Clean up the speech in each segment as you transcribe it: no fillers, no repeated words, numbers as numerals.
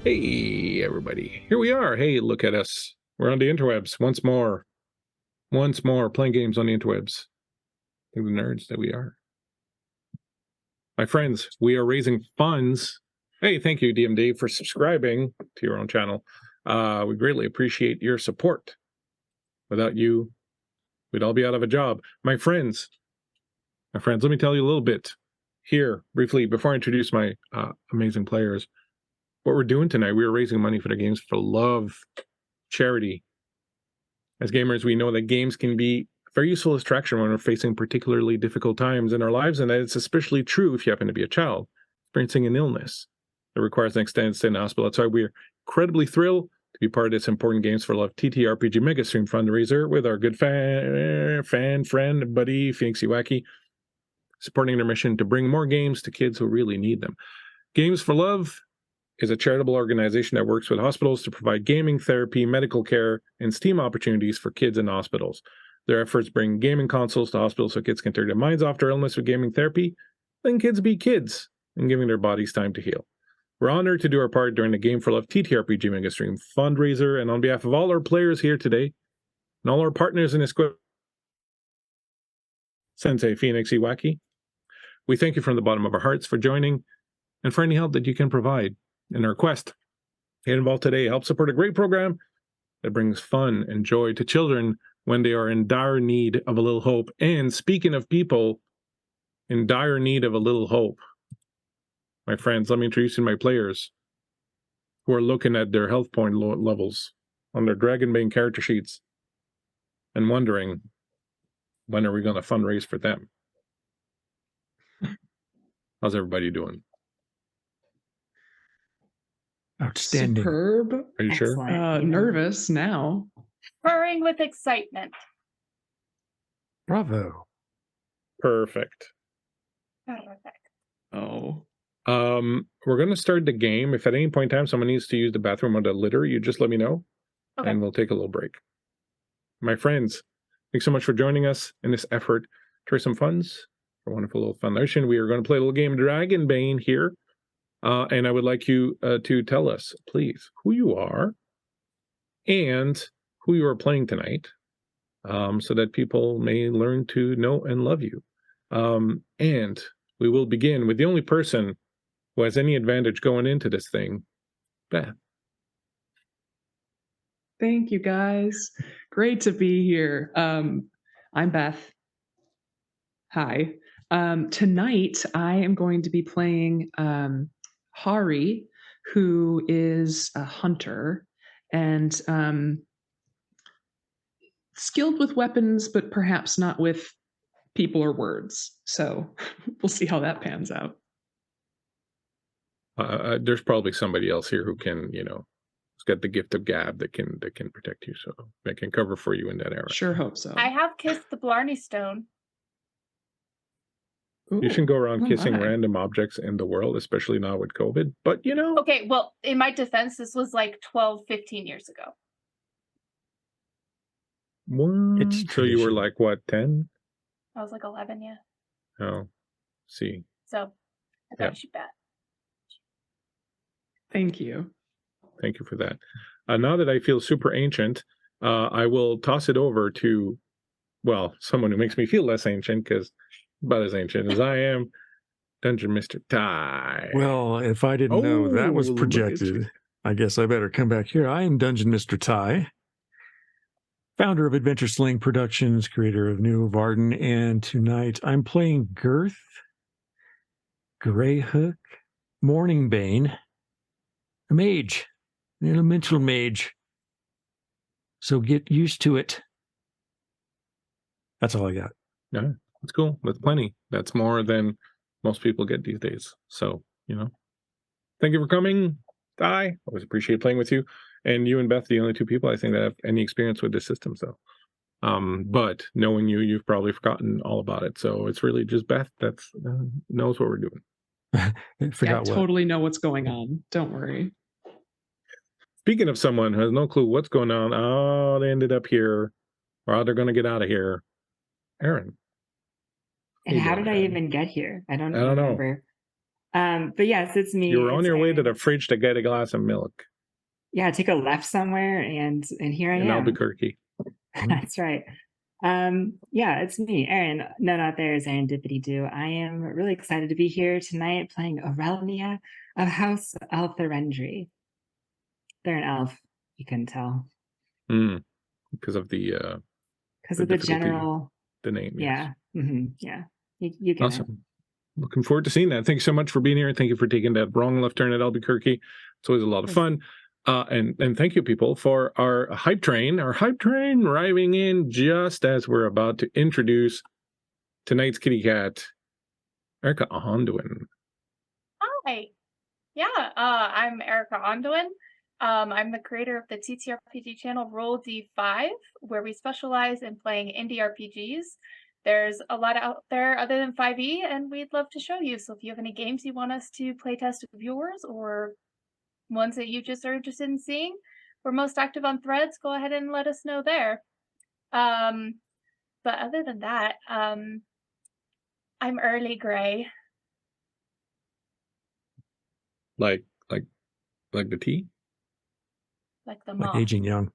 Hey, everybody. Here we are. Hey, look at us. We're on the interwebs once more. Once more, playing games on the interwebs. Like the nerds that we are. My friends, we are raising funds. Hey, thank you, DMD, for subscribing to your own channel. We greatly appreciate your support. Without you, we'd all be out of a job. My friends, let me tell you a little bit here, briefly, before I introduce my amazing players. What we're doing tonight, we are raising money for the Games for Love charity. As gamers, we know that games can be a very useful distraction when we're facing particularly difficult times in our lives, and that it's especially true if you happen to be a child experiencing an illness that requires an extended stay in the hospital. That's why we're incredibly thrilled to be part of this important Games for Love TTRPG Mega Stream fundraiser with our good friend, buddy, Phoenix Iwaki, supporting their mission to bring more games to kids who really need them. Games for Love is a charitable organization that works with hospitals to provide gaming, therapy, medical care, and STEAM opportunities for kids in hospitals. Their efforts bring gaming consoles to hospitals so kids can turn their minds off their illness with gaming therapy, then kids be kids and giving their bodies time to heal. We're honored to do our part during the Game for Love TTRPG Mega Stream fundraiser, and on behalf of all our players here today and all our partners in this Sensei Phoenix Iwaki, we thank you from the bottom of our hearts for joining and for any help that you can provide in our quest. Get involved today. Help support a great program that brings fun and joy to children when they are in dire need of a little hope. And speaking of people in dire need of a little hope, my friends, let me introduce you to my players who are looking at their health point levels on their Dragonbane character sheets and wondering, when are we going to fundraise for them? How's everybody doing? Outstanding. Superb. Are you sure? Nervous now. Purring with excitement. Bravo. Perfect. Perfect. Oh. We're going to start the game. If at any point in time someone needs to use the bathroom or the litter, you just let me know, Okay. and we'll take a little break. My friends, thanks so much for joining us in this effort to raise some funds for a wonderful little foundation. We are going to play a little game Dragonbane here. And I would like you to tell us, please, who you are and who you are playing tonight, so that people may learn to know and love you. And we will begin with the only person who has any advantage going into this thing, Beth. Thank you, guys. Great to be here. I'm Beth. Hi. Tonight, I am going to be playing Hari, who is a hunter and skilled with weapons, but perhaps not with people or words. So we'll see how that pans out. There's probably somebody else here who can, has got the gift of gab that can protect you, so they can cover for you in that era. Sure hope so. I have kissed the Blarney Stone. Ooh, you shouldn't go around kissing my. random objects in the world, especially now with COVID. But, Okay, well, in my defense, this was like 12, 15 years ago. What? It's So you were tradition. like, what, 10? I was like 11, yeah. Oh, see. So I thought you should bet. Thank you. Thank you for that. Now that I feel super ancient, I will toss it over to, well, someone who makes me feel less ancient, because about as ancient as I am, Dungeon Mr. Ty. Well, if I didn't know that was look at you. projected, I guess I better come back here. I am Dungeon Mr. Ty, founder of Adventure Sling Productions, creator of New Varden, and tonight I'm playing Girth, Greyhook, Morningbane, a mage, an elemental mage. So get used to it. That's all I got. Yeah, that's cool. That's plenty. That's more than most people get these days. So, thank you for coming, Ty. Always appreciate playing with you. And you and Beth, the only two people I think that have any experience with this system. So, but knowing you, you've probably forgotten all about it. So it's really just Beth that knows what we're doing. I totally know what's going on. Don't worry. Speaking of someone who has no clue what's going on, oh, they ended up here, or how they're going to get out of here. Aaron. And how did I even get here? I don't remember. But yes, it's me. You were on It's your way to Erin. the fridge to get a glass of milk Yeah, take a left somewhere, and here I in am. Albuquerque. That's right. Yeah, it's me, Erin. No, not there is Erin Dippity Doo. I am really excited to be here tonight playing Aurelia of House Altherendry. They're an elf, you couldn't tell. Because of the Because the of the difficulty, general, the name. yeah. Yes. Yeah. You get it. Awesome. Looking forward to seeing that. Thank you so much for being here. Thank you for taking that wrong left turn at Albuquerque. It's always a lot of fun. And thank you, people, for our hype train arriving in just as we're about to introduce tonight's kitty cat, Erica Onduin. Hi. Yeah, I'm Erica Onduin. I'm the creator of the TTRPG channel Roll D5, where we specialize in playing indie RPGs. There's a lot out there other than 5e, and we'd love to show you. So if you have any games you want us to play test of yours, or ones that you just are interested in seeing, we're most active on Threads. Go ahead and let us know there. But other than that, I'm early gray. Like the tea? Like the Like moth. aging young.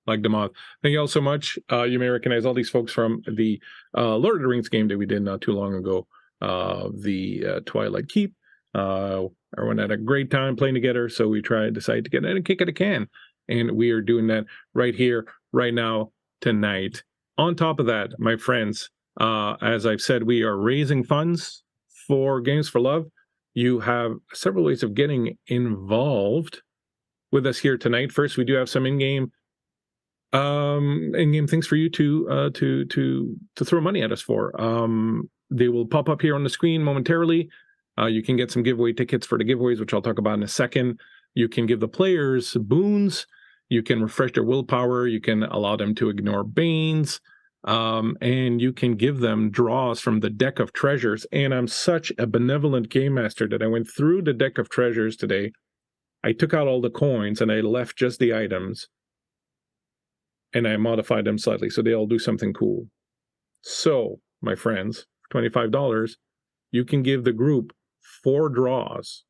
Like the moth. Thank you all so much. You may recognize all these folks from the Lord of the Rings game that we did not too long ago, the Twilight Keep. Everyone had a great time playing together, so we decided to get in a kick at a can, and we are doing that right here, right now, tonight. On top of that, my friends, as I've said, we are raising funds for Games for Love. You have several ways of getting involved with us here tonight. First, we do have some in-game things for you to throw money at us for. They will pop up here on the screen momentarily. You can get some giveaway tickets for the giveaways, which I'll talk about in a second. You can give the players boons. You can refresh their willpower. You can allow them to ignore banes. And you can give them draws from the deck of treasures. And I'm such a benevolent game master that I went through the deck of treasures today. I took out all the coins and I left just the items. And I modified them slightly so they all do something cool. So, my friends, for $25, you can give the group 4 draws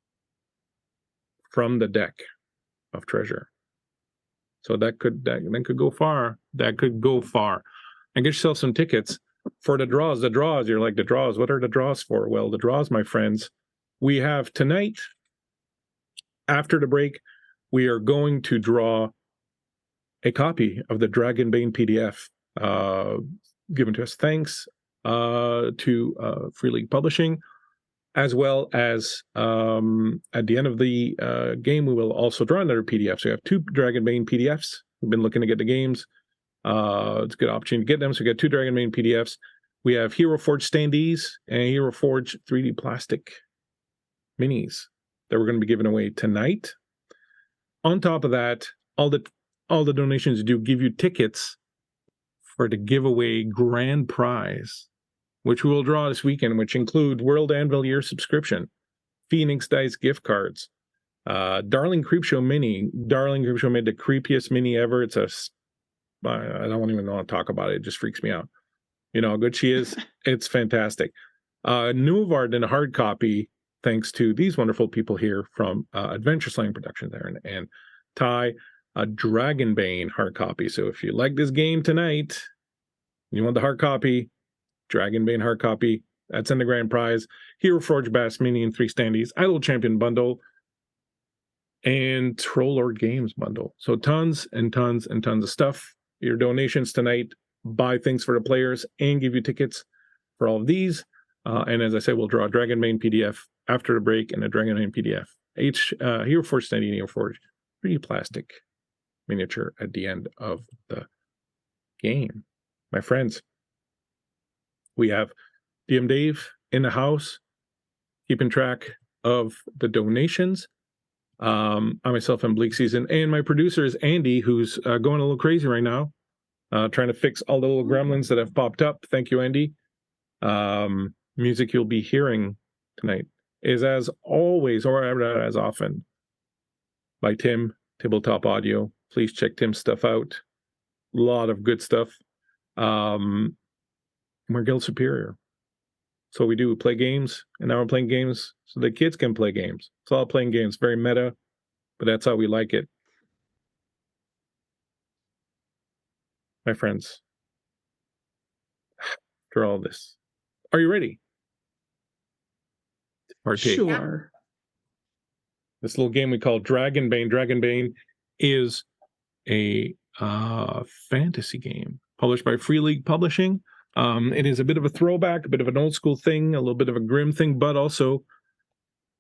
from the deck of treasure. So that could go far. That could go far. And get yourself some tickets for the draws. The draws, you're like, the draws, what are the draws for? Well, the draws, my friends, we have tonight, after the break, we are going to draw a copy of the Dragonbane PDF given to us. Thanks to Free League Publishing, as well as at the end of the game, we will also draw another PDF. So we have 2 Dragonbane PDFs. We've been looking to get the games. It's a good opportunity to get them. So we got 2 Dragonbane PDFs. We have Hero Forge standees and Hero Forge 3D plastic minis that we're going to be giving away tonight. On top of that, all the donations do give you tickets for the giveaway grand prize, which we will draw this weekend, which include World Anvil Year subscription, Phoenix Dice gift cards, Darling Creepshow mini. Darling Creepshow made the creepiest mini ever. It's I don't even want to talk about it. It just freaks me out. You know how good she is. It's fantastic. Newvard in a hard copy, thanks to these wonderful people here from Adventure Slang Productions there and Ty, a Dragonbane hard copy. So if you like this game tonight, you want the hard copy, Dragonbane hard copy, that's in the grand prize. Hero Forge Bass Mini and 3 standees, Idle Champion bundle, and Troll Lord Games bundle. So tons and tons and tons of stuff. Your donations tonight buy things for the players and give you tickets for all of these. And as I said, we'll draw a Dragonbane PDF after the break and a Dragonbane PDF. Each Hero Forge standee and Hero Forge 3D plastic miniature at the end of the game. My friends, we have DM Dave in the house, keeping track of the donations. I myself am Bleakseason, and my producer is Andy, who's going a little crazy right now, trying to fix all the little gremlins that have popped up. Thank you, Andy. Music you'll be hearing tonight is, as always, or as often, by Tim, Tabletop Audio. Please check Tim's stuff out. A lot of good stuff. We're Guild Superior. So we do play games, and now we're playing games so the kids can play games. It's all playing games, very meta, but that's how we like it. My friends, after all this, are you ready? Partake. Sure. This little game we call Dragonbane. Dragonbane is a fantasy game published by Free League Publishing. It is a bit of a throwback, a bit of an old school thing, a little bit of a grim thing, but also a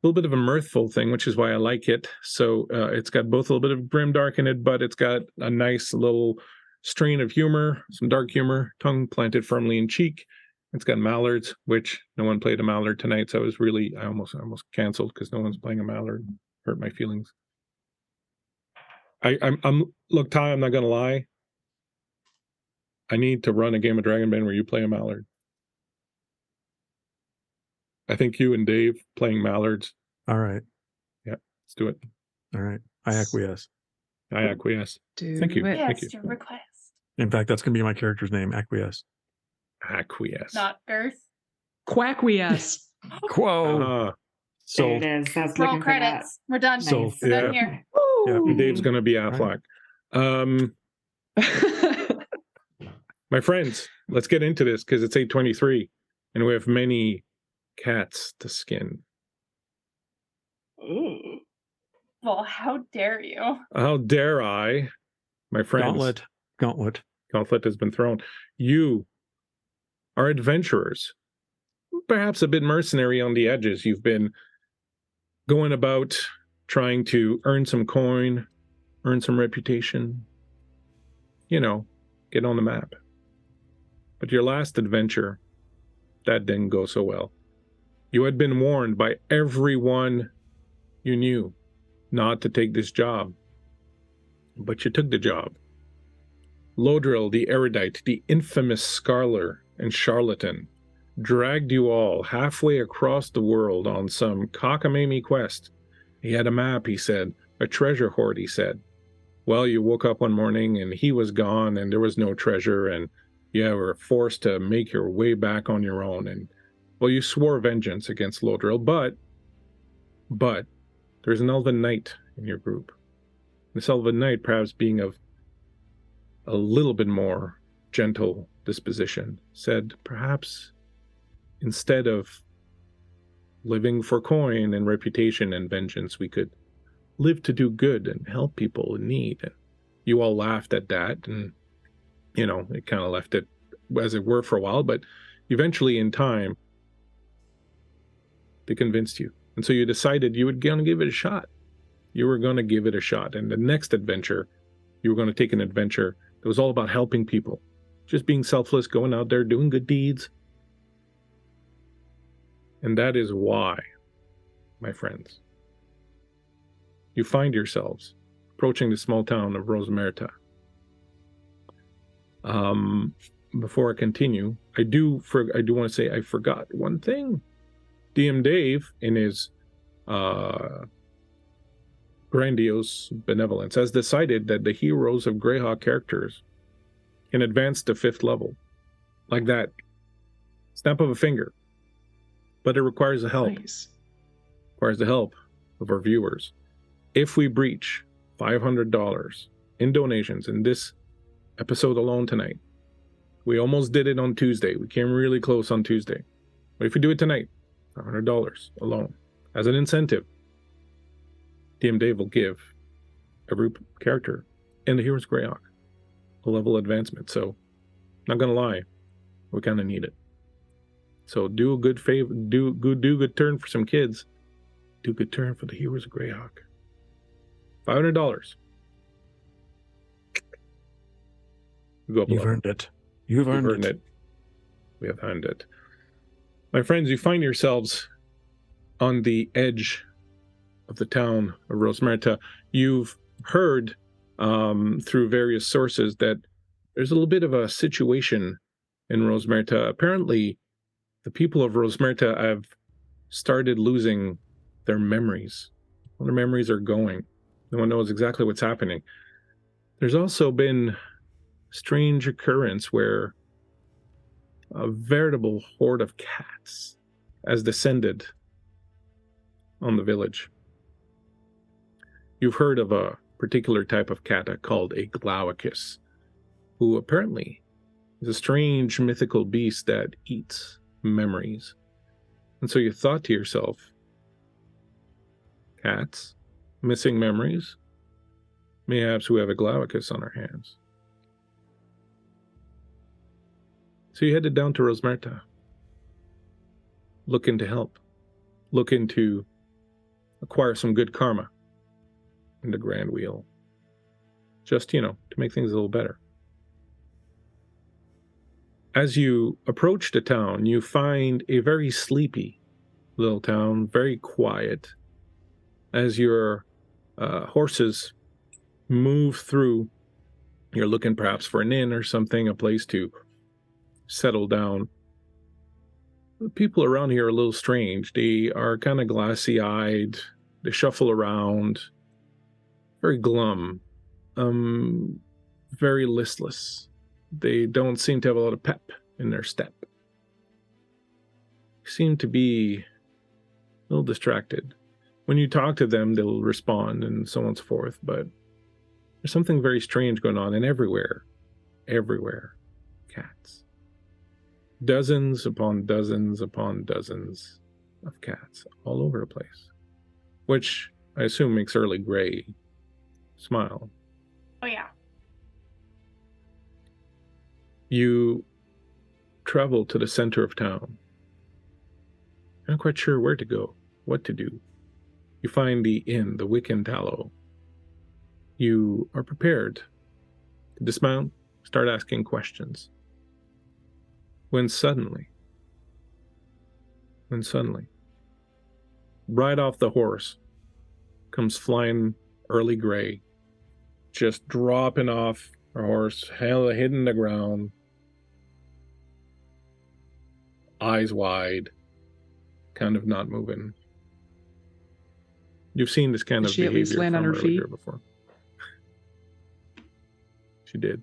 little bit of a mirthful thing, which is why I like it. So it's got both a little bit of grim dark in it, but it's got a nice little strain of humor, some dark humor, tongue planted firmly in cheek. It's got mallards, which no one played a mallard tonight, so I almost canceled because no one's playing a mallard. Hurt my feelings. Look, Ty, I'm not gonna lie. I need to run a game of Dragonbane where you play a mallard. I think you and Dave playing mallards. All right. Yeah, let's do it. All right. I acquiesce. I acquiesce. Do Thank you. it. Thank Yes, you. your request. In fact, that's going to be my character's name, acquiesce. Acquiesce. Not Girth. Quacquiesce. Quo. So There it is. I was Roll looking for that. credits. We're done. So, We're done here. Yeah. Dave's gonna be Affleck. My friends, let's get into this because it's 8:23 and we have many cats to skin. Ooh. Well, how dare you? How dare I, my friends? Gauntlet. Gauntlet has been thrown. You are adventurers, perhaps a bit mercenary on the edges. You've been going about trying to earn some coin, earn some reputation, get on the map. But your last adventure, that didn't go so well. You had been warned by everyone you knew not to take this job, but you took the job. Lodril, the erudite, the infamous scarler and charlatan, dragged you all halfway across the world on some cockamamie quest. He had a map, he said, a treasure hoard, he said. Well, you woke up one morning and he was gone and there was no treasure and you were forced to make your way back on your own. And, well, you swore vengeance against Lodril, but there's an elven knight in your group. This elven knight, perhaps being of a little bit more gentle disposition, said perhaps instead of living for coin and reputation and vengeance, we could live to do good and help people in need. And you all laughed at that, and it kind of left it as it were for a while, but eventually in time they convinced you, and so you decided you were going to give it a shot. And the next adventure, you were going to take an adventure that was all about helping people, just being selfless, going out there doing good deeds. And that is why, my friends, you find yourselves approaching the small town of Rosemerta. Before I continue, I do want to say I forgot one thing. DM Dave, in his grandiose benevolence, has decided that the heroes of Greyhawk characters can advance to 5th level. Like that. Snap of a finger. But it requires the help. Nice. Requires the help of our viewers. If we breach $500 in donations in this episode alone tonight, we almost did it on Tuesday. We came really close on Tuesday. But if we do it tonight, $500 alone, as an incentive, DM Dave will give every character in the Heroes of Greyhawk a level advancement. So, not gonna lie, we kind of need it. So do a good favor, do good turn for some kids. Do good turn for the Heroes of Greyhawk. $500. We go up a You've level. earned it. You've We've earned it. We have earned it. My friends, you find yourselves on the edge of the town of Rosemerta. You've heard through various sources that there's a little bit of a situation in Rosemerta. Apparently, the people of Rosemerta have started losing their memories. All their memories are going. No one knows exactly what's happening. There's also been a strange occurrence where a veritable horde of cats has descended on the village. You've heard of a particular type of cat called a glaucus, who apparently is a strange mythical beast that eats memories. And so you thought to yourself, cats missing memories? Mayhaps we have a glaucus on our hands. So you headed down to Rosmerta, looking to help, looking to acquire some good karma in the grand wheel. Just, to make things a little better. As you approach the town, you find a very sleepy little town, very quiet. As your horses move through, you're looking perhaps for an inn or something, a place to settle down. The people around here are a little strange. They are kind of glassy-eyed. They shuffle around. Very glum. Very listless. They don't seem to have a lot of pep in their step. They seem to be a little distracted. When you talk to them, they'll respond and so on and so forth, but there's something very strange going on, and everywhere, cats. Dozens upon dozens upon dozens of cats all over the place, which I assume makes Early Grey smile. Oh, yeah. You travel to the center of town. You're not quite sure where to go, what to do. You find the inn, the Wick and Tallow. You are prepared to dismount, start asking questions. When suddenly, right off the horse comes flying Early Grey, just dropping off her horse, hitting the ground, eyes wide, kind of not moving. You've seen this kind Did of she at least behavior land on from her Early feet? Grey before. She did.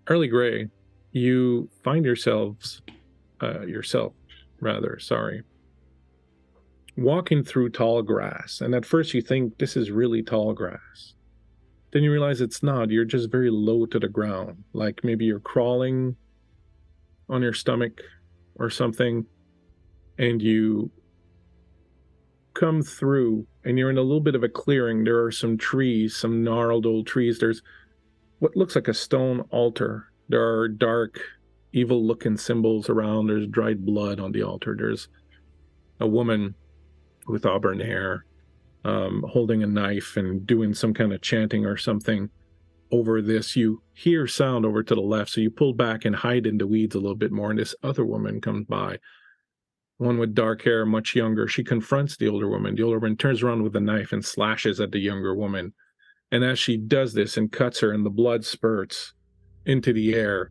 Early Grey, you find yourself, walking through tall grass, and at first you think this is really tall grass. Then you realize it's not. You're just very low to the ground, like maybe you're crawling on your stomach or something, and you come through, and you're in a little bit of a clearing. There are some trees, some gnarled old trees. There's what looks like a stone altar. There are dark, evil-looking symbols around. There's dried blood on the altar. There's a woman with auburn hair, holding a knife and doing some kind of chanting or something over this. You hear sound over to the left, so you pull back and hide in the weeds a little bit more, and this other woman comes by. One with dark hair, much younger. She confronts the older woman. The older woman turns around with a knife and slashes at the younger woman. And as she does this and cuts her and the blood spurts into the air,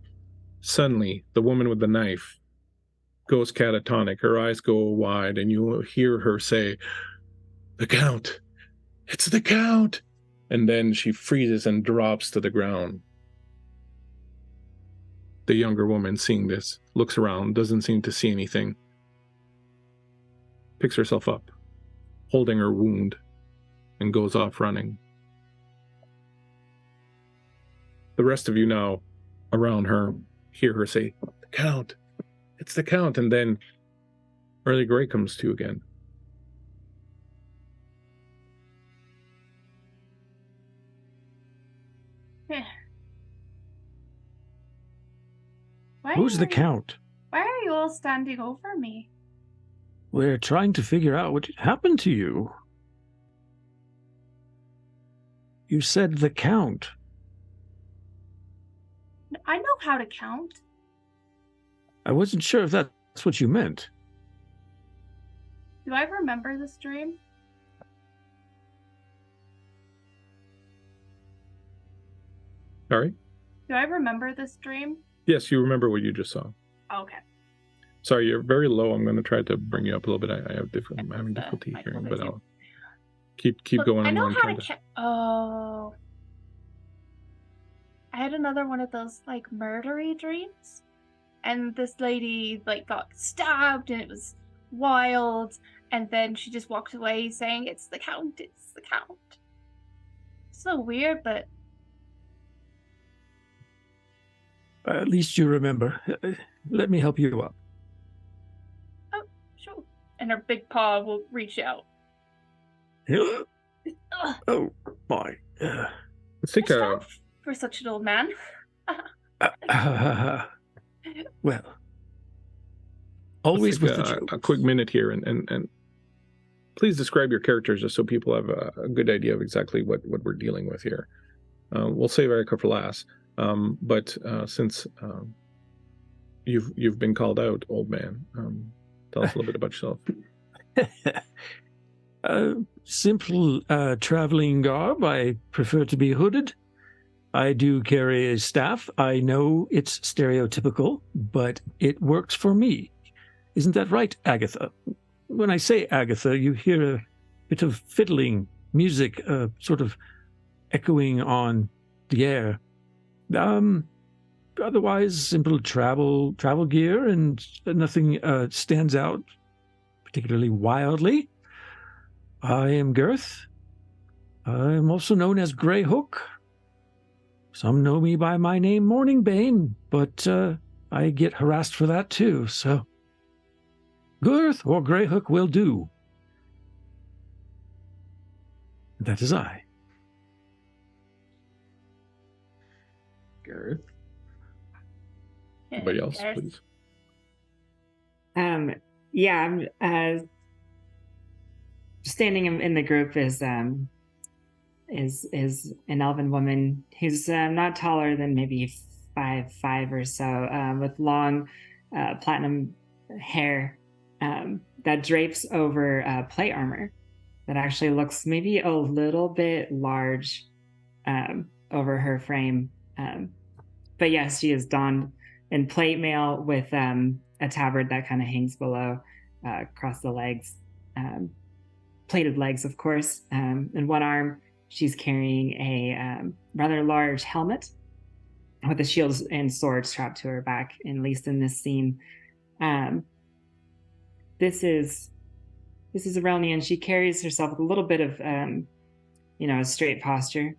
suddenly the woman with the knife goes catatonic. Her eyes go wide, and you hear her say, "The Count! It's the Count!" And then she freezes and drops to the ground. The younger woman, seeing this, looks around, doesn't seem to see anything, picks herself up, holding her wound, and goes off running. The rest of you now around her hear her say, "The Count! It's the Count!" And then Early Grey comes to again. Who's the Count? Why are you all standing over me? We're trying to figure out what happened to you. You said the Count. I know how to count. I wasn't sure if that's what you meant. Do I remember this dream? Sorry? Do I remember this dream? Yes, you remember what you just saw. Okay. Sorry, you're very low. I'm going to try to bring you up a little bit. I'm having the difficulty hearing, but microphone. I'll keep Look, going. I know I'm how trying to Oh. I had another one of those, like, murdery dreams. and this lady like got stabbed, and it was wild. And then she just walked away saying, "It's the Count, it's the Count." So weird, but At least you remember. Let me help you up. sure. And her big paw will reach out. Oh, Ugh, my. Let's take a for such an old man. Well, always with the a quick minute here, and please describe your characters just so people have a good idea of exactly what we're dealing with here. We'll save Erica for last, but since you've been called out, old man, tell us a little bit about yourself. Simple traveling garb. I prefer to be hooded. I do carry a staff. I know it's stereotypical, but it works for me. Isn't that right, Agatha? When I say Agatha, you hear a bit of fiddling music, sort of echoing on the air. Otherwise, simple travel gear, and nothing stands out particularly wildly. I am Girth. I am also known as Grey Hook. Some know me by my name, Morningbane, but I get harassed for that too, so Girth or Grey Hook will do. That is I. Girth. Anybody else, Yes. please? Yeah, I'm standing in the group is an elven woman who's not taller than maybe 5'5" or so, with long platinum hair that drapes over plate armor that actually looks maybe a little bit large over her frame. But yes, she is donned in plate mail with a tabard that kind of hangs below across the legs. Plated legs, of course. In one arm, she's carrying a rather large helmet with a shield and sword strapped to her back, at least in this scene. This is Arelnia, and she carries herself with a little bit of, a straight posture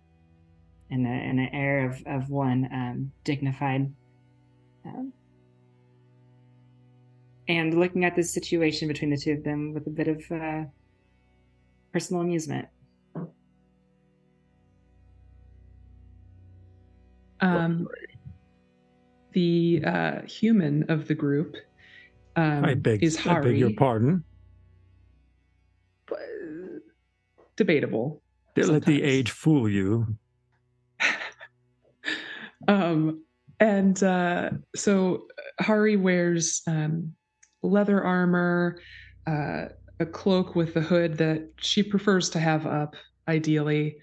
and an air of one dignified. And looking at this situation between the two of them with a bit of personal amusement. The human of the group I beg is Hari. your pardon. Debatable. Don't let the sometimes. age fool you. So Hari wears leather armor, a cloak with a hood that she prefers to have up, ideally.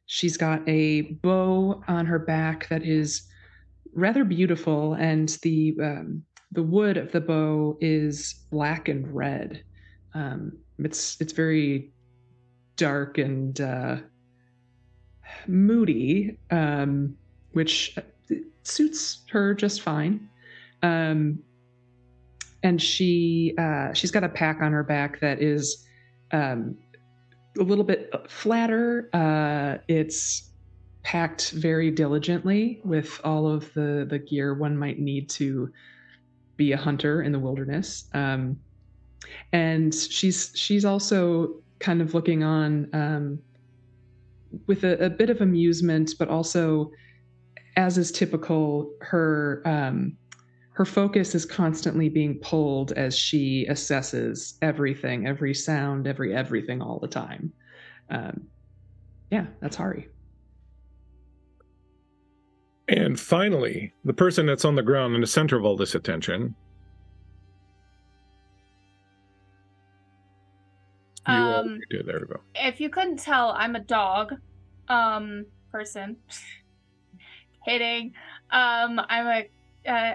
She's got a bow on her back that is rather beautiful, and the wood of the bow is black and red. It's very dark and moody, which suits her just fine. And she's got a pack on her back that is a little bit flatter. It's packed very diligently with all of the gear one might need to be a hunter in the wilderness. And she's also kind of looking on with a bit of amusement, but also, as is typical, her focus is constantly being pulled as she assesses everything, every sound, everything all the time. Yeah, that's Hari. And finally, the person that's on the ground in the center of all this attention. There we go. If you couldn't tell, I'm a dog person. Kidding. I'm a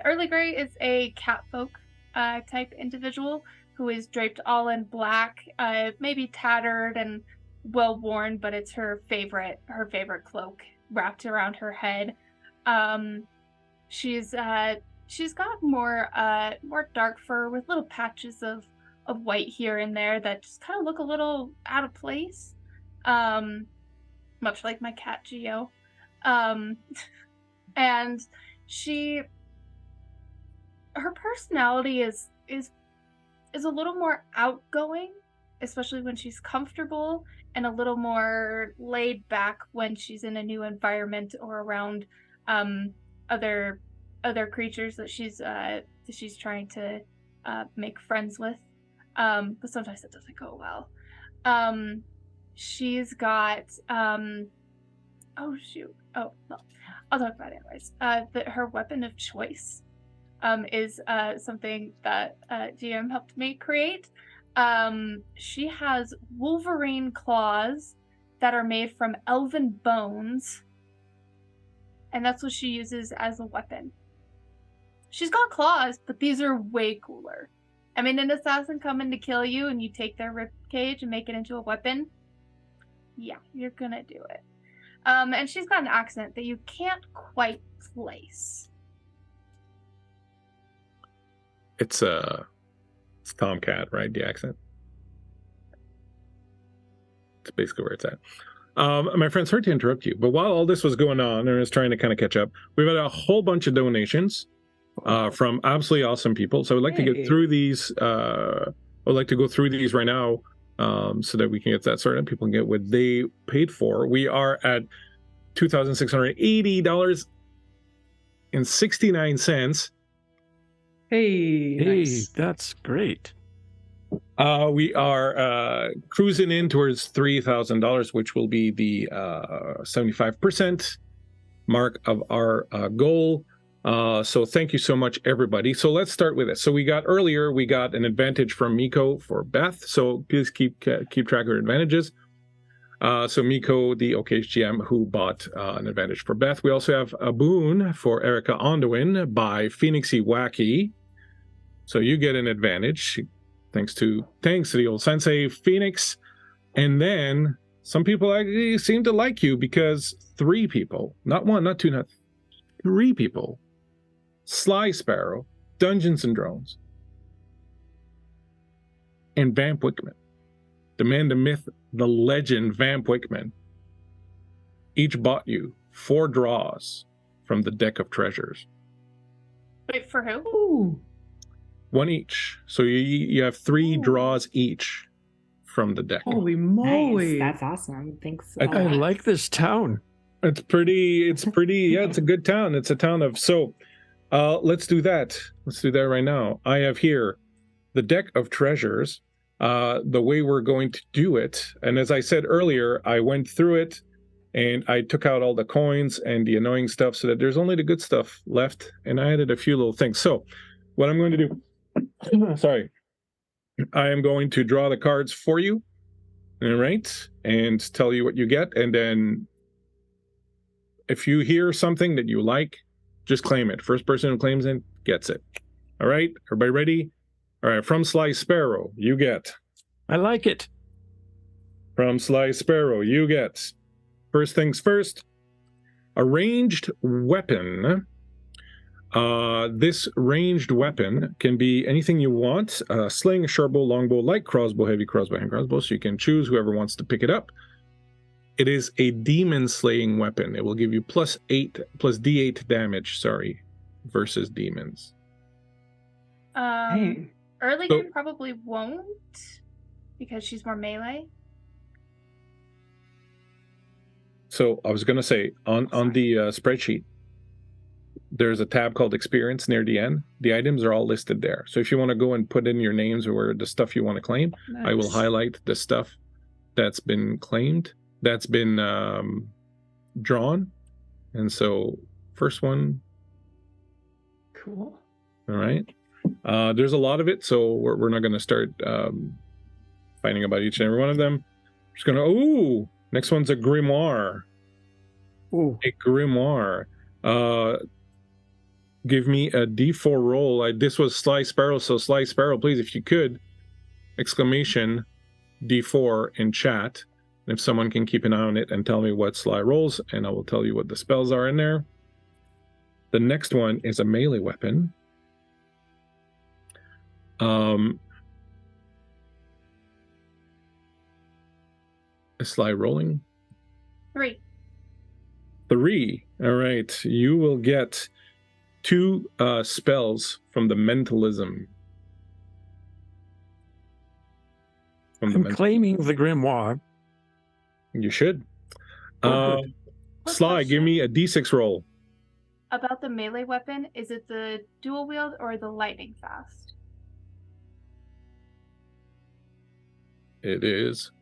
Early Grey is a catfolk type individual who is draped all in black, maybe tattered and well worn, but it's her favorite cloak wrapped around her head. She's she's got more dark fur with little patches of white here and there that just kind of look a little out of place. Much like my cat Geo. And her personality is a little more outgoing, especially when she's comfortable, and a little more laid back when she's in a new environment or around other creatures that she's trying to make friends with. But sometimes it doesn't go well. She's got oh shoot. Oh well, I'll talk about it anyways. Her weapon of choice is something that GM helped me create. She has Wolverine claws that are made from elven bones, and that's what she uses as a weapon. She's got claws, but these are way cooler. I mean, an assassin coming to kill you and you take their rib cage and make it into a weapon, yeah, you're gonna do it. And she's got an accent that you can't quite place. It's Tomcat, right? The accent. It's basically where it's at. My friend, sorry to interrupt you, but while all this was going on, and I was trying to kind of catch up, we've had a whole bunch of donations from absolutely awesome people. So I would like to get through these. I would like to go through these right now so that we can get that started and people can get what they paid for. We are at $2,680.69. Hey, nice. That's great. We are cruising in towards $3,000, which will be the 75% mark of our goal. So thank you so much, everybody. So let's start with this. So we got an advantage from Miko for Beth. So please keep track of your advantages. So Miko, the OKH GM, who bought an advantage for Beth. We also have a boon for Erica Onduin by Phoenixy Wacky. So you get an advantage thanks to the old sensei Phoenix. And then some people actually seem to like you because 3 people, not 1, not 2, not 3 people, Sly Sparrow, Dungeons and Drones, and Vamp Wickman, the man, the myth, the legend, Vamp Wickman, each bought you 4 draws from the deck of treasures. Wait, for who? Ooh. 1 each. So you have 3 draws each from the deck. Holy moly. Nice. That's awesome. Thanks. I like this town. It's pretty, yeah, it's a good town. It's a town of, so let's do that. Let's do that right now. I have here the deck of treasures. The way we're going to do it, and as I said earlier, I went through it and I took out all the coins and the annoying stuff so that there's only the good stuff left, and I added a few little things. So what I'm going to do, sorry, I am going to draw the cards for you, all right, and tell you what you get, and then if you hear something that you like, just claim it. First person who claims it gets it. All right, everybody ready? All right, from Sly Sparrow, you get. I like it. From Sly Sparrow, you get. First things first, a ranged weapon. This ranged weapon can be anything you want. Sling, short bow, longbow, light crossbow, heavy crossbow, hand crossbow. So you can choose whoever wants to pick it up. It is a demon slaying weapon. It will give you plus D8 damage, versus demons. Dang. Earlier probably won't because she's more melee. So I was going to say on the spreadsheet, there's a tab called experience near the end. The items are all listed there. So if you want to go and put in your names or the stuff you want to claim, Nice. I will highlight the stuff that's been claimed, that's been drawn. And so first one. Cool. All right. There's a lot of it, so we're not going to start fighting about each and every one of them. Just going to, next one's a grimoire. Ooh. A grimoire. Give me a D4 roll. This was Sly Sparrow, so Sly Sparrow, please, if you could, exclamation D4 in chat. And if someone can keep an eye on it and tell me what Sly rolls, and I will tell you what the spells are in there. The next one is a melee weapon. Sly rolling. 3. 3. All right. You will get 2 spells from the mentalism. I'm claiming the grimoire. You should. Oh, good. Quick Sly, give question me a d6 roll. about the melee weapon. Is it the dual wield or the lightning fast? It is.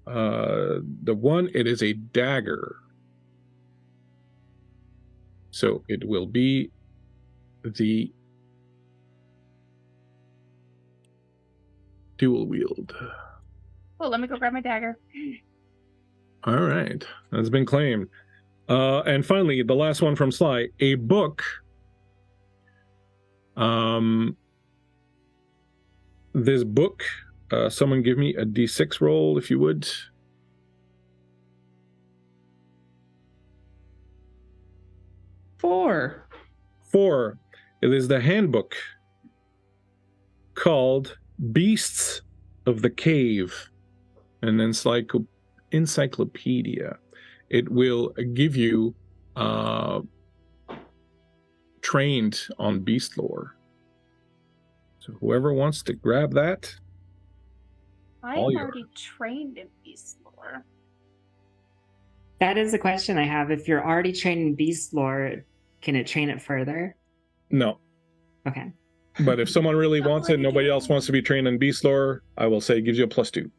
The one, it is a dagger. So it will be the dual wield. Oh, let me go grab my dagger. All right. That's been claimed. And finally, the last one from Sly, a book. This book, someone give me a d6 roll, if you would. 4. 4. It is the handbook called Beasts of the Cave, an encyclopedia. It will give you trained on beast lore. So whoever wants to grab that, I all am yours. already trained in beast lore. That is a question I have. If you're already trained in beast lore, can it train it further? No. Okay. But if someone really I'm wants it, already nobody doing else it. wants to be trained in beast lore, I will say it gives you a +2.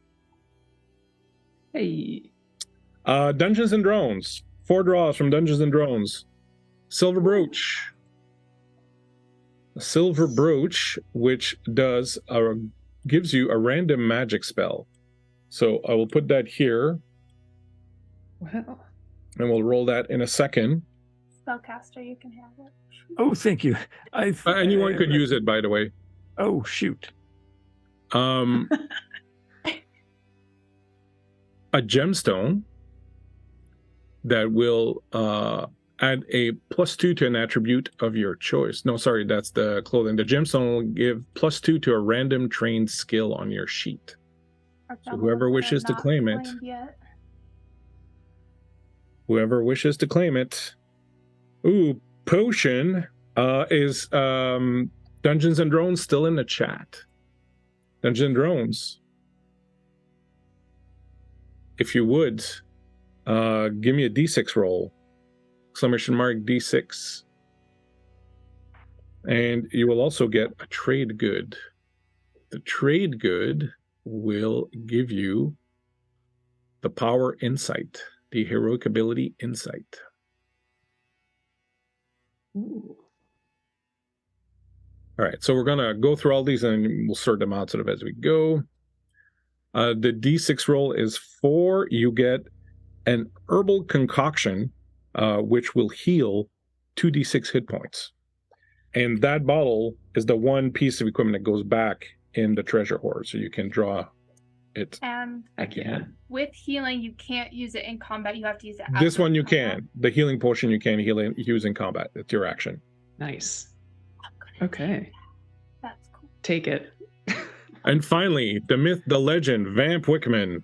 Hey. Dungeons and Drones. 4 draws from Dungeons and Drones. Silver Brooch. A silver brooch, which gives you a random magic spell. So I will put that here, Wow. and we'll roll that in a second. Spellcaster, you can have it. Oh, thank you. Anyone could use it, by the way. Oh, shoot. A gemstone that will add a +2 to an attribute of your choice. No, sorry, that's the clothing. The gemstone will give +2 to a random trained skill on your sheet. Or So some whoever that are wishes to not claim it, claimed yet. whoever wishes to claim it. Ooh, potion is Dungeons and Drones still in the chat. Dungeons and Drones. If you would, give me a d6 roll. Exclamation mark d6. And you will also get a trade good. The trade good will give you the power insight, the heroic ability insight. Ooh. All right, so we're gonna go through all these and we'll sort them out sort of as we go. The d6 roll is 4. You get an herbal concoction, which will heal 2d6 hit points. And that bottle is the one piece of equipment that goes back in the treasure hoard, so you can draw it. And Heck yeah. with healing, you can't use it in combat. You have to use it. This outside one you combat. can. The healing potion you can use in combat. It's your action. Nice. I'm gonna Okay. do that. That's cool. Take it. And finally, the myth, the legend, Vamp Wickman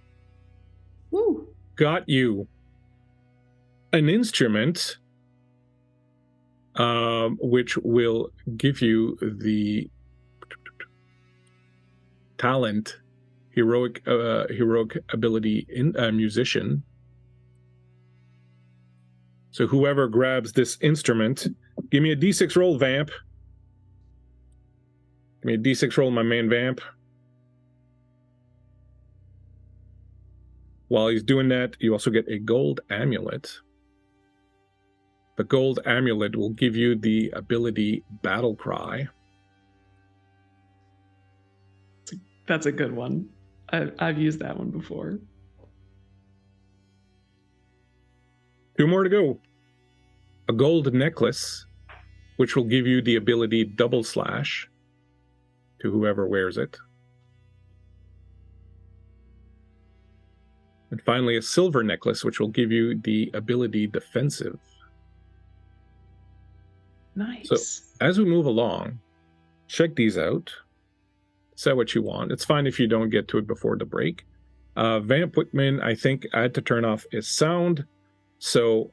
Woo. got you an instrument, which will give you the talent, heroic ability in musician. So whoever grabs this instrument, give me a d6 roll, Vamp. Give me a d6 roll, my man Vamp. While he's doing that, you also get a gold amulet. The gold amulet will give you the ability Battle Cry. That's a good one. I've used that one before. 2 more to go. A gold necklace, which will give you the ability Double Slash to whoever wears it. And finally, a silver necklace, which will give you the ability defensive. Nice. As we move along, check these out. Say what you want. It's fine if you don't get to it before the break. Vamp Wickman, I think I had to turn off his sound. So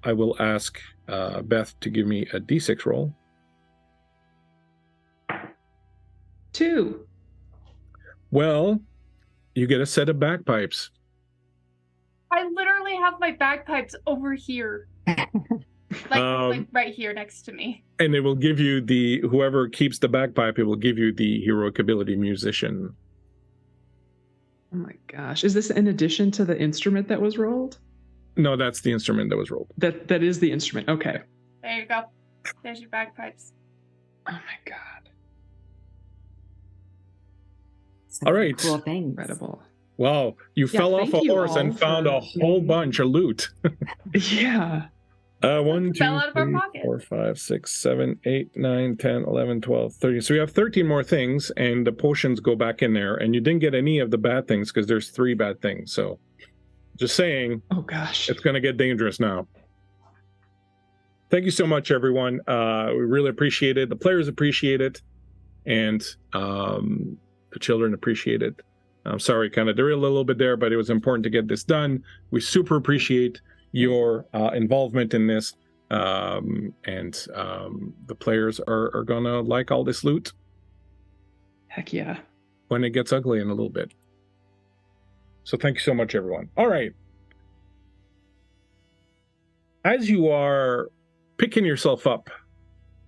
I will ask Beth to give me a D6 roll. 2. Well, you get a set of bagpipes. I literally have my bagpipes over here. like right here next to me. And it will give you whoever keeps the bagpipe, it will give you the heroic ability musician. Oh my gosh. Is this in addition to the instrument that was rolled? No, that's the instrument that was rolled. That is the instrument. Okay. There you go. There's your bagpipes. Oh my god. All right. Cool things. Incredible. Wow, you fell off thank a you horse and all found for a whole bunch of loot. Yeah. 1, 2, Fell out of our 3, pocket. 4, 5, 6, 7, 8, 9, 10, 11, 12, 13. So we have 13 more things, and the potions go back in there. And you didn't get any of the bad things because there's 3 bad things. So just saying, Oh gosh. it's going to get dangerous now. Thank you so much, everyone. We really appreciate it. The players appreciate it. And the children appreciate it. I'm sorry, kind of derailed a little bit there, but it was important to get this done. We super appreciate your involvement in this. And the players are going to like all this loot Heck yeah. when it gets ugly in a little bit. So thank you so much, everyone. All right. As you are picking yourself up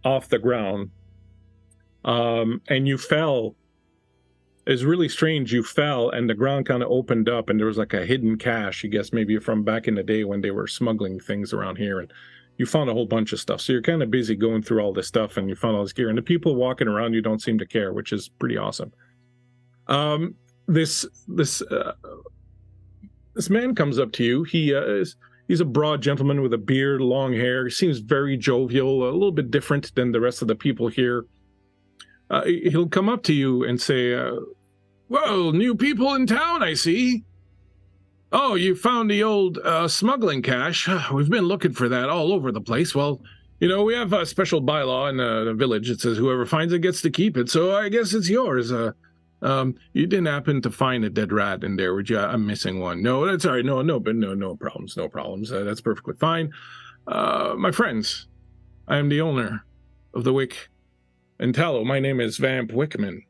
off the ground, and you fell, it's really strange. You fell and the ground kind of opened up and there was like a hidden cache, I guess maybe from back in the day when they were smuggling things around here, and you found a whole bunch of stuff. So you're kind of busy going through all this stuff and you found all this gear, and the people walking around you don't seem to care, which is pretty awesome. This man comes up to you. He's a broad gentleman with a beard, long hair. He seems very jovial, a little bit different than the rest of the people here. He'll come up to you and say, well, new people in town, I see. Oh, you found the old smuggling cache. We've been looking for that all over the place. Well, you know, we have a special bylaw in the village that says whoever finds it gets to keep it, so I guess it's yours. You didn't happen to find a dead rat in there, would you? I'm missing one. No, that's all right. No problems. That's perfectly fine. My friends, I am the owner of the Wick and Tallow. My name is Vamp Wickman.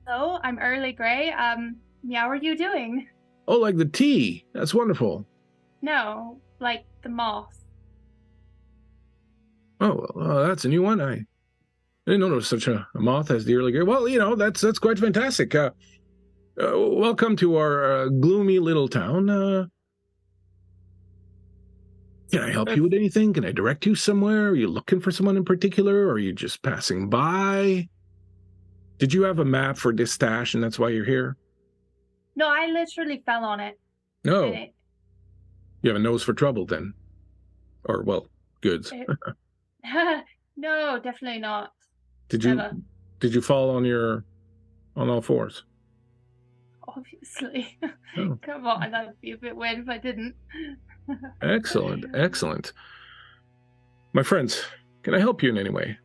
So, I'm Early Grey. How are you doing? Oh, like the tea. That's wonderful. No, like the moth. Oh, well, that's a new one. I didn't know there was such a moth as the Early Grey. Well, you know, that's quite fantastic. Welcome to our gloomy little town. Can I help you with anything? Can I direct you somewhere? Are you looking for someone in particular? Or are you just passing by? Did you have a map for this stash and that's why you're here? No, I literally fell on it. No. And You have a nose for trouble then? Or, well, goods. No, definitely not. Did Never. you fall on all fours? Obviously. Oh. Come on, that'd be a bit weird if I didn't. Excellent. My friends, can I help you in any way?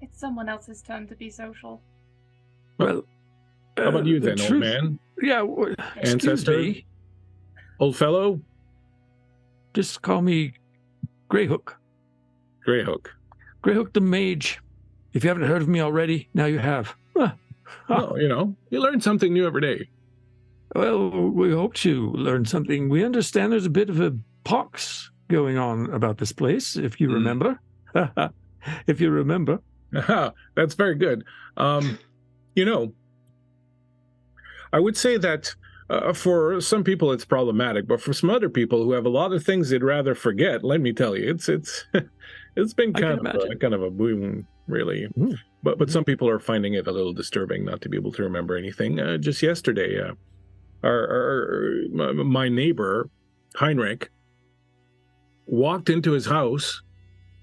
It's someone else's turn to be social. Well, How about you the then, old truth- man? Yeah, excuse Ancestor? me. Old fellow? Just call me Greyhook. Greyhook. Greyhook the Mage. If you haven't heard of me already, now you have. Oh, you know, you learn something new every day. Well, we hope to learn something. We understand there's a bit of a pox going on about this place, if you remember. If you remember. That's very good. You know, I would say that for some people it's problematic, but for some other people who have a lot of things they'd rather forget, let me tell you, it's it's been kind of a boom, really. Mm. But some people are finding it a little disturbing not to be able to remember anything. Just yesterday, my neighbor Heinrich walked into his house,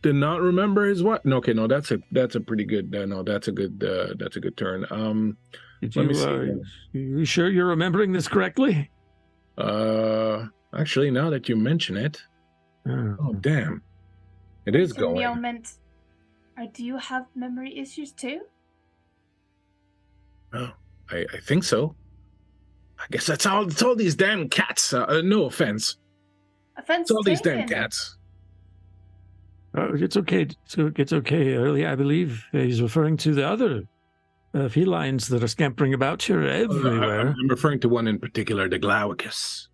did not remember his what? No, okay, no, that's a pretty good. No, that's a good turn. Did Let me you, see. you sure you're remembering this correctly? Actually, now that you mention it, oh damn, it is Wait a going. moment. Do you have memory issues too? Oh, I think so. I guess that's all. It's all these damn cats. No offense. Offense It's all these damn taken. cats. It's okay. It's okay. Early, I believe he's referring to the other felines that are scampering about here everywhere. I'm referring to one in particular, the Glaucus.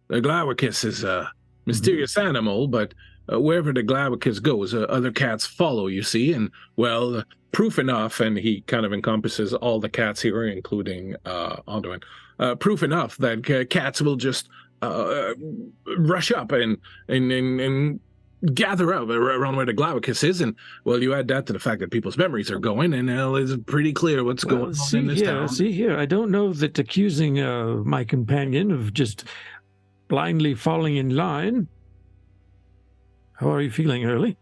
The Glaucus is a mysterious animal, but wherever the Glaucus goes, other cats follow, you see, and, well, proof enough, and he kind of encompasses all the cats here, including Anduin, proof enough that cats will just rush up and gather up around where the Glaucus is, and, well, you add that to the fact that people's memories are going, and it's pretty clear what's going on in this town. See here. I don't know that accusing my companion of just blindly falling in line. How are you feeling, Early?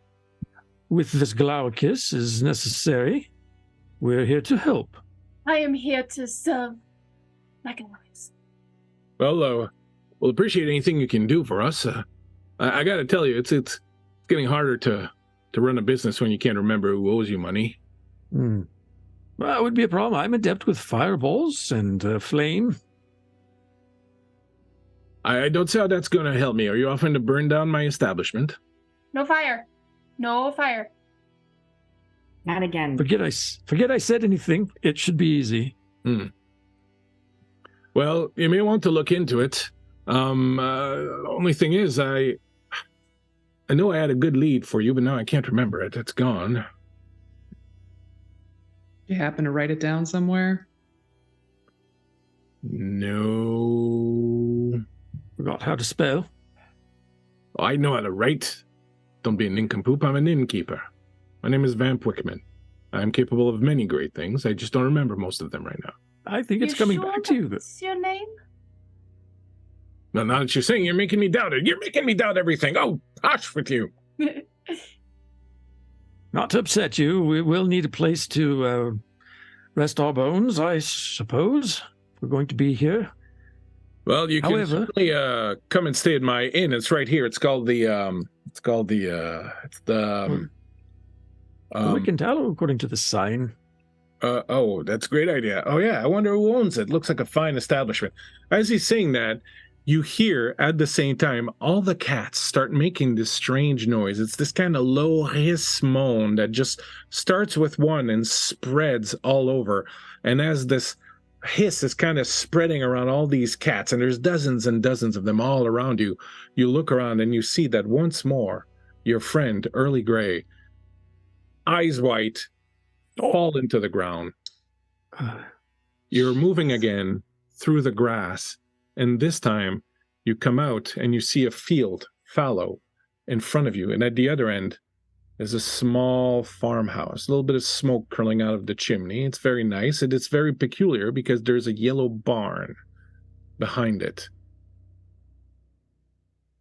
With this Glaucus is necessary. We're here to help. I am here to serve like always. Well, we'll appreciate anything you can do for us. I got to tell you, it's getting harder to run a business when you can't remember who owes you money. Well, that would be a problem. I'm adept with fireballs and flame. I don't see how that's going to help me. Are you offering to burn down my establishment? No fire. No fire. Not again. Forget I said anything. It should be easy. Well, you may want to look into it. Only thing is, I know I had a good lead for you, but now I can't remember it. It's gone. You happen to write it down somewhere? No. Forgot how to spell. I know how to write. Don't be a nincompoop. I'm an innkeeper. My name is Vamp Wickman. I'm capable of many great things. I just don't remember most of them right now. I think it's coming back to you. What's your name? No, now that you're saying, you're making me doubt it. You're making me doubt everything. Oh, hush with you. Not to upset you, we will need a place to rest our bones, I suppose. We're going to be here. Well, you can However, certainly come and stay at my inn. It's right here. It's the Wick and Tallow, according to the sign. Oh, that's a great idea. Oh, yeah, I wonder who owns it. Looks like a fine establishment. As he's saying that, you hear at the same time all the cats start making this strange noise. It's this kind of low hiss moan that just starts with one and spreads all over. And as this hiss is kind of spreading around all these cats, and there's dozens and dozens of them all around you, you look around and you see that once more, your friend, Early Grey, eyes white, fall into the ground. You're moving again through the grass, and this time you come out and you see a field, fallow, in front of you, and at the other end is a small farmhouse, a little bit of smoke curling out of the chimney. It's very nice, and it's very peculiar because there's a yellow barn behind it.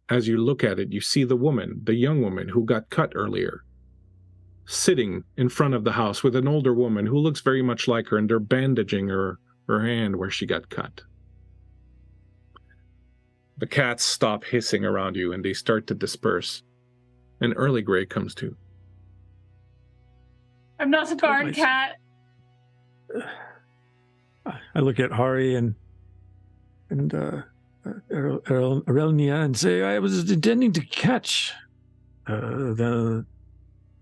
As you look at it, you see the woman, the young woman who got cut earlier, sitting in front of the house with an older woman who looks very much like her, and they're bandaging her hand where she got cut. The cats stop hissing around you and they start to disperse. And Early Grey comes to. I'm not a barn cat. I look at Hari and Arelnia and say, I was intending to catch the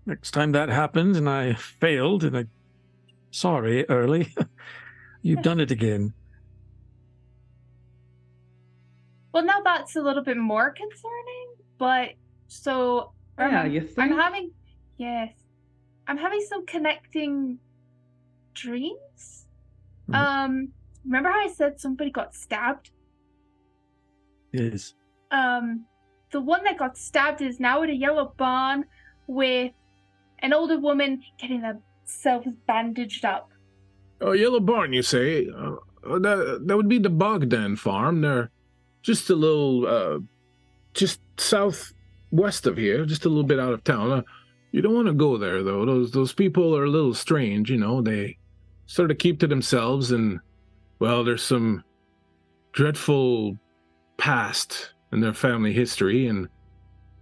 next time that happened, and I failed, and sorry, Early. You've done it again. Well, now that's a little bit more concerning, but so Yeah, you think? I'm having some connecting dreams. Remember how I said somebody got stabbed? Yes. The one that got stabbed is now in a yellow barn with an older woman getting themselves bandaged up. Oh, Yellow Barn, you say? That would be the Bogdan farm. They're just a little, just southwest of here, just a little bit out of town. You don't want to go there, though. Those people are a little strange, you know. They sort of keep to themselves, and, well, there's some dreadful past in their family history, and,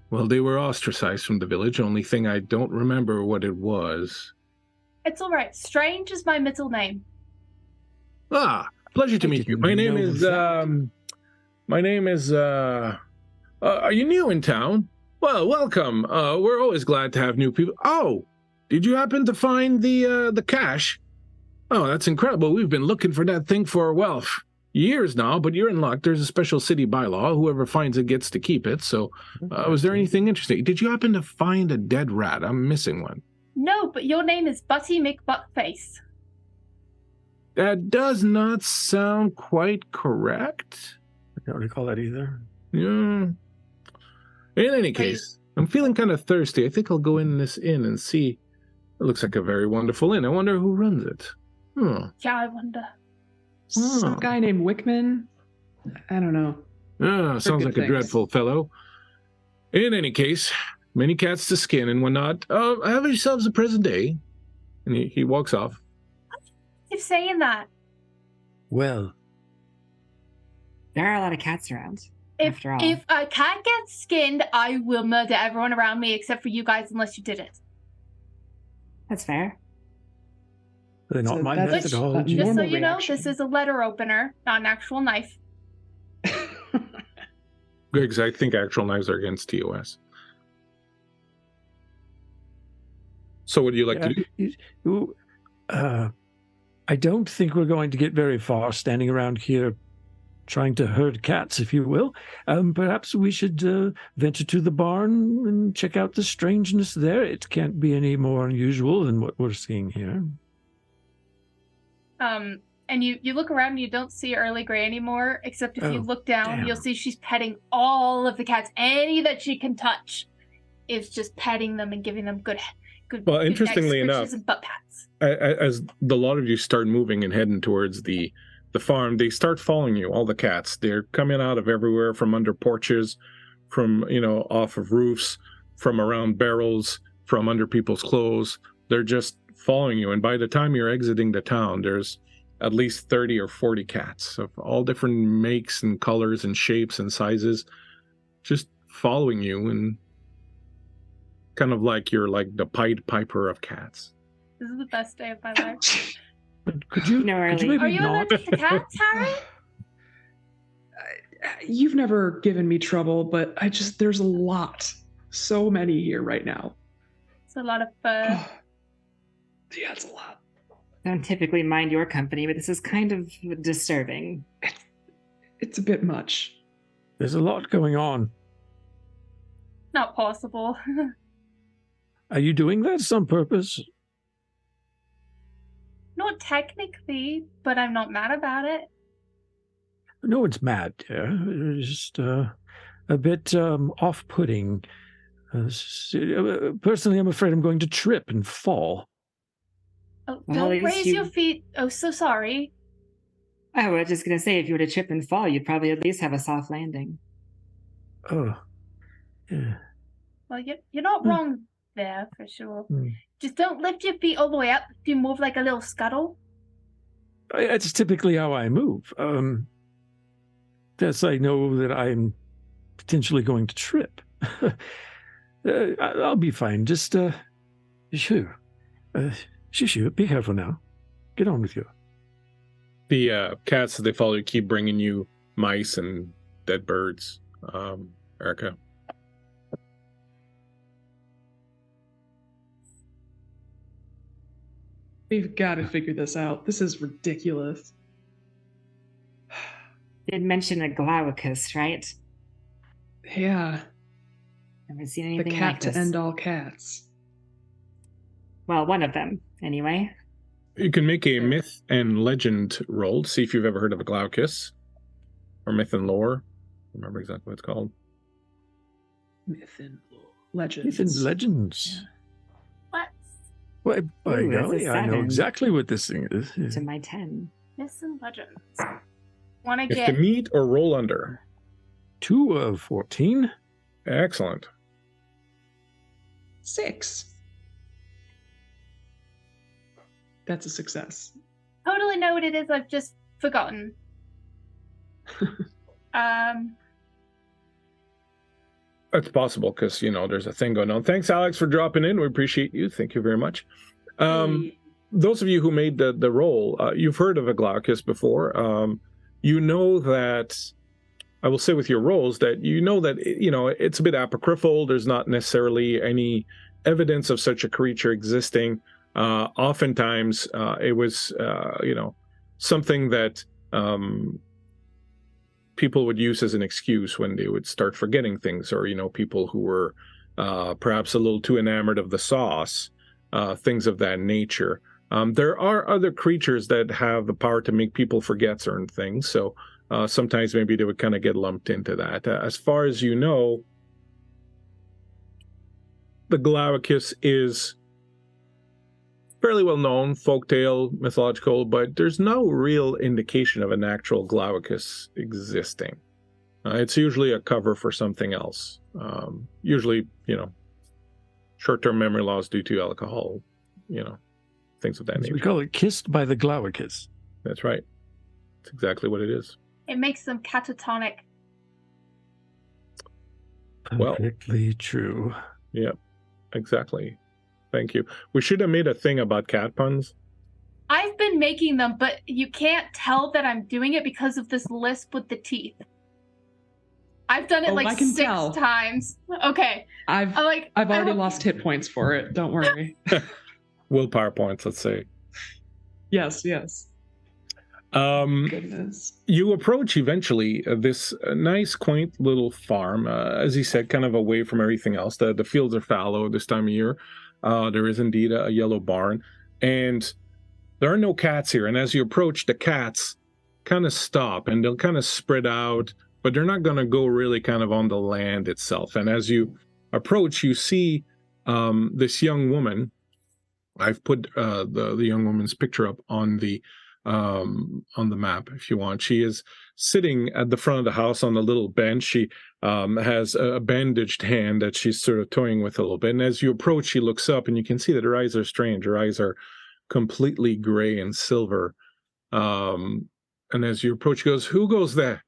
well, they were ostracized from the village. Only thing I don't remember what it was. It's all right. Strange is my middle name. Ah, pleasure to I meet you. didn't My name know is, that. are you new in town? Well, welcome. We're always glad to have new people. Oh, did you happen to find the cache? Oh, that's incredible. We've been looking for that thing for, well, years now, but you're in luck. There's a special city bylaw. Whoever finds it gets to keep it. So, was there anything interesting? Did you happen to find a dead rat? I'm missing one. No, but your name is Butty McButtface. That does not sound quite correct. I don't recall that either. Yeah. In any case, I'm feeling kind of thirsty. I think I'll go in this inn and see. It looks like a very wonderful inn. I wonder who runs it. Huh. Yeah, I wonder. Some guy named Wickman. I don't know. Ah, sounds like good a things. dreadful fellow. In any case, many cats to skin and whatnot. Have yourselves a pleasant day. And he walks off. Keep saying that. Well, There are a lot of cats around. After all. If a cat gets skinned, I will murder everyone around me except for you guys unless you did it. That's fair. they're not So my that's methodology. Just so normal you know, reaction. this is a letter opener, not an actual knife. Because I think actual knives are against TOS. So what do you like to do? I don't think we're going to get very far standing around here trying to herd cats, if you will. Perhaps we should venture to the barn and check out the strangeness there. It can't be any more unusual than what we're seeing here. And you look around and you don't see Early Grey anymore, except if you Oh, look down, damn. you'll see she's petting all of the cats. Any that she can touch is just petting them and giving them good Well, good interestingly neck enough, scritches and butt pats. As the lot of you start moving and heading towards the farm, they start following you, all the cats. They're coming out of everywhere, from under porches, from, off of roofs, from around barrels, from under people's clothes. They're just following you. And by the time you're exiting the town, there's at least 30 or 40 cats of all different makes and colors and shapes and sizes, just following you, and kind of like you're like the Pied Piper of cats. This is the best day of my life. Could you, No, could you Early. maybe Are you not? allergic to cats, Harry? You've never given me trouble, but there's a lot. So many here right now. It's a lot of fur. Yeah, it's a lot. Don't typically mind your company, but this is kind of disturbing. It's a bit much. There's a lot going on. Not possible. Are you doing that on purpose? Not technically, but I'm not mad about it. No one's mad, dear. It's just a bit off-putting. Personally, I'm afraid I'm going to trip and fall. Oh, Well, at don't least raise you- your feet. Oh, so sorry. I was just going to say, if you were to trip and fall, you'd probably at least have a soft landing. Oh, yeah. Well, you're not wrong there, for sure. Hmm. Just don't lift your feet all the way up. You move like a little scuttle. It's typically how I move. Thus, I know that I'm potentially going to trip. I'll be fine. Just, shoo. Shoo, be careful now. Get on with you. The cats that they follow you keep bringing you mice and dead birds, Erica. We've got to figure this out. This is ridiculous. Did mention a glaucus, right? Yeah, Never seen the anything cat like to this. end all cats. Well, one of them, anyway. You can make a myth and legend roll to see if you've ever heard of a glaucus, or myth and lore. Remember exactly what it's called. Myth and legends. Ethan, legends. What? Well, by Ooh, that's a golly, I know 7. exactly what this thing is. To my 10. Myths and legends. Want to You have to get meet or roll under. 2 of 14. Excellent. 6. That's a success. actually know what it is. I've just forgotten. That's possible because, there's a thing going on. Thanks, Alex, for dropping in. We appreciate you. Thank you very much. Those of you who made the roll, you've heard of a Glaucus before. You know that, I will say with your rolls, that it's a bit apocryphal. There's not necessarily any evidence of such a creature existing. Oftentimes, it was, something that people would use as an excuse when they would start forgetting things, or, people who were perhaps a little too enamored of the sauce, things of that nature. There are other creatures that have the power to make people forget certain things, so sometimes maybe they would kind of get lumped into that. As far as you know, the Glaucus is fairly well known, folktale, mythological, but there's no real indication of an actual Glaucus existing. It's usually a cover for something else. Usually, short-term memory loss due to alcohol, things of that nature. We call it kissed by the Glaucus. That's right. That's exactly what it is. It makes them catatonic. Perfectly true. Yeah, exactly. Thank you. We should have made a thing about cat puns. I've been making them, but you can't tell that I'm doing it because of this lisp with the teeth. I've done it I can 6 tell. times. Okay. I've already lost hit points for it. Don't worry. Willpower points, let's say. Yes. Goodness. You approach eventually this nice, quaint little farm. As he said, kind of away from everything else. The fields are fallow this time of year. There is indeed a yellow barn, and there are no cats here. And as you approach, the cats kind of stop, and they'll kind of spread out, but they're not going to go really kind of on the land itself. And as you approach, you see this young woman. I've put the young woman's picture up on the map if you want. She is sitting at the front of the house on a little bench. She has a bandaged hand that she's sort of toying with a little bit. And as you approach, she looks up, and you can see that her eyes are strange. Her eyes are completely gray and silver. And as you approach, she goes, "Who goes there?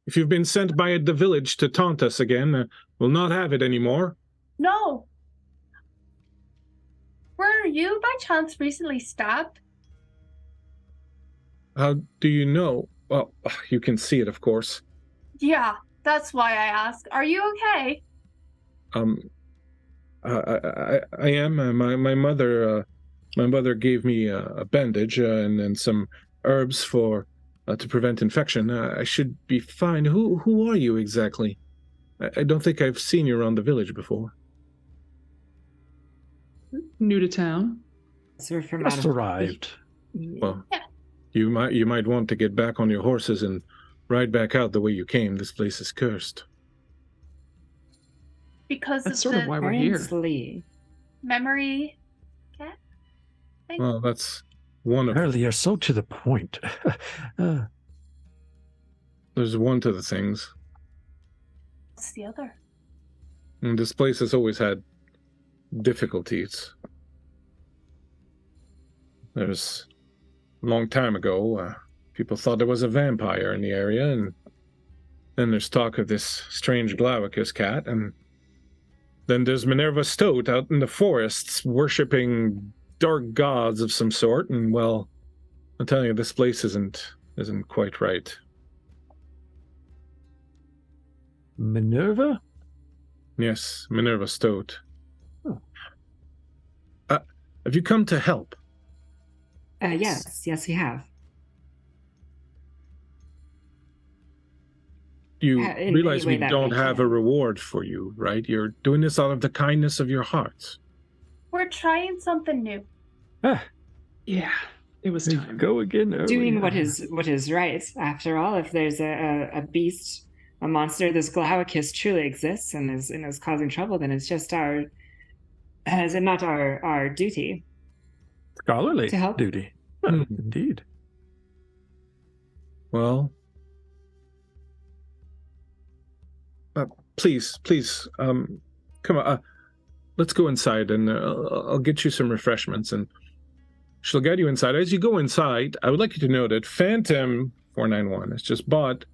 If you've been sent by the village to taunt us again, we'll not have it anymore." No. Were you by chance recently stabbed? How do you know? Well, you can see it, of course. Yeah, that's why I ask. Are you okay? I am. My mother gave me a bandage and then some herbs to prevent infection. I should be fine. Who are you exactly? I don't think I've seen you around the village before. New to town. So we're from Just arrived. Well, Yeah. you might want to get back on your horses and ride back out the way you came. This place is cursed. Because That's of sort of the why we're here. Lee. memory cat thing? Well, that's one of. Earlier, so to the point. There's one to the things. What's the other? And this place has always had difficulties. There's a long time ago, people thought there was a vampire in the area, and then there's talk of this strange Glaucus cat, and then there's Minerva Stoat out in the forests worshipping dark gods of some sort, and well, I'm telling you, this place isn't quite right. Minerva? Yes, Minerva Stoat. Oh. Have you come to help? Yes, we have. You In realize any way we that don't we have can. a reward for you, right? You're doing this out of the kindness of your hearts. We're trying something new. Yeah, it was There time. you go again. Doing earlier. what is right. After all, if there's a beast, a monster, this Glaucus truly exists and is causing trouble, then it's just is it not our duty? Scholarly To help. duty. Indeed. Well, please, come on. Let's go inside, and I'll get you some refreshments. And She'll guide you inside. As you go inside, I would like you to know that Phantom 491 has just bought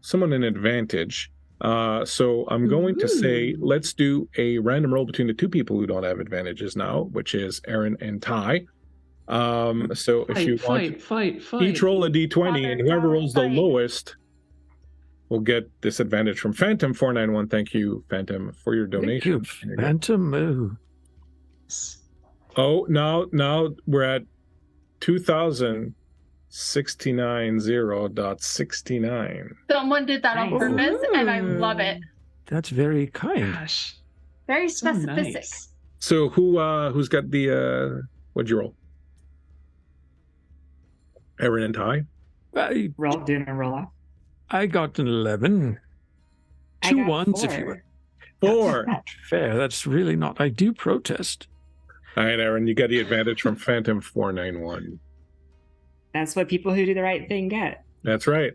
someone an advantage. So I'm going to say, let's do a random roll between the two people who don't have advantages now, which is Aaron and Ty. So if you want, fight. each roll a d20, and whoever rolls the fight. lowest will get this advantage from Phantom 491. Thank you, Phantom, for your donation. Thank you, Phantom. Oh, now we're at 2069.0.69. Someone did that on Nice. purpose, and I love it. That's very kind. Gosh, Very so specific. nice. So who's got the what'd you roll? Aaron and Ty? Doing a roll off. I got an 11. I Two got ones, if you 4. will. 4. Not fair. That's really not. I do protest. All right, Aaron, you got the advantage from Phantom 491. That's what people who do the right thing get. That's right.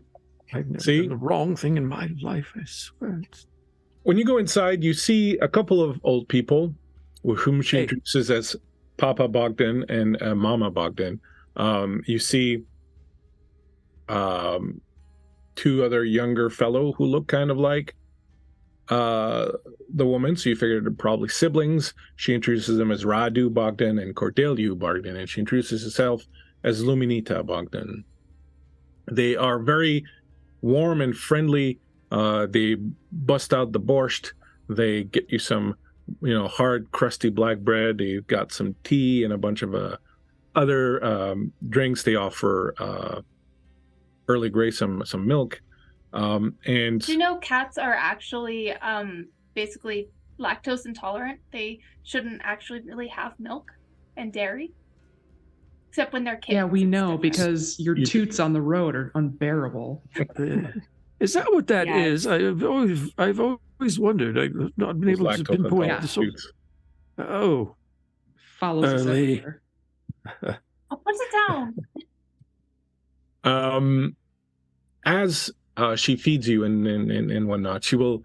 I've never See? done the wrong thing in my life, I swear. When you go inside, you see a couple of old people with whom she Hey. introduces as Papa Bogdan and Mama Bogdan. You see two other younger fellow who look kind of like the woman, so you figured they're probably siblings. She introduces them as Radu Bogdan and Cordeliu Bogdan, and she introduces herself as Luminita Bogdan. They are very warm and friendly. They bust out the borscht. They get you some, hard, crusty black bread. They've got some tea and a bunch of other drinks. They offer Early Grey, some milk. And Do you know cats are actually basically lactose intolerant? They shouldn't actually really have milk and dairy, except when they're kids. Yeah, we it's know different. because your You- toots on the road are unbearable. Is that what that Yeah. is? I've always wondered. I've not been able to lactose pinpoint intolerant the source. foods. Oh, Follows us Early. everywhere. I'll put it down. As she feeds you and whatnot, she will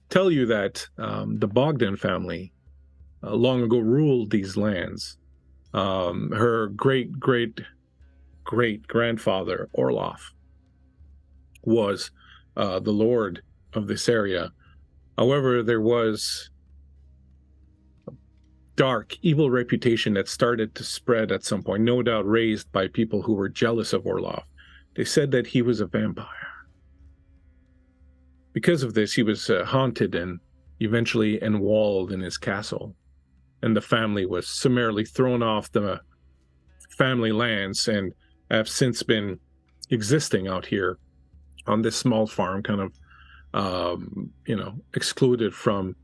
tell you that the Bogdan family long ago ruled these lands. Her great grandfather Orloff was the lord of this area. However, there was a dark, evil reputation that started to spread at some point, no doubt raised by people who were jealous of Orloff. They said that he was a vampire. Because of this, he was haunted and eventually enwalled in his castle. And the family was summarily thrown off the family lands and have since been existing out here on this small farm, kind of, excluded from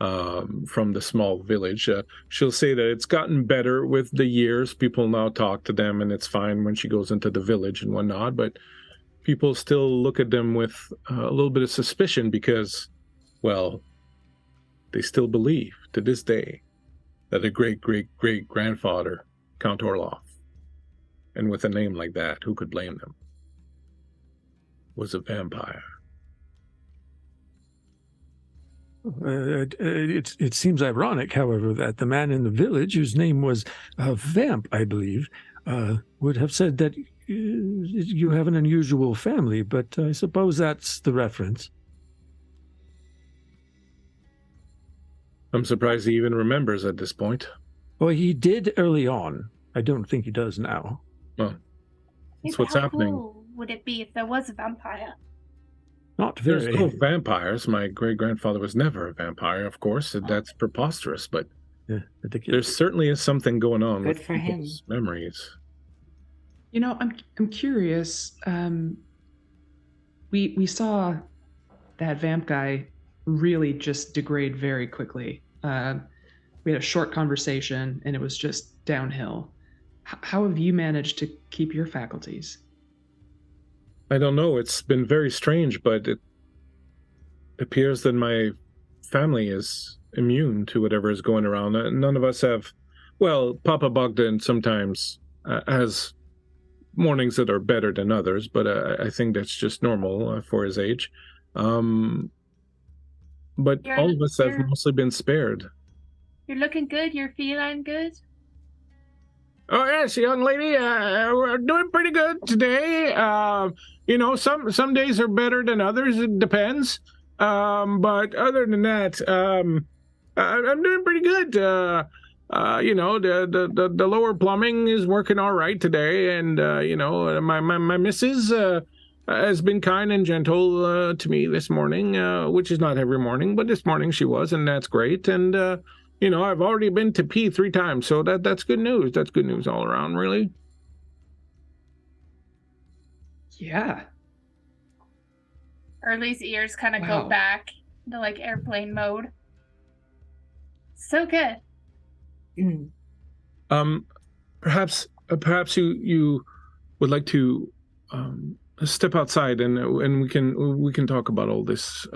the small village. She'll say that it's gotten better with the years. People now talk to them, and it's fine when she goes into the village and whatnot. But people still look at them with a little bit of suspicion because, well, they still believe to this day that a great-great-great-grandfather, Count Orloff, and with a name like that, who could blame them, was a vampire. It seems ironic, however, that the man in the village, whose name was Vamp, I believe, would have said that you have an unusual family, but I suppose that's the reference. I'm surprised he even remembers at this point. Well, he did early on. I don't think he does now. Well, that's Think what's how happening. Cool would it be if there was a vampire? Not There's very. no vampires. My great-grandfather was never a vampire, of course. That's preposterous, but Yeah, ridiculous. there certainly is something going on Good with for him. people's memories. I'm curious. We saw that vamp guy really just degrade very quickly. We had a short conversation, and it was just downhill. How have you managed to keep your faculties? I don't know. It's been very strange, but it appears that my family is immune to whatever is going around. None of us have. Well, Papa Bogdan sometimes has mornings that are better than others, but I think that's just normal for his age. But all of us have mostly been spared. You're looking good. You're feeling good. Oh yes, young lady. We're doing pretty good today. Some days are better than others. It depends. But other than that, I'm doing pretty good. The lower plumbing is working all right today, and my missus has been kind and gentle to me this morning, which is not every morning, but this morning she was, and that's great. And I've already been to pee 3 times, so that's good news. That's good news all around, really. Yeah. Early's ears kind of Wow. go back into like airplane mode. So good. Perhaps you would like to step outside, and we can talk about all this.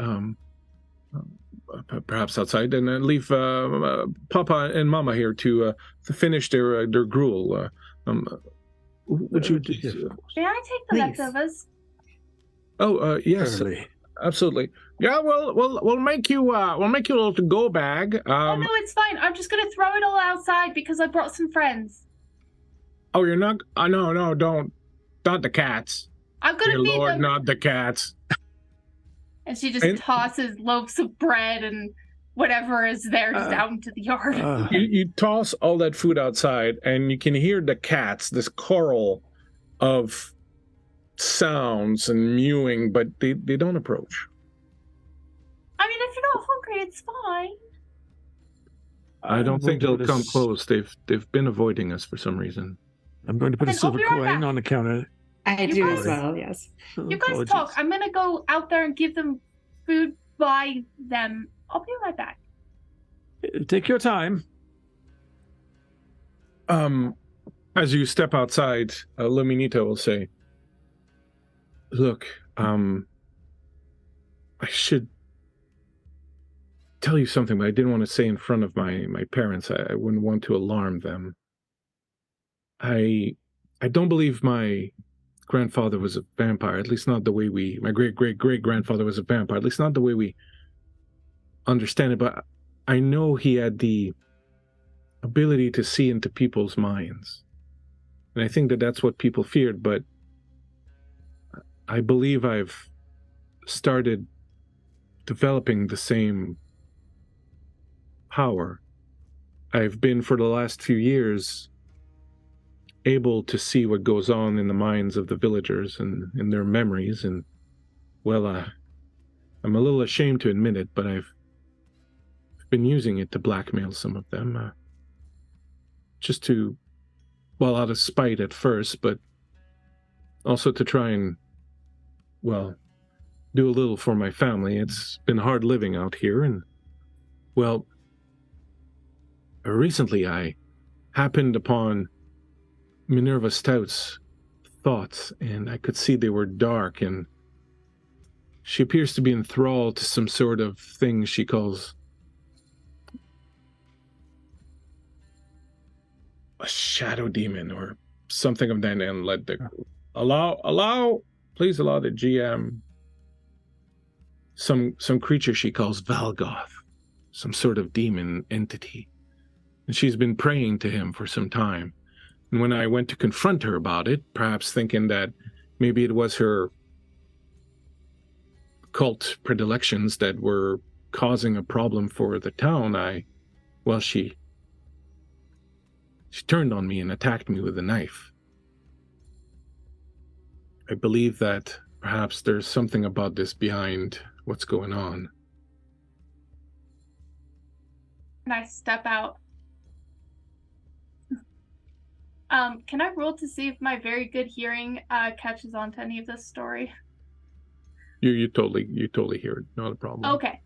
Perhaps outside, and leave Papa and Mama here to finish their gruel. Would you? Yes, of course. May I take the Please. leftovers? Oh, yes, Surely. absolutely. Yeah, we'll make you a little to-go bag. Oh no, it's fine. I'm just gonna throw it all outside because I brought some friends. Oh, you're not? No, don't. Not the cats. I'm gonna Dear feed Lord, them. not the cats. And she just tosses loaves of bread and whatever is there just out into the yard. You toss all that food outside, and you can hear the cats, this choral of sounds and mewing, but they don't approach. I mean, if you're not hungry, it's fine. I don't think going they'll to come put a close. They've been avoiding us for some reason. I'm going to put a Then I'll silver be right coin back. on the counter. I You do guys- as well, yes. You guys talk. I'm gonna go out there and give them food by them. I'll be right back. Take your time. As you step outside, Luminita will say, "Look, I should tell you something, but I didn't want to say in front of my parents. I wouldn't want to alarm them. I don't believe my grandfather was a vampire, at least not the way my great-great-great-grandfather was a vampire, at least not the way we understand it, but I know he had the ability to see into people's minds. And I think that that's what people feared, but I believe I've started developing the same power. I've been, for the last few years, able to see what goes on in the minds of the villagers and in their memories, and, well, I'm a little ashamed to admit it, but I've been using it to blackmail some of them, just to, well, out of spite at first, but also to try and, well, do a little for my family. It's been hard living out here, and, well, recently I happened upon Minerva Stout's thoughts, and I could see they were dark, and she appears to be enthralled to some sort of thing she calls a shadow demon or something of that, and let the please allow the GM some creature she calls Valgoth, some sort of demon entity, and she's been praying to him for some time. And when I went to confront her about it, perhaps thinking that maybe it was her cult predilections that were causing a problem for the town, she turned on me and attacked me with a knife. I believe that perhaps there's something about this behind what's going on. Can I step out? Can I roll to see if my very good hearing catches on to any of this story? You totally hear it. Not a problem. Okay.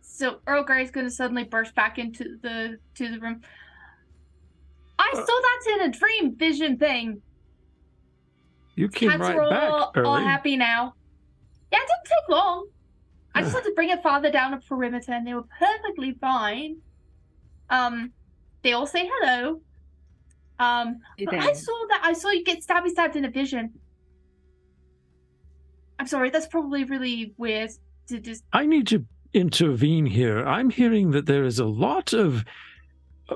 So Earl Grey's gonna suddenly burst back into the room. I saw that in a dream vision thing. You came Cats right are back all early. happy now. Yeah, it didn't take long. I just had to bring it farther down a perimeter, and they were perfectly fine. They all say hello. But I saw you get stabbed in a vision. I'm sorry, that's probably really weird to just... I need to intervene here. I'm hearing that there is a lot of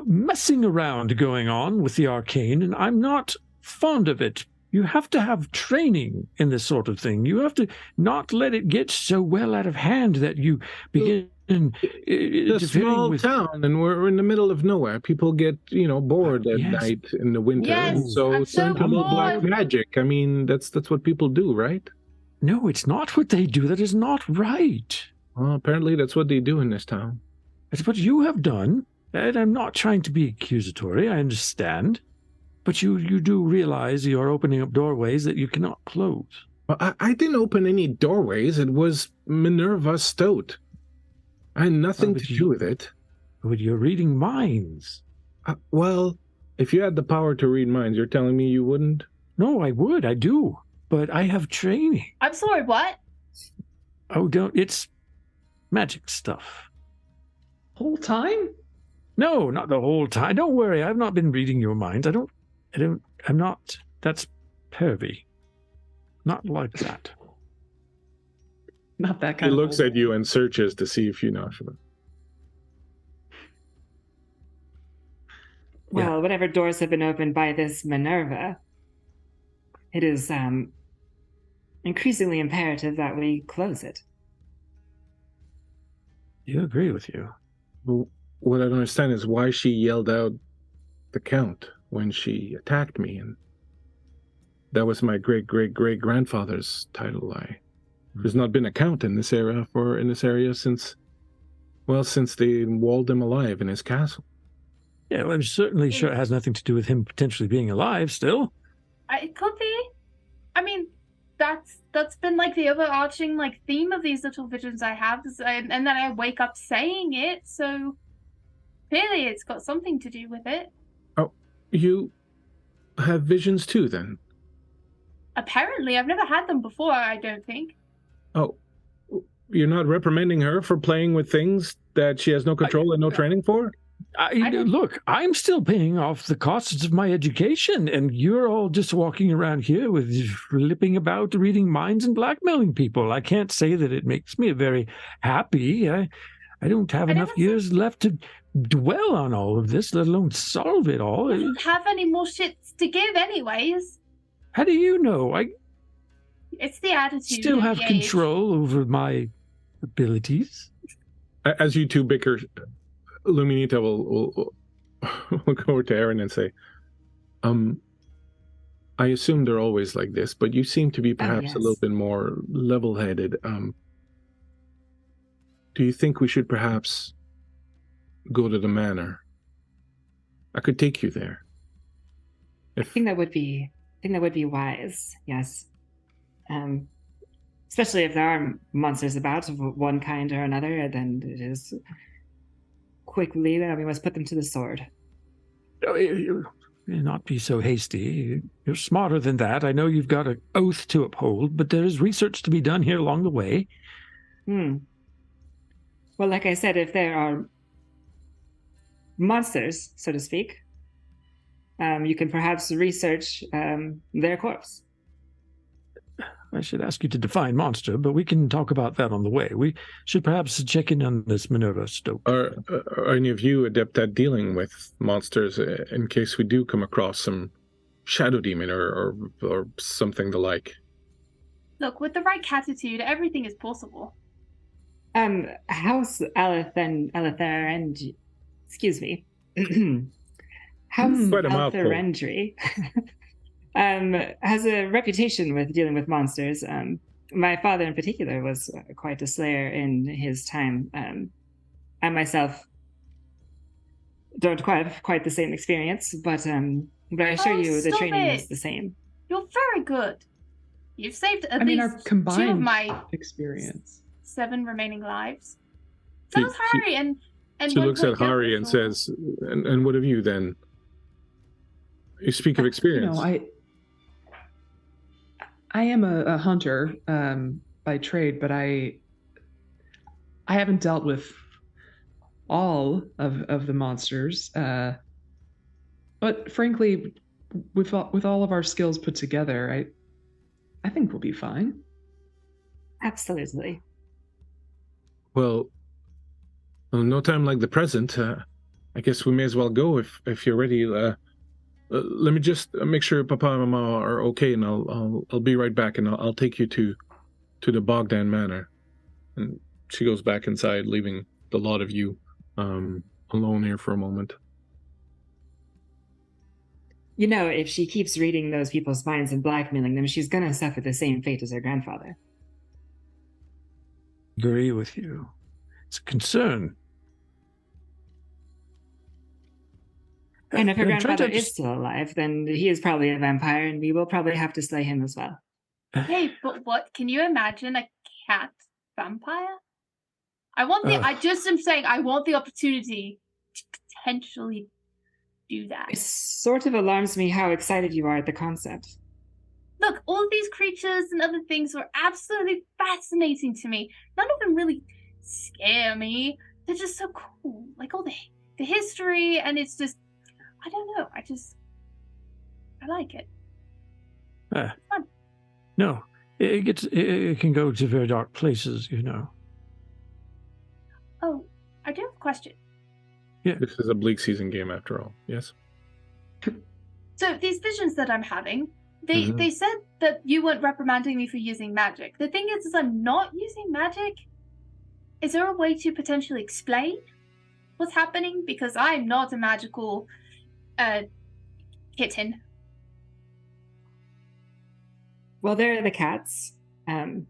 messing around going on with the arcane, and I'm not fond of it. You have to have training in this sort of thing. You have to not let it get so well out of hand that you begin It's a small town, and we're in the middle of nowhere. People get, bored at Yes. night in the winter. Yes, and so I'm so turn to little black bored. magic. I mean, that's what people do, right? No, it's not what they do. That is not right. Well, apparently that's what they do in this town. It's what you have done, and I'm not trying to be accusatory, I understand. But you do realize you're opening up doorways that you cannot close. Well, I didn't open any doorways. It was Minerva Stoat. I had nothing to do with it. But you're reading minds. Well, if you had the power to read minds, you're telling me you wouldn't? No, I would. I do. But I have training. I'm sorry, what? Oh, it's magic stuff. Whole time? No, not the whole time. Don't worry. I've not been reading your minds. I'm not. That's pervy. Not like that. Not that He kind of. looks at you and searches to see if you know. Well, whatever doors have been opened by this Minerva, it is increasingly imperative that we close it. You agree with you. Well, what I don't understand is why she yelled out the Count when she attacked me, and that was my great-great-great-grandfather's title. There's not been a Count in this area since they walled him alive in his castle. Yeah, well, I'm certainly sure it has nothing to do with him potentially being alive still. It could be. I mean, that's been like the overarching theme of these little visions I have, and then I wake up saying it. So clearly, it's got something to do with it. Oh, you have visions too, then? Apparently, I've never had them before. I don't think. Oh, you're not reprimanding her for playing with things that she has no control and no training for? Look, I'm still paying off the costs of my education, and you're all just walking around here with flipping about, reading minds, and blackmailing people. I can't say that it makes me very happy. I don't have enough years left to dwell on all of this, let alone solve it all. I don't have any more shits to give, anyways. How do you know? I It's the attitude. still have the age. control over my abilities. As you two bicker, Luminita will go over to Aaron and say, I assume they're always like this, but you seem to be perhaps a little bit more level-headed. Do you think we should perhaps go to the manor? I could take you there. I think that would be wise. Yes, especially if there are monsters about of one kind or another, then it is quickly that we must put them to the sword. Not be so hasty. You're smarter than that. I know you've got an oath to uphold, but there is research to be done here along the way. Well, like I said, if there are monsters, so to speak, you can perhaps research their corpse. I should ask you to define monster, but we can talk about that on the way. We should perhaps check in on this Minerva Stoat. Are any of you adept at dealing with monsters in case we do come across some shadow demon or something the like? Look, with the right attitude, everything is possible. House Alether, excuse me. House Quite a mouthful. Altherendry has a reputation with dealing with monsters. My father in particular was quite a slayer in his time. I myself don't have quite the same experience, but I assure you the training is the same. You're very good. You've saved at our least combined 2 of my experience. 7 remaining lives. So was Hari, and she looks at Hari and says, and what have you then? You speak of experience. I am a hunter by trade, but I haven't dealt with all of the monsters. But frankly, with all of our skills put together, I think we'll be fine. Absolutely. Well, no time like the present. I guess we may as well go if you're ready. Let me just make sure Papa and Mama are okay, and I'll be right back, and I'll take you to the Bogdan Manor. And she goes back inside, leaving the lot of you alone here for a moment. You know, if she keeps reading those people's minds and blackmailing them, she's going to suffer the same fate as her grandfather. Agree with you. It's a concern. And if her I'm trying grandfather to is still alive, then he is probably a vampire, and we will probably have to slay him as well. Hey, but what? Can you imagine a cat vampire? I want the. I just am saying I want the opportunity to potentially do that. It sort of alarms me how excited you are at the concept. Look, all of these creatures and other things were absolutely fascinating to me. None of them really scare me. They're just so cool. Like all the history, and it's just, I don't know. I like it. It's fun. No, it can go to very dark places, you know. Oh, I do have a question. Yeah. This is a Bleakseason game after all. Yes. So these visions that I'm having, they said that you weren't reprimanding me for using magic. The thing is I'm not using magic. Is there a way to potentially explain what's happening? Because I'm not a magical kitten. Well, there are the cats, and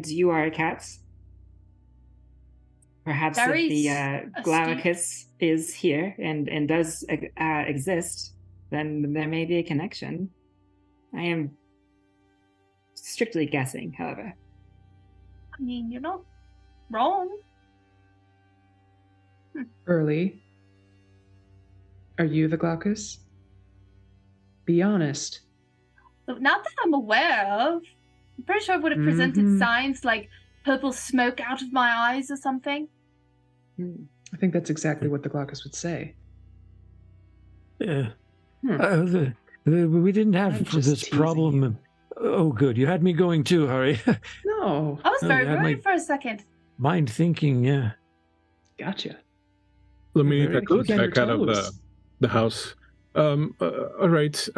you are a cat. Perhaps Very if the Glaucus is here and does exist, then there may be a connection. I am strictly guessing, however. I mean, you're not wrong. Early. Are you the Glaucus? Be honest. So not that I'm aware of. I'm pretty sure I would have presented signs like purple smoke out of my eyes or something. I think that's exactly what the Glaucus would say. Yeah. We didn't have this problem. You. Oh, good. You had me going too, Harry. No. I was very worried for a second. Mind thinking, yeah. Gotcha. Let me Very goes keep on back your out of toes. the house. All right.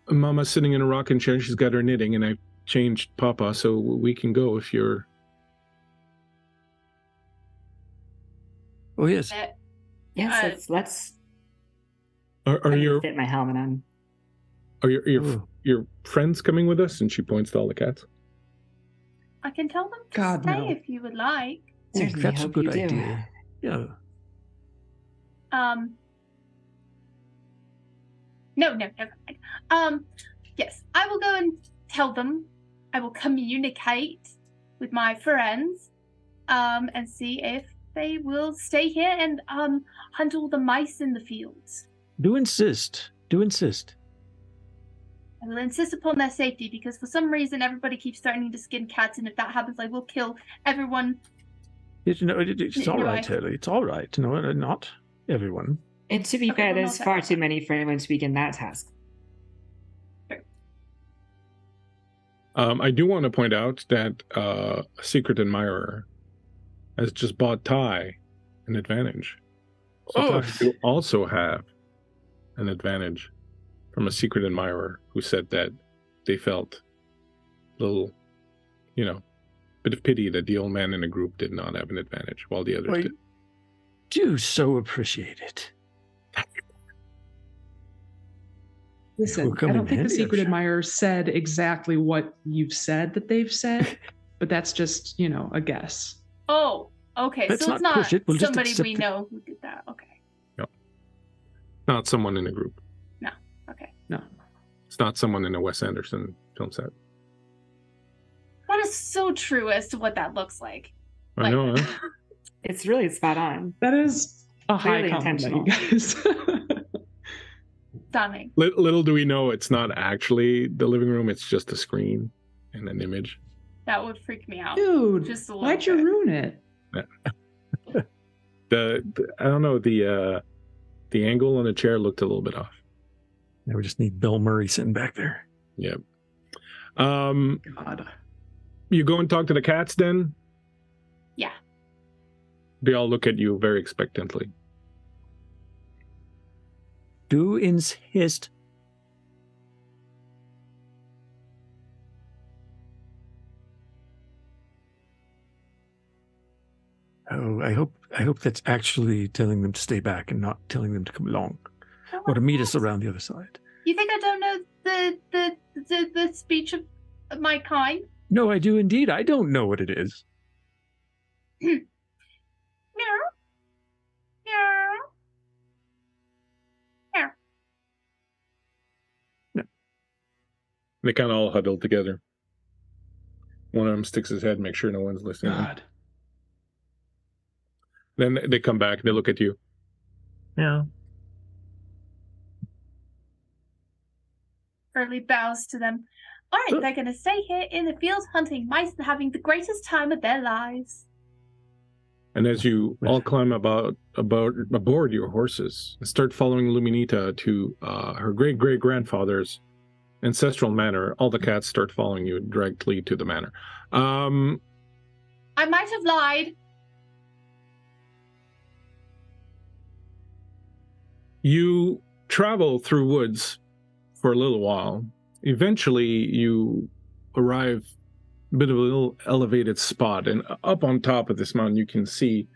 Mama's sitting in a rocking chair. She's got her knitting, and I changed Papa, so we can go if you're. Oh, yes. Yes, let's. Are your fit my helmet on? Are your friends coming with us? And she points to all the cats. I can tell them to God, stay no. if you would like. Certainly That's a hope good you do. idea. Yeah. No, never mind. Yes, I will go and tell them. I will communicate with my friends, and see if they will stay here and hunt all the mice in the fields. Do insist. Do insist. I will insist upon their safety because for some reason everybody keeps threatening to skin cats, and if that happens, I will kill everyone. It's all right, Anyway. Haley. It's all right. No, not everyone. And to be Okay, fair, well, there's not far that too many for anyone to begin that task. I do want to point out that a secret admirer has just bought Ty an advantage. So Ty, you also have an advantage from a secret admirer who said that they felt a little, bit of pity that the old man in the group did not have an advantage while the others did. Do so appreciate it. Listen, I don't think the secret admirer said exactly what you've said that they've said, but that's just, a guess. Oh, okay. Let's so not it's not push it. We'll just somebody accept we it. know who did that. Okay. No. Not someone in the group. No. Okay. No. It's not someone in a Wes Anderson film set. That is so true as to what that looks like. I know, huh? It's really spot on. That is a Clearly high compliment, intentional. you guys. Stunning. Little do we know it's not actually the living room, it's just a screen and an image. That would freak me out. Dude, Just a little why'd you bit. ruin it? I don't know, the angle on the chair looked a little bit off. Now we just need Bill Murray sitting back there. Yep. God. You go and talk to the cats then? Yeah. They all look at you very expectantly. Do insist. Oh, I hope that's actually telling them to stay back and not telling them to come along or to meet us around the other side. You think I don't know the speech of my kind? No, I do indeed. I don't know what it is. Meow. Meow. Meow. No. They kind of all huddle together. One of them sticks his head, make sure no one's listening. God. Then they come back, they look at you. Yeah. Early bows to them. All right, they're going to stay here in the fields hunting mice and having the greatest time of their lives. And as you all climb aboard your horses and start following Luminita to her great-great-grandfather's ancestral manor, all the cats start following you directly to the manor. I might have lied. You travel through woods for a little while. Eventually, you arrive a bit of a little elevated spot, and up on top of this mountain, you can see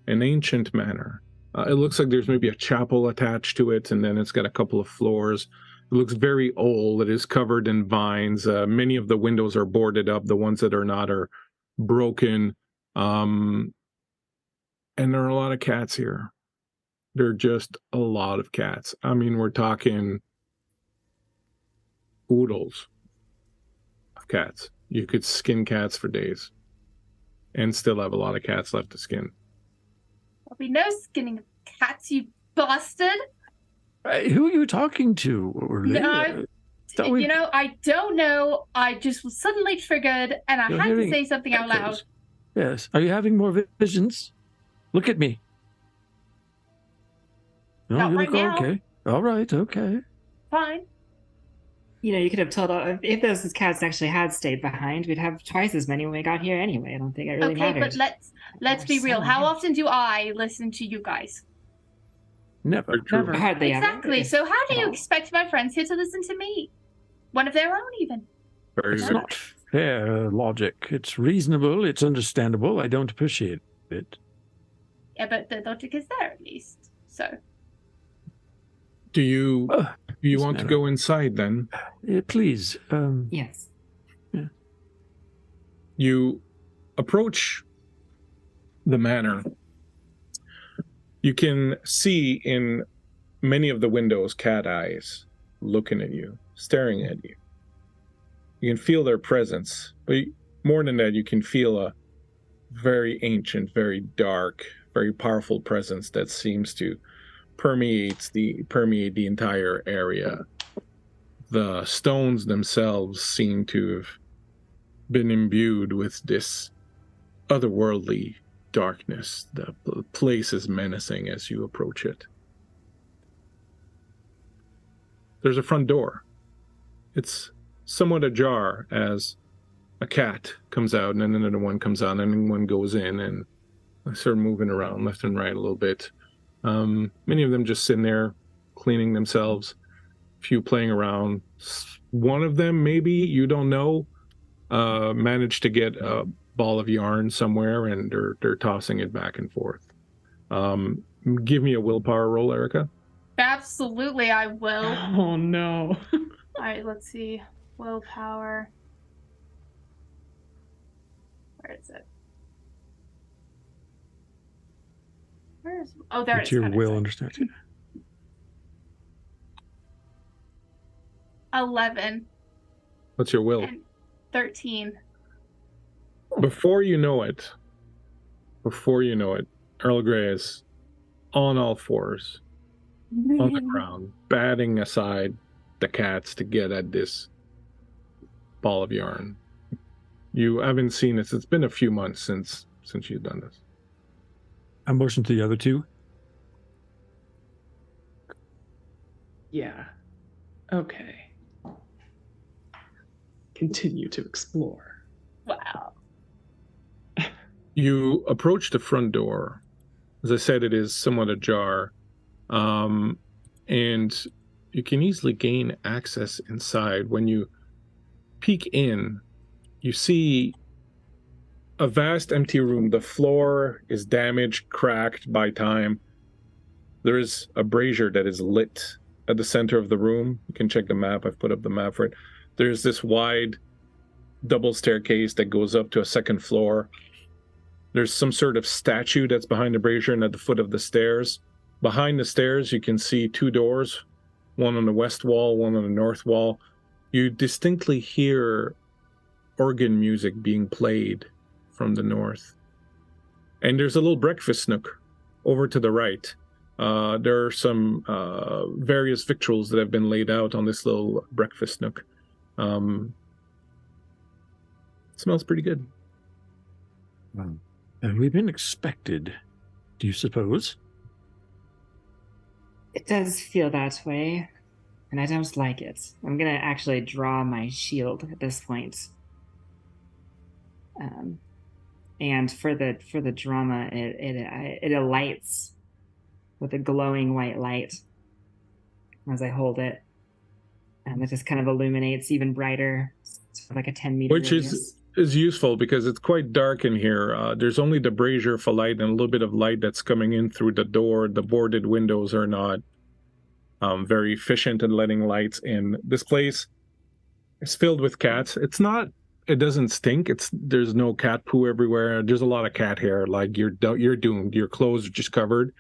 an ancient manor. It looks like there's maybe a chapel attached to it, and then it's got a couple of floors. It looks very old. It is covered in vines. Many of the windows are boarded up. The ones that are not are broken. And there are a lot of cats here. There are just a lot of cats. I mean, we're talking oodles of cats. You could skin cats for days and still have a lot of cats left to skin. There'll be no skinning of cats, you bastard. Who are you talking to? No, you know, I don't know. I just was suddenly triggered and I had to say something out loud. Yes. Are you having more visions? Look at me. No, Not you right look now. okay. All right, okay. Fine. You know, you could have told if those cats actually had stayed behind, we'd have twice as many when we got here anyway. I don't think it really mattered. Okay, but let's be real. How often do I listen to you guys? Never. Never. Hardly Exactly. ever. So how do you all. expect my friends here to listen to me? One of their own, even. It's not fair logic. It's reasonable. It's understandable. I don't appreciate it. Yeah, but the logic is there at least. So. Do you want to go inside then? Please. Yes. Yeah. You approach the manor. You can see in many of the windows cat eyes looking at you, staring at you. You can feel their presence, but more than that, you can feel a very ancient, very dark, very powerful presence that seems to permeate the entire area. The stones themselves seem to have been imbued with this otherworldly darkness. The place is menacing as you approach it. There's a front door. It's somewhat ajar as a cat comes out and then another one comes out and one goes in and start moving around left and right a little bit. Many of them just sitting there cleaning themselves, a few playing around. One of them, maybe, you don't know, managed to get a ball of yarn somewhere and they're tossing it back and forth. Give me a willpower roll, Erica. Absolutely, I will. Oh, no. All right, let's see. Willpower. Where is it? Where is? Oh, there it It's is. your Found it. will Sorry. understand. 11 What's your will? and 13. Before you know it, Earl Grey is on all fours, on the ground, batting aside the cats to get at this ball of yarn. You haven't seen it. It's been a few months since you've done this. I motion to the other two. Yeah. Okay. Continue to explore. Wow. You approach the front door, As I said, it is somewhat ajar. And you can easily gain access inside. When you peek in, you see a vast empty room. The floor is damaged, cracked by time. There is a brazier that is lit at the center of the room. You can check the map. I've put up the map for it. There's this wide double staircase that goes up to a second floor. There's some sort of statue that's behind the brazier and at the foot of the stairs. Behind the stairs, you can see two doors, one on the west wall, one on the north wall. You distinctly hear organ music being played from the north. And there's a little breakfast nook over to the right. There are some various victuals that have been laid out on this little breakfast nook. It smells pretty good. Have we been expected, do you suppose? It does feel that way, and I don't like it. I'm gonna actually draw my shield at this point. And for the drama, it alights with a glowing white light as I hold it, and it just kind of illuminates even brighter, like a 10-meter Which radius. is useful because it's quite dark in here. There's only the brazier for light and a little bit of light that's coming in through the door. The boarded windows are not very efficient in letting lights in. This place is filled with cats. It doesn't stink. There's no cat poo everywhere. There's a lot of cat hair. Like you're doomed. Your clothes are just covered.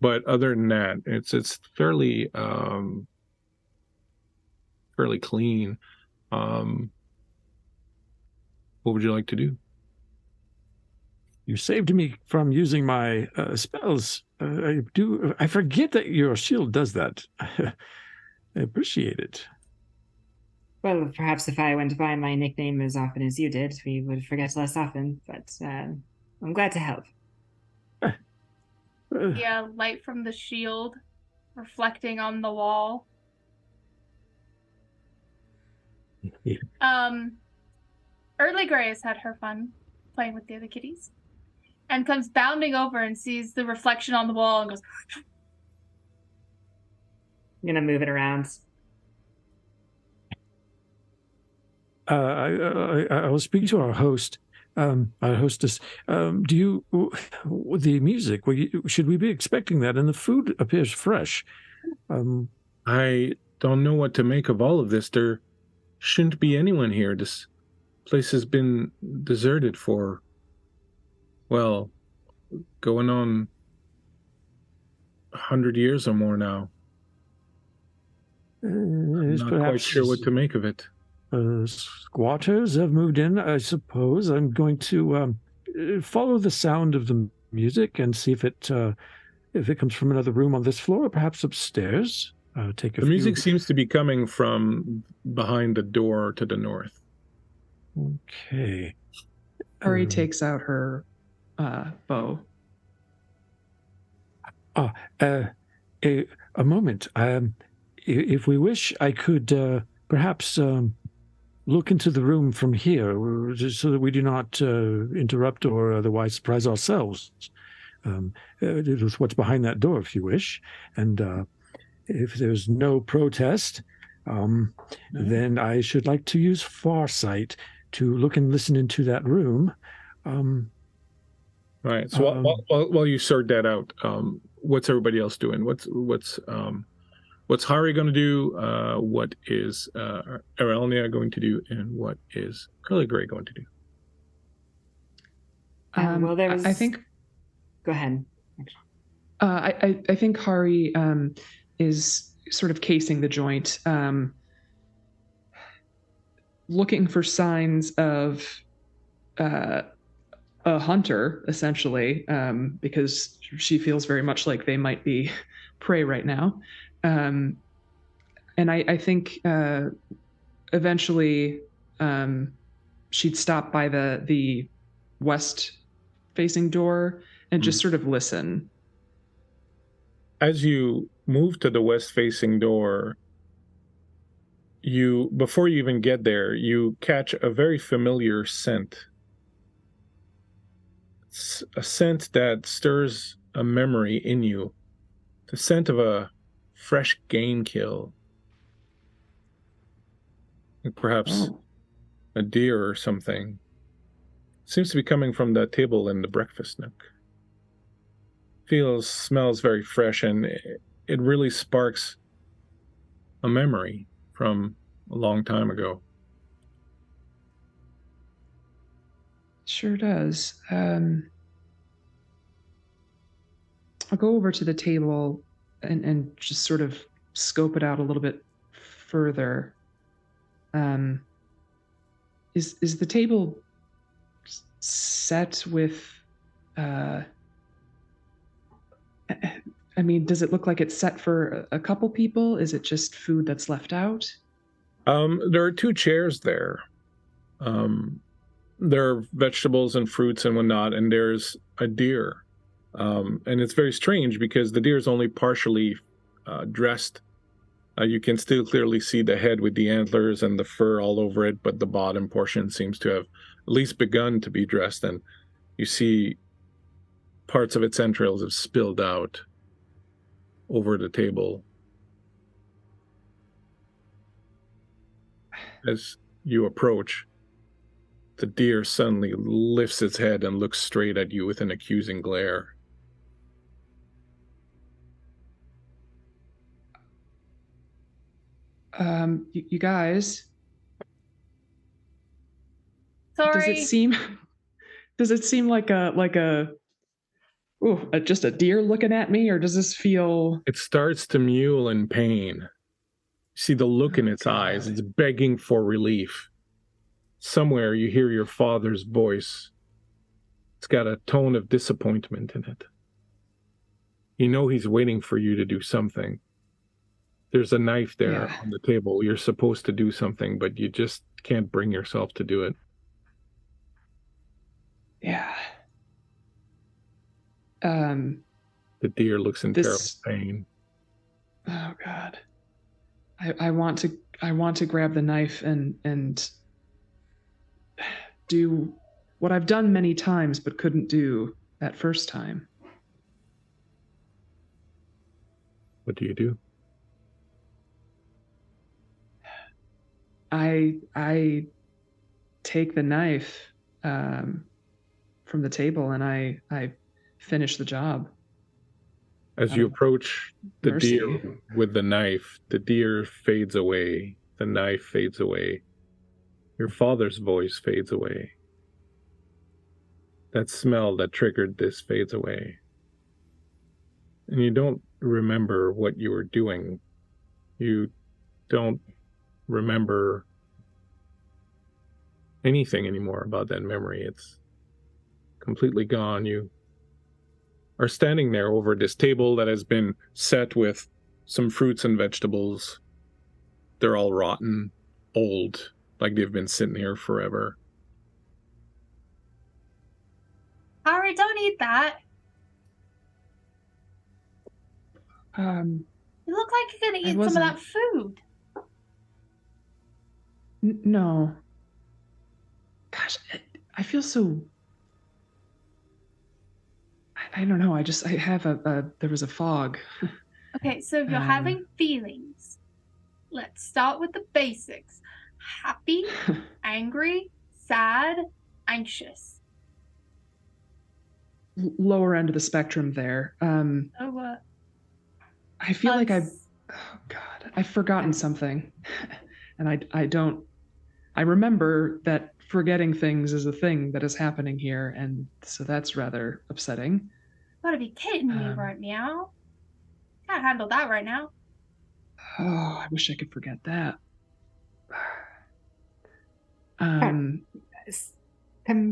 But other than that, it's fairly clean. What would you like to do? You saved me from using my spells. I forget that your shield does that. I appreciate it. Well, perhaps if I went by my nickname as often as you did, we would forget less often, but I'm glad to help. Yeah, light from the shield reflecting on the wall. Early Grey has had her fun playing with the other kitties and comes bounding over and sees the reflection on the wall and goes, I'm gonna move it around. I will speak to our host, our hostess. The music? Should we be expecting that? And the food appears fresh. I don't know what to make of all of this. There shouldn't be anyone here. This place has been deserted for, well, going on 100 years or more now. I'm not quite sure what to make of it. Squatters have moved in, I suppose. I'm going to follow the sound of the music and see if it comes from another room on this floor, or perhaps upstairs. The music seems to be coming from behind the door to the north. Okay. Ari takes out her bow. A moment. If we wish, I could perhaps look into the room from here, just so that we do not interrupt or otherwise surprise ourselves with what's behind that door, if you wish. And if there's no protest, then I should like to use Farsight to look and listen into that room. Right. So while you sort that out, what's everybody else doing? What's Hari going to do? What is Arelnia going to do? And what is Early Grey going to do? Well, there was... I think. Go ahead. I think Hari is sort of casing the joint, looking for signs of a hunter, essentially, because she feels very much like they might be prey right now. And I think eventually she'd stop by the west-facing door and just sort of listen. As you move to the west-facing door, before you even get there, you catch a very familiar scent. It's a scent that stirs a memory in you. The scent of a fresh game kill. Like perhaps a deer or something. Seems to be coming from the table in the breakfast nook. Smells very fresh, and it really sparks a memory from a long time ago. Sure does. I'll go over to the table and just sort of scope it out a little bit further. Is the table set with? I mean, does it look like it's set for a couple people? Is it just food that's left out? There are 2 chairs there. There are vegetables and fruits and whatnot, and there's a deer. And it's very strange because the deer is only partially dressed. You can still clearly see the head with the antlers and the fur all over it, but the bottom portion seems to have at least begun to be dressed, and you see parts of its entrails have spilled out over the table. As you approach, the deer suddenly lifts its head and looks straight at you with an accusing glare. You guys, Sorry. does it seem like just a deer looking at me, or does this feel? It starts to mewl in pain. You see the look in its eyes. It's begging for relief. Somewhere you hear your father's voice. It's got a tone of disappointment in it. You know he's waiting for you to do something. There's a knife there on the table. You're supposed to do something, but you just can't bring yourself to do it. Yeah. The deer looks in terrible pain. Oh God. I want to grab the knife and do what I've done many times but couldn't do that first time. What do you do? I take the knife from the table and I finish the job. As you approach the deer with the knife, the deer fades away. The knife fades away. Your father's voice fades away. That smell that triggered this fades away. And you don't remember what you were doing. You don't remember anything anymore about that memory. It's completely gone. You are standing there over this table that has been set with some fruits and vegetables. They're all rotten, old, like they've been sitting here forever. Harry, don't eat that. Um, You look like you're gonna eat some of wasn't. that food. No. Gosh, I feel so. I don't know. I have there was a fog. Okay, so if you're having feelings, let's start with the basics. Happy, angry, sad, anxious. Lower end of the spectrum there. I feel like oh God, I've forgotten something. And I remember that forgetting things is a thing that is happening here, and so that's rather upsetting. You gotta be kidding me right now. Can't handle that right now. Oh, I wish I could forget that. Come,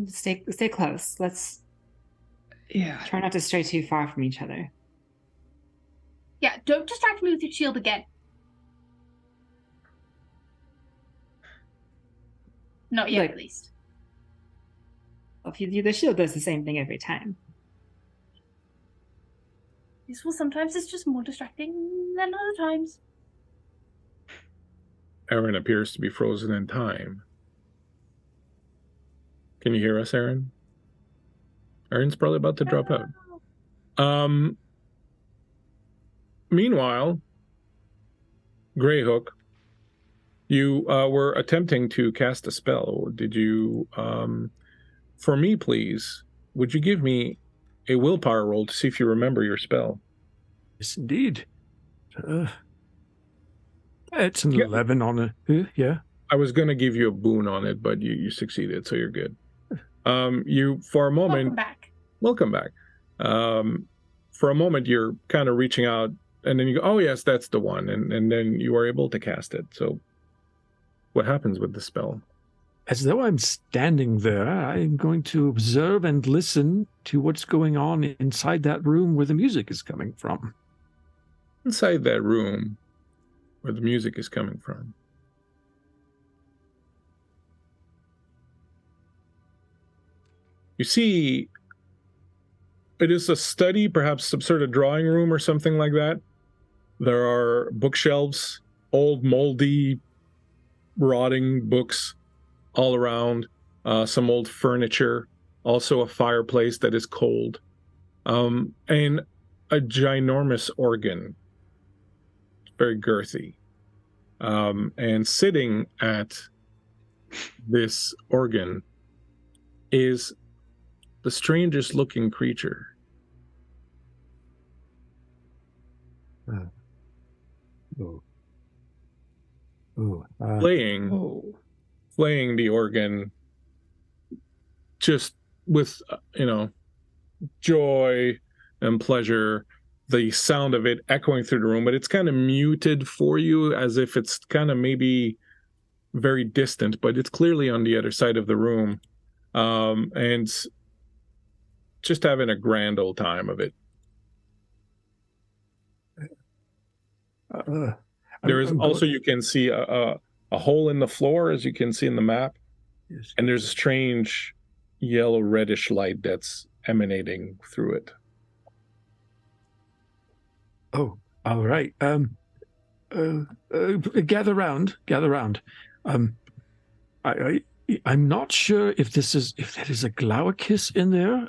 stay close. Let's try not to stray too far from each other. Yeah, don't distract me with your shield again. Not yet, at least. Well, the shield does the same thing every time. Yes, well, sometimes it's just more distracting than other times. Aaron appears to be frozen in time. Can you hear us, Aaron? Aaron's probably about to drop out. Meanwhile, Greyhook, you were attempting to cast a spell. Did you, for me, please, would you give me a willpower roll to see if you remember your spell? Yes, indeed. It's an Yeah. 11 on a... yeah. I was going to give you a boon on it, but you succeeded, so you're good. You, for a moment... Welcome back. For a moment, you're kind of reaching out, and then you go, oh, yes, that's the one, and then you are able to cast it. So what happens with the spell? As though I'm standing there, I'm going to observe and listen to what's going on inside that room where the music is coming from. Inside that room where the music is coming from. You see, it is a study, perhaps some sort of drawing room or something like that. There are bookshelves, old, moldy, rotting books all around, some old furniture, also a fireplace that is cold, and a ginormous organ, very girthy. And sitting at this organ is the strangest looking creature. Playing the organ just with, joy and pleasure, the sound of it echoing through the room, but it's kind of muted for you, as if it's kind of maybe very distant, but it's clearly on the other side of the room, and just having a grand old time of it. There is also, you can see a hole in the floor, as you can see in the map. Yes. And there's a strange yellow reddish light that's emanating through it. Oh, all right. Gather round. I'm not sure if there is a Glaucus in there.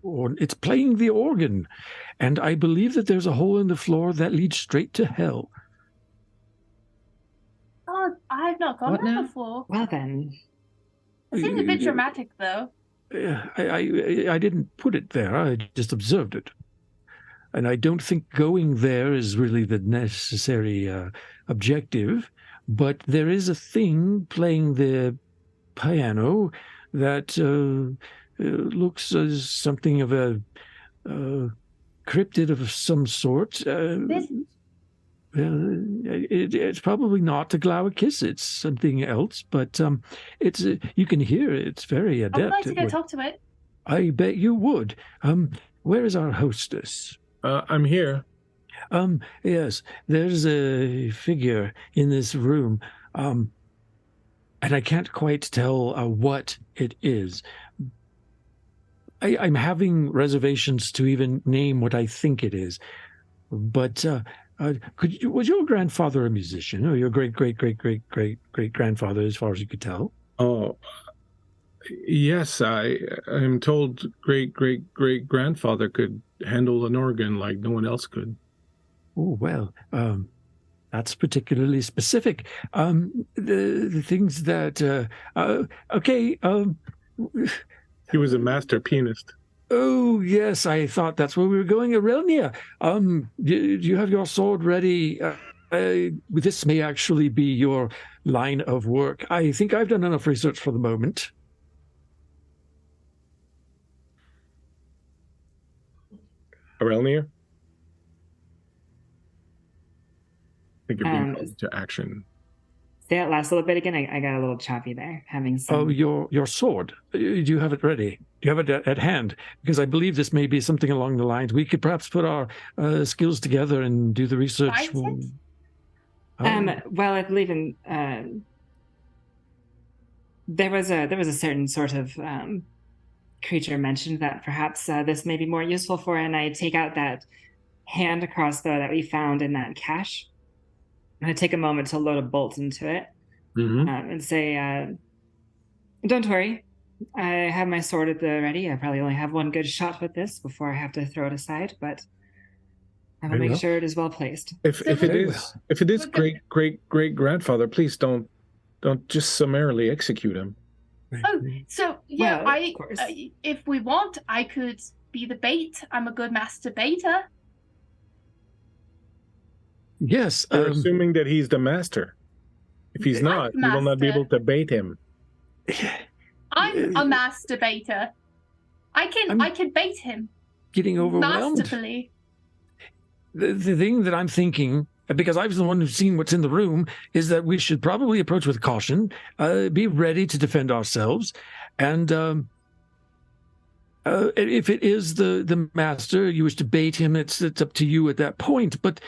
Or it's playing the organ, and I believe that there's a hole in the floor that leads straight to hell. Oh, I've not gone there before. Well then, it seems a bit dramatic, though. I didn't put it there. I just observed it, and I don't think going there is really the necessary objective. But there is a thing playing the piano that looks as something of a cryptid of some sort. It's probably not a Glaucus. It's something else, but it's you can hear it. It's very adept. I'd like to go talk to it. I bet you would. Where is our hostess? I'm here. Yes, there's a figure in this room, and I can't quite tell what it is. I'm having reservations to even name what I think it is, but was your grandfather a musician, or your great grandfather, as far as you could tell? Oh, yes, I am told great grandfather could handle an organ like no one else could. Oh, well, that's particularly specific. The things that okay. He was a master pianist. Oh, yes, I thought that's where we were going. Aurelnia, do you have your sword ready? This may actually be your line of work. I think I've done enough research for the moment. Aurelnia? I think you're being called to action. Say that last little bit again. I got a little choppy there. Having some... Oh, your sword. Do you have it ready? Do you have it at hand? Because I believe this may be something along the lines. We could perhaps put our skills together and do the research. Well, I believe in there was a certain sort of creature mentioned that perhaps this may be more useful for, and I take out that hand crossbow that we found in that cache. I take a moment to load a bolt into it, and say, "Don't worry, I have my sword at the ready. I probably only have one good shot with this before I have to throw it aside, but I will Very make well. sure it is well placed. If So if it Very is well. if it is Look at- great grandfather, please don't just summarily execute him. Oh, so yeah, Well, of course. if we want, I could be the bait. I'm a good master baiter. Yes. You're assuming that he's the master. If he's I'm not, you will not be master. able to bait him. I'm a master baiter. I can bait him Getting overwhelmed. masterfully. The thing that I'm thinking, because I was the one who's seen what's in the room, is that we should probably approach with caution, be ready to defend ourselves, and if it is the master, you wish to bait him, it's up to you at that point. But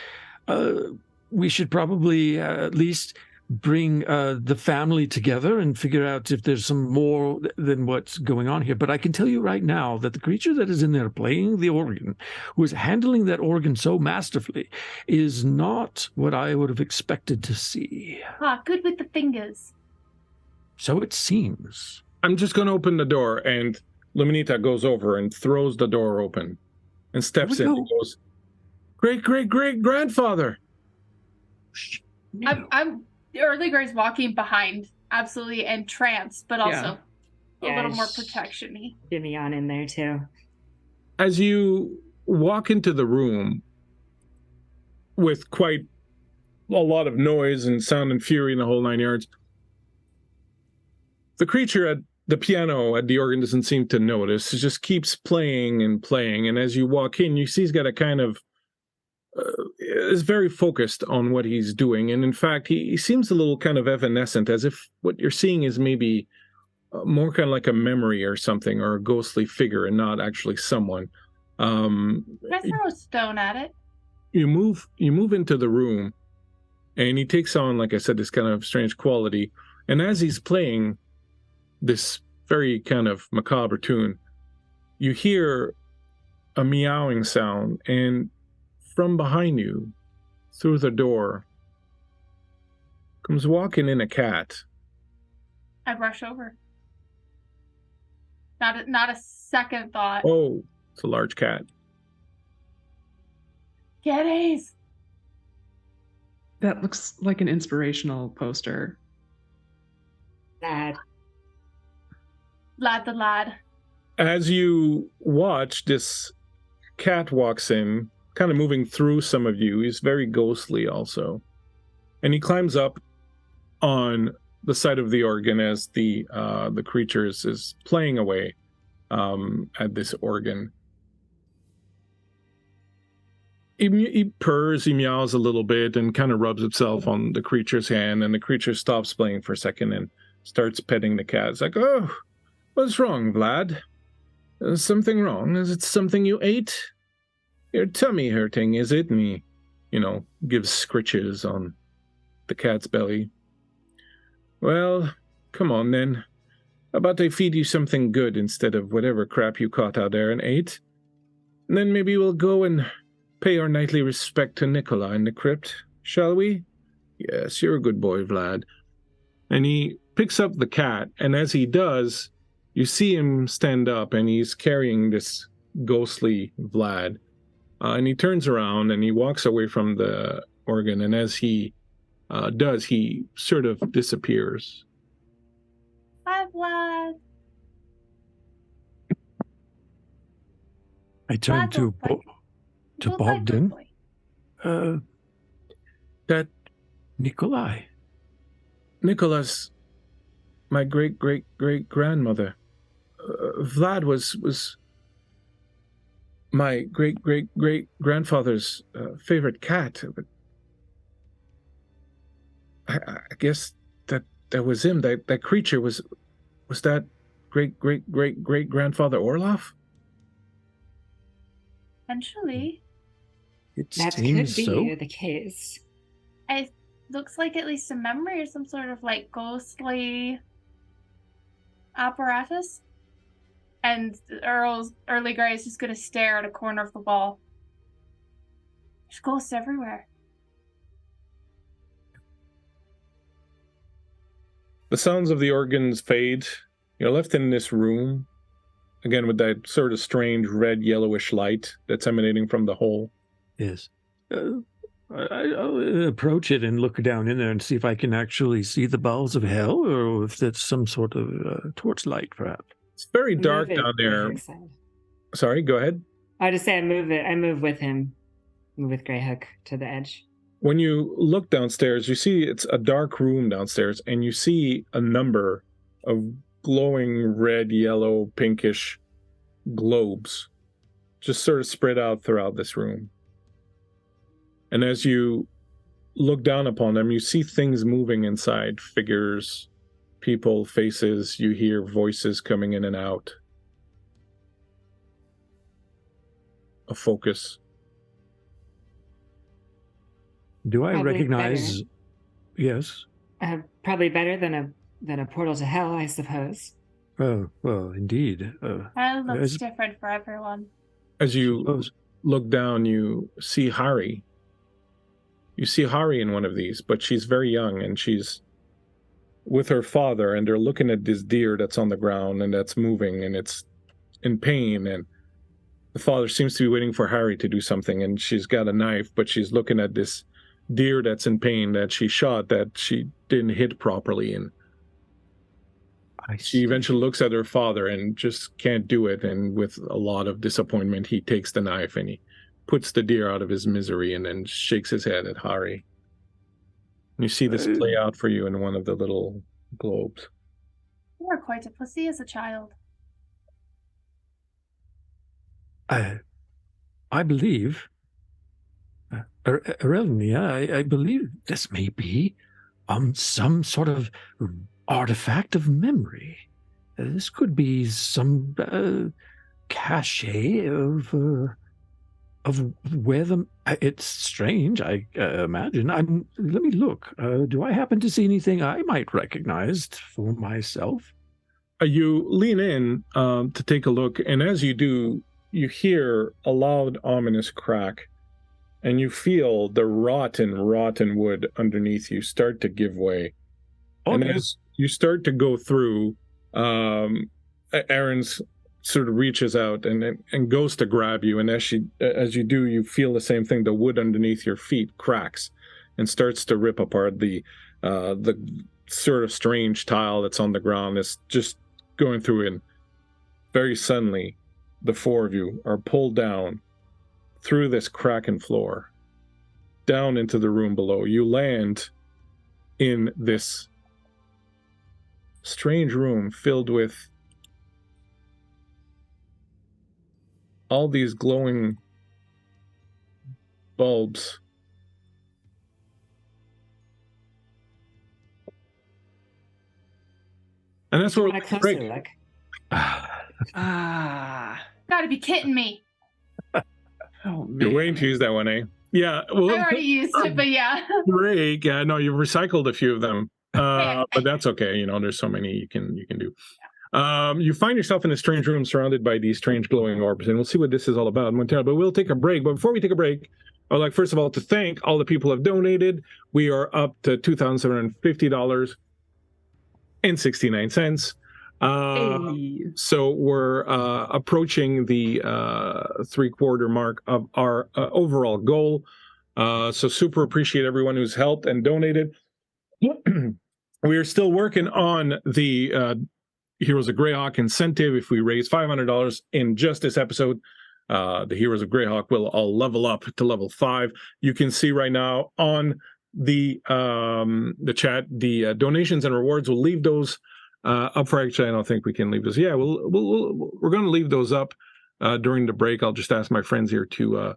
we should probably at least bring the family together and figure out if there's some more than what's going on here. But I can tell you right now that the creature that is in there playing the organ, who is handling that organ so masterfully, is not what I would have expected to see. Ah, good with the fingers. So it seems. I'm just going to open the door, and Luminita goes over and throws the door open and steps Here in we and go. goes, great grandfather. I'm Early Gray's walking behind, absolutely entranced, but also a Yeah, little more sh- protection-y. Jimmy on in there too. As you walk into the room with quite a lot of noise and sound and fury in the whole 9 yards, the creature at the piano at the organ doesn't seem to notice. It just keeps playing and playing. And as you walk in, you see he's got a kind of is very focused on what he's doing. And in fact, he seems a little kind of evanescent, as if what you're seeing is maybe more kind of like a memory or something, or a ghostly figure and not actually someone. Can I throw a stone at it? You move into the room, and he takes on, like I said, this kind of strange quality. And as he's playing this very kind of macabre tune, you hear a meowing sound, and from behind you, through the door, comes walking in a cat. I rush over. Not a second thought. Oh, it's a large cat. Kitties! That looks like an inspirational poster. Sad. Lad the lad. As you watch, this cat walks in, kind of moving through some of you. He's very ghostly also. And he climbs up on the side of the organ as the creatures is playing away at this organ. He purrs, he meows a little bit, and kind of rubs himself on the creature's hand, and the creature stops playing for a second and starts petting the cat. It's like, oh, what's wrong, Vlad? Is something wrong? Is it something you ate? Your tummy hurting, is it? And he, gives scritches on the cat's belly. Well, come on then. How about I feed you something good instead of whatever crap you caught out there and ate? And then maybe we'll go and pay our nightly respect to Nicola in the crypt, shall we? Yes, you're a good boy, Vlad. And he picks up the cat, and as he does, you see him stand up, and he's carrying this ghostly Vlad. And he turns around, and he walks away from the organ, and as he does, he sort of disappears. Bye, Vlad. I turn to Little boy, Bogdan. boy. That Nikolai. Nicola's my great grandmother. Vlad was my great grandfather's favorite cat. But I guess that was him. That creature was that great grandfather Orloff? Potentially. It That could seems be so. the case. It looks like at least a memory or some sort of like ghostly apparatus. And Early Grey is just going to stare at a corner of the wall. There's ghosts everywhere. The sounds of the organs fade, You're left in this room, again, with that sort of strange red, yellowish light that's emanating from the hole. Yes. I'll approach it and look down in there and see if I can actually see the bowels of hell, or if that's some sort of torchlight, perhaps. It's very dark Move it down there. Greyhook's side. Sorry, go ahead. I just say I move with him. Move with Greyhook to the edge. When you look downstairs, you see it's a dark room downstairs, and you see a number of glowing red, yellow, pinkish globes just sort of spread out throughout this room. And as you look down upon them, you see things moving inside, figures, people, faces. You hear voices coming in and out. A focus. Do I Probably recognize? Yes. Probably better than a portal to hell, I suppose. Oh, well, indeed. That looks There's- different for everyone. As you Suppose. look down, you see Hari. You see Hari in one of these, but she's very young, and she's with her father, and they're looking at this deer that's on the ground and that's moving, and it's in pain, and the father seems to be waiting for Hari to do something, and she's got a knife, but she's looking at this deer that's in pain that she shot, that she didn't hit properly, and she eventually looks at her father and just can't do it, and with a lot of disappointment, he takes the knife and he puts the deer out of his misery and then shakes his head at Hari. And you see this play out for you in one of the little globes. You were quite a pussy as a child. I believe, Arelnia, I believe this may be some sort of artifact of memory. This could be some cachet of where the. It's strange. I imagine. Let me look. Do I happen to see anything I might recognize for myself? You lean in to take a look, and as you do, you hear a loud, ominous crack, and you feel the rotten wood underneath you start to give way. Oh, and no. as you start to go through, Aaron's sort of reaches out and goes to grab you, and as you do, you feel the same thing. The wood underneath your feet cracks and starts to rip apart. The sort of strange tile that's on the ground is just going through, and very suddenly, the four of you are pulled down through this cracking floor, down into the room below. You land in this strange room filled with all these glowing bulbs. And that's where Want we'll a take a closer break. look? Gotta be kidding me. Oh man. You're waiting to use that one, eh? Yeah. Well, I already used it, but yeah. break. Yeah, no, you've recycled a few of them. But that's okay. You know, there's so many you can do. You find yourself in a strange room surrounded by these strange glowing orbs, and we'll see what this is all about momentarily. But we'll take a break. But before we take a break, I'd like, first of all, to thank all the people who have donated. We are up to $2,750.69. Hey. So we're approaching the 3/4 mark of our overall goal. So super appreciate everyone who's helped and donated. We are still working on the Heroes of Greyhawk incentive. If we raise $500 in just this episode, the Heroes of Greyhawk will all level up to level 5. You can see right now on the chat the donations and rewards. We'll leave those up for. Actually, I don't think we can leave those. Yeah, we're going to leave those up during the break. I'll just ask my friends here to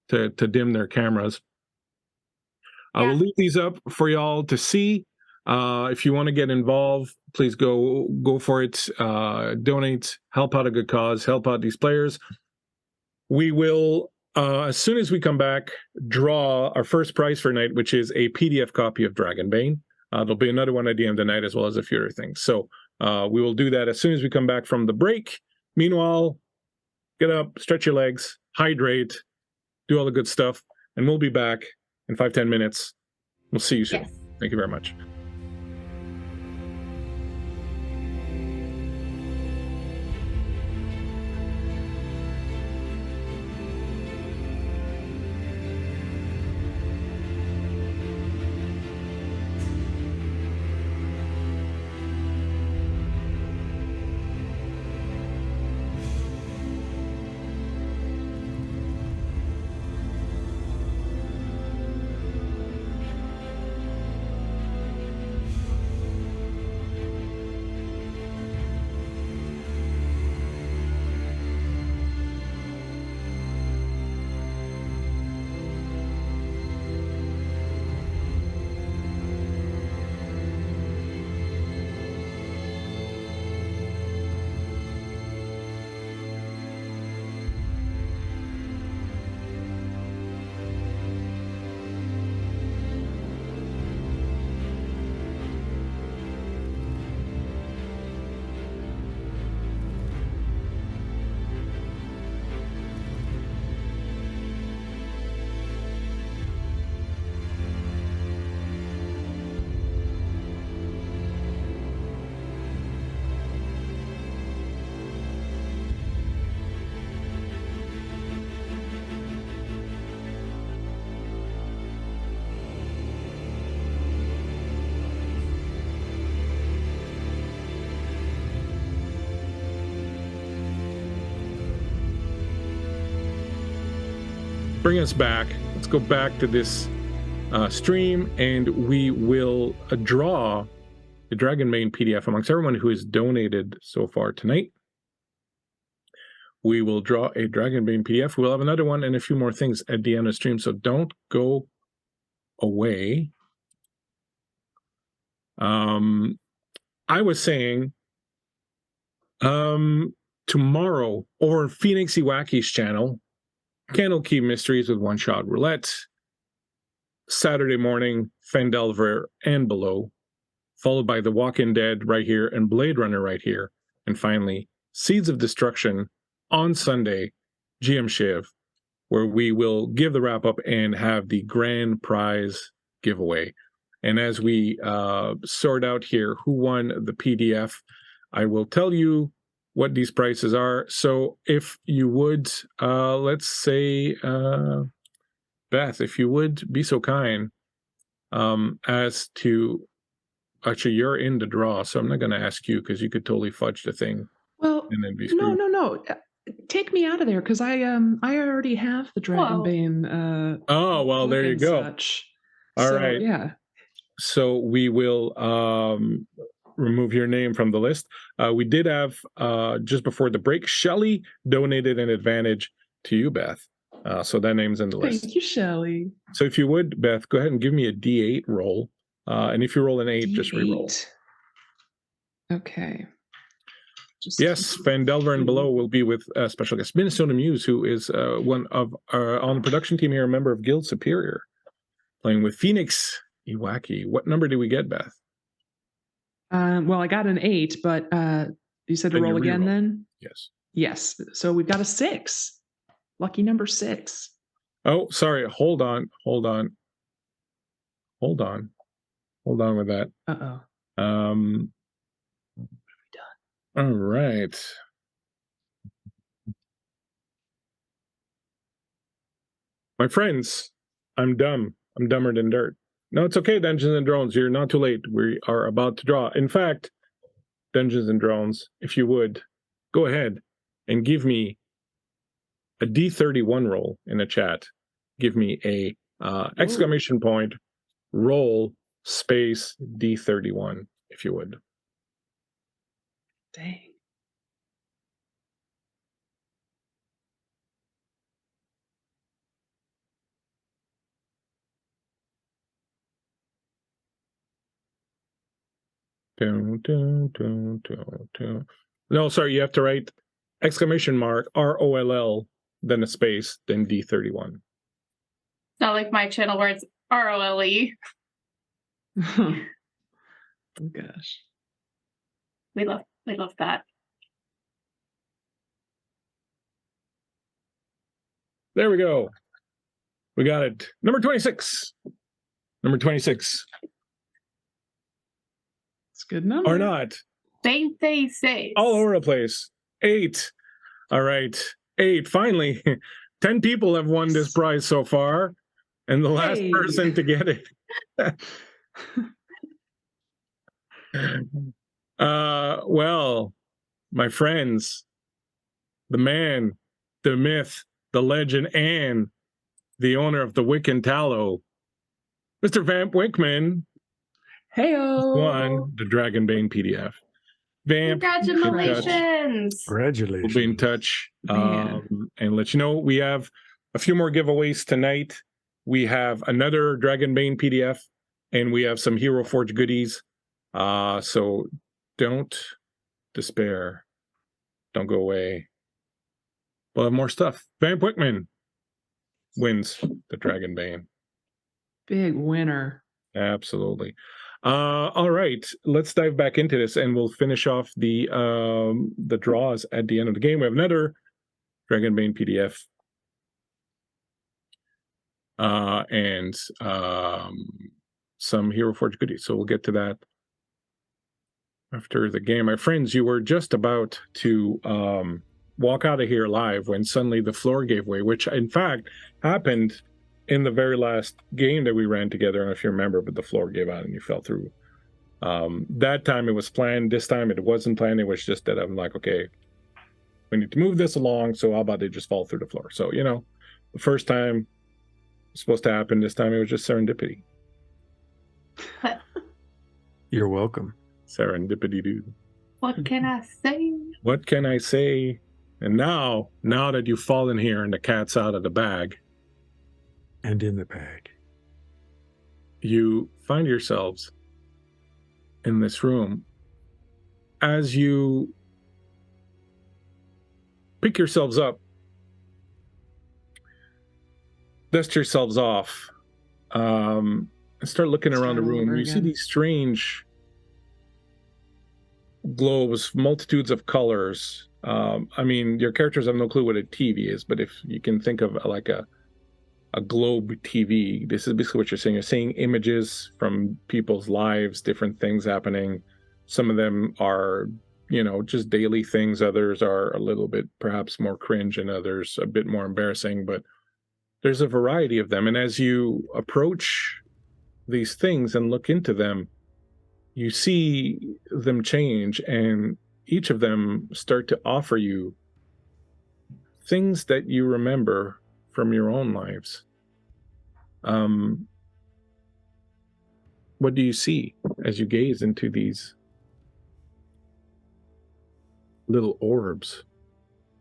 dim their cameras. We'll leave these up for y'all to see. If you want to get involved, please go for it. Donate, help out a good cause, help out these players. We will, as soon as we come back, draw our first prize for tonight, which is a PDF copy of Dragonbane. There'll be another one at the end of the night, as well as a few other things. So we will do that as soon as we come back from the break. Meanwhile, get up, stretch your legs, hydrate, do all the good stuff, and we'll be back in 5-10 minutes. We'll see you soon. Yes. Thank you very much. bring us back. Let's go back to this stream, and we will draw the Dragonbane PDF amongst everyone who has donated so far tonight. We will draw a Dragonbane PDF. We'll have another one and a few more things at the end of the stream, so don't go away. I was saying tomorrow, or Phoenix Iwaki's channel, Candlekeep Mysteries with One Shot Roulette. Saturday morning, Phandelver and Below, followed by The Walking Dead right here and Blade Runner right here. And finally, Seeds of Destruction on Sunday, GM Shiv, where we will give the wrap up and have the grand prize giveaway. And as we sort out here who won the PDF, I will tell you what these prices are. So if you would, let's say, Beth, if you would be so kind as to, actually, you're in the draw, so I'm not going to ask you because you could totally fudge the thing. Well, and then be no. screwed. Take me out of there because I already have the Dragonbane. Oh, well, there you go. Such. All So, right. Yeah. So we will remove your name from the list. We did have, just before the break, Shelly donated an advantage to you, Beth. So that name's in the list. Thank you, Shelly. So if you would, Beth, go ahead and give me a D8 roll. And if you roll an 8, just re-roll. Okay. Yes, Phandelver and Below will be with special guest Minnesota Muse, who is one of on the production team here, a member of Guild Superior, playing with Phoenix Iwaki. What number did we get, Beth? Well, I got an 8, but you said to Then you roll again re-roll. then? Yes. Yes. So we've got a 6. Lucky number 6. Oh, sorry. Hold on with that. Uh-oh. All right. My friends, I'm dumb. I'm dumber than dirt. No, it's okay, Dungeons and Drones. You're not too late. We are about to draw. In fact, Dungeons and Drones, if you would, go ahead and give me a D31 roll in the chat. Give me a exclamation point, roll, space, D31, if you would. Dang. No, sorry, you have to write exclamation mark, ROLL, then a space, then D31. Not like my channel where it's ROLE. Oh gosh. We love that. There we go. We got it. Number 26. Number 26. It's a good number. Or not. Same thing, same. All over the place. 8. All right. 8. Finally, 10 people have won this prize so far. And the last person to get it. Well, my friends, the man, the myth, the legend, and the owner of the Wick and Tallow, Mr. Vamp Wickman, won the Dragonbane PDF. Vamp, Congratulations! Congratulations. we'll be in touch and let you know. We have a few more giveaways tonight. We have another Dragonbane PDF, and we have some Hero Forge goodies. So don't despair. Don't go away. We'll have more stuff. Vamp Wickman wins the Dragonbane. Big winner. Absolutely. All right, let's dive back into this, and we'll finish off the draws at the end of the game. We have another Dragonbane PDF, and some Hero Forge goodies. So we'll get to that after the game. My friends, you were just about to walk out of here live when suddenly the floor gave way, which in fact happened in the very last game that we ran together. I don't know if you remember, but the floor gave out and you fell through. That time it was planned. This time it wasn't planned. It was just that I'm like, okay, we need to move this along. So how about they just fall through the floor? So, you know, The first time it was supposed to happen. This time it was just serendipity. You're welcome. Serendipity, dude. What can I say? What can I say? And now that you've fallen here and the cat's out of the bag, And in the bag. you find yourselves in this room. As you pick yourselves up, dust yourselves off, and start looking around the Start all room, over you see again. these strange globes, multitudes of colors. I mean, your characters have no clue what a TV is, but if you can think of like a globe TV, this is basically what you're seeing. You're seeing images from people's lives, different things happening. Some of them are, just daily things. Others are a little bit perhaps more cringe, and others a bit more embarrassing, but there's a variety of them. And as you approach these things and look into them, you see them change, and each of them start to offer you things that you remember from your own lives. What do you see as you gaze into these little orbs?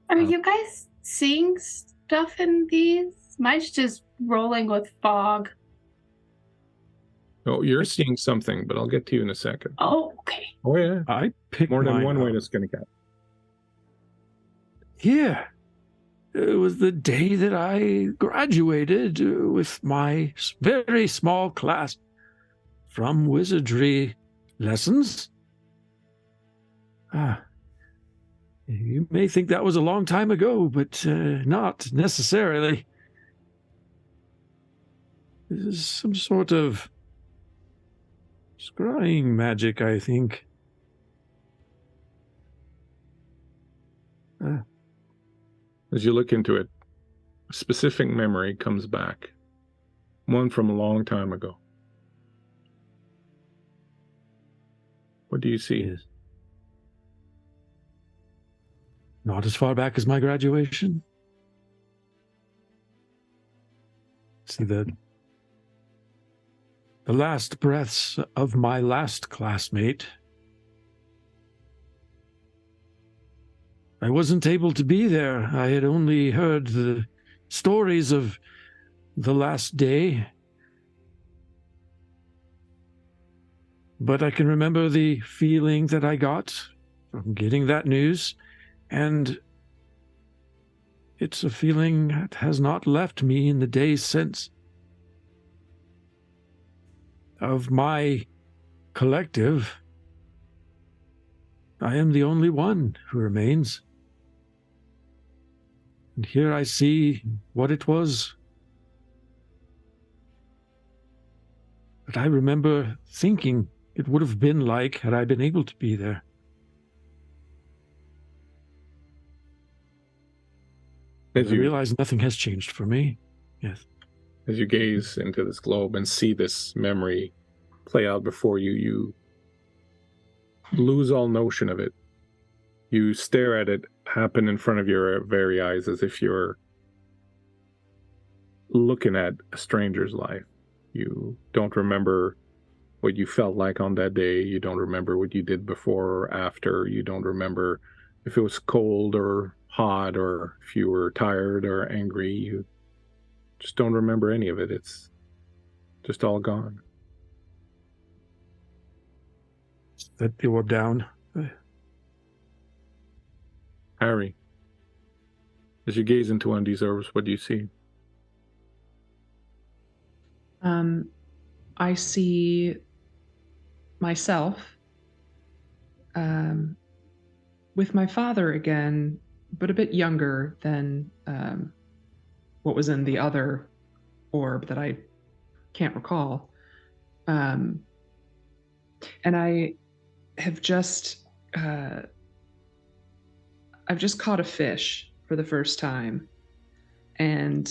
Are you guys seeing stuff in these? Mine's just rolling with fog. Oh, you're seeing something, but I'll get to you in a second. Oh, okay. Oh, yeah. I picked More than mine one way up. to skin a cat. Yeah. It was the day that I graduated with my very small class from wizardry lessons. You may think that was a long time ago, but not necessarily. This is some sort of scrying magic, I think. As you look into it, a specific memory comes back. One from a long time ago. What do you see? Yes. Not as far back as my graduation. See the last breaths of my last classmate. I wasn't able to be there. I had only heard the stories of the last day. But I can remember the feeling that I got from getting that news, and it's a feeling that has not left me in the days since. Of my collective, I am the only one who remains. And here I see what it was. But I remember thinking it would have been like had I been able to be there. I realize nothing has changed for me. Yes. As you gaze into this globe and see this memory play out before you, you lose all notion of it. You stare at it happen in front of your very eyes as if you're looking at a stranger's life. You don't remember what you felt like on that day. You don't remember what you did before or after. You don't remember if it was cold or hot or if you were tired or angry. You just don't remember any of it. It's just all gone. Set the orb down. Harry, as you gaze into one of these orbs, what do you see? I see myself with my father again, but a bit younger than what was in the other orb that I can't recall. And I have just I've just caught a fish for the first time, and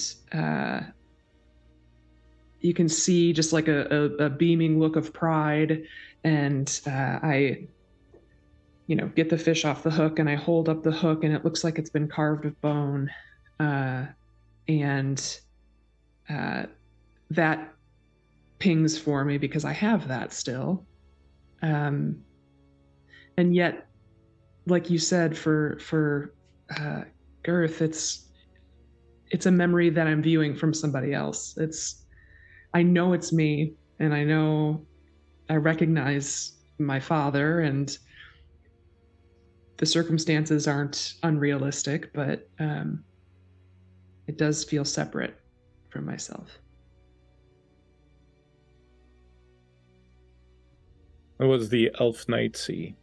you can see just like a beaming look of pride, and I get the fish off the hook, and I hold up the hook, and it looks like it's been carved of bone, And that pings for me because I have that still. And yet, like you said, for Girth, it's a memory that I'm viewing from somebody else. I know it's me, and I recognize my father, and the circumstances aren't unrealistic, but it does feel separate from myself. What was the elf knight see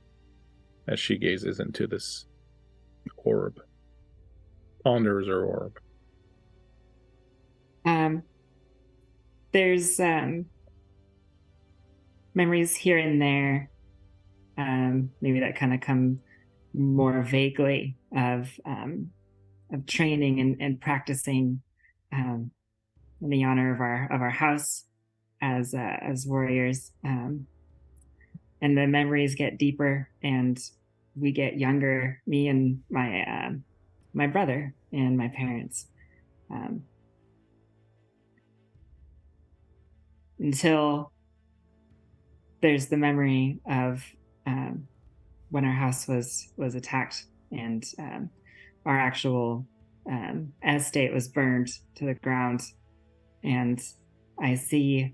as she gazes into this orb? Ponders her orb. There's memories here and there, maybe that kind of come more vaguely of training and practicing in the honor of our house as warriors. And the memories get deeper, and we get younger. Me and my brother and my parents. Until there's the memory of when our house was attacked, and our actual estate was burned to the ground, and I see,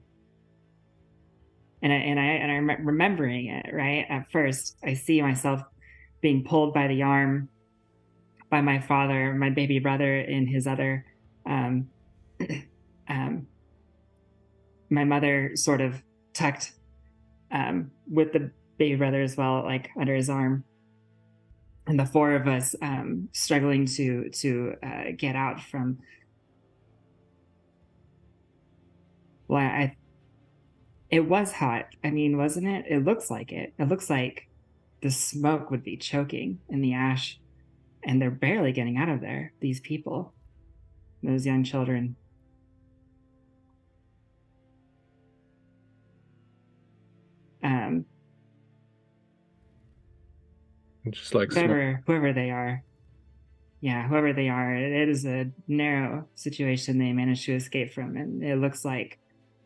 and I'm remembering it right at first. I see myself being pulled by the arm by my father, my baby brother, in his other. My mother sort of tucked with the baby brother as well, like under his arm, and the four of us struggling to get out from. Well, it was hot. I mean, wasn't it? It looks like it. It looks like the smoke would be choking in the ash, and they're barely getting out of there. These people, those young children. Just like whoever they are. Yeah, whoever they are, it is a narrow situation they managed to escape from, and it looks like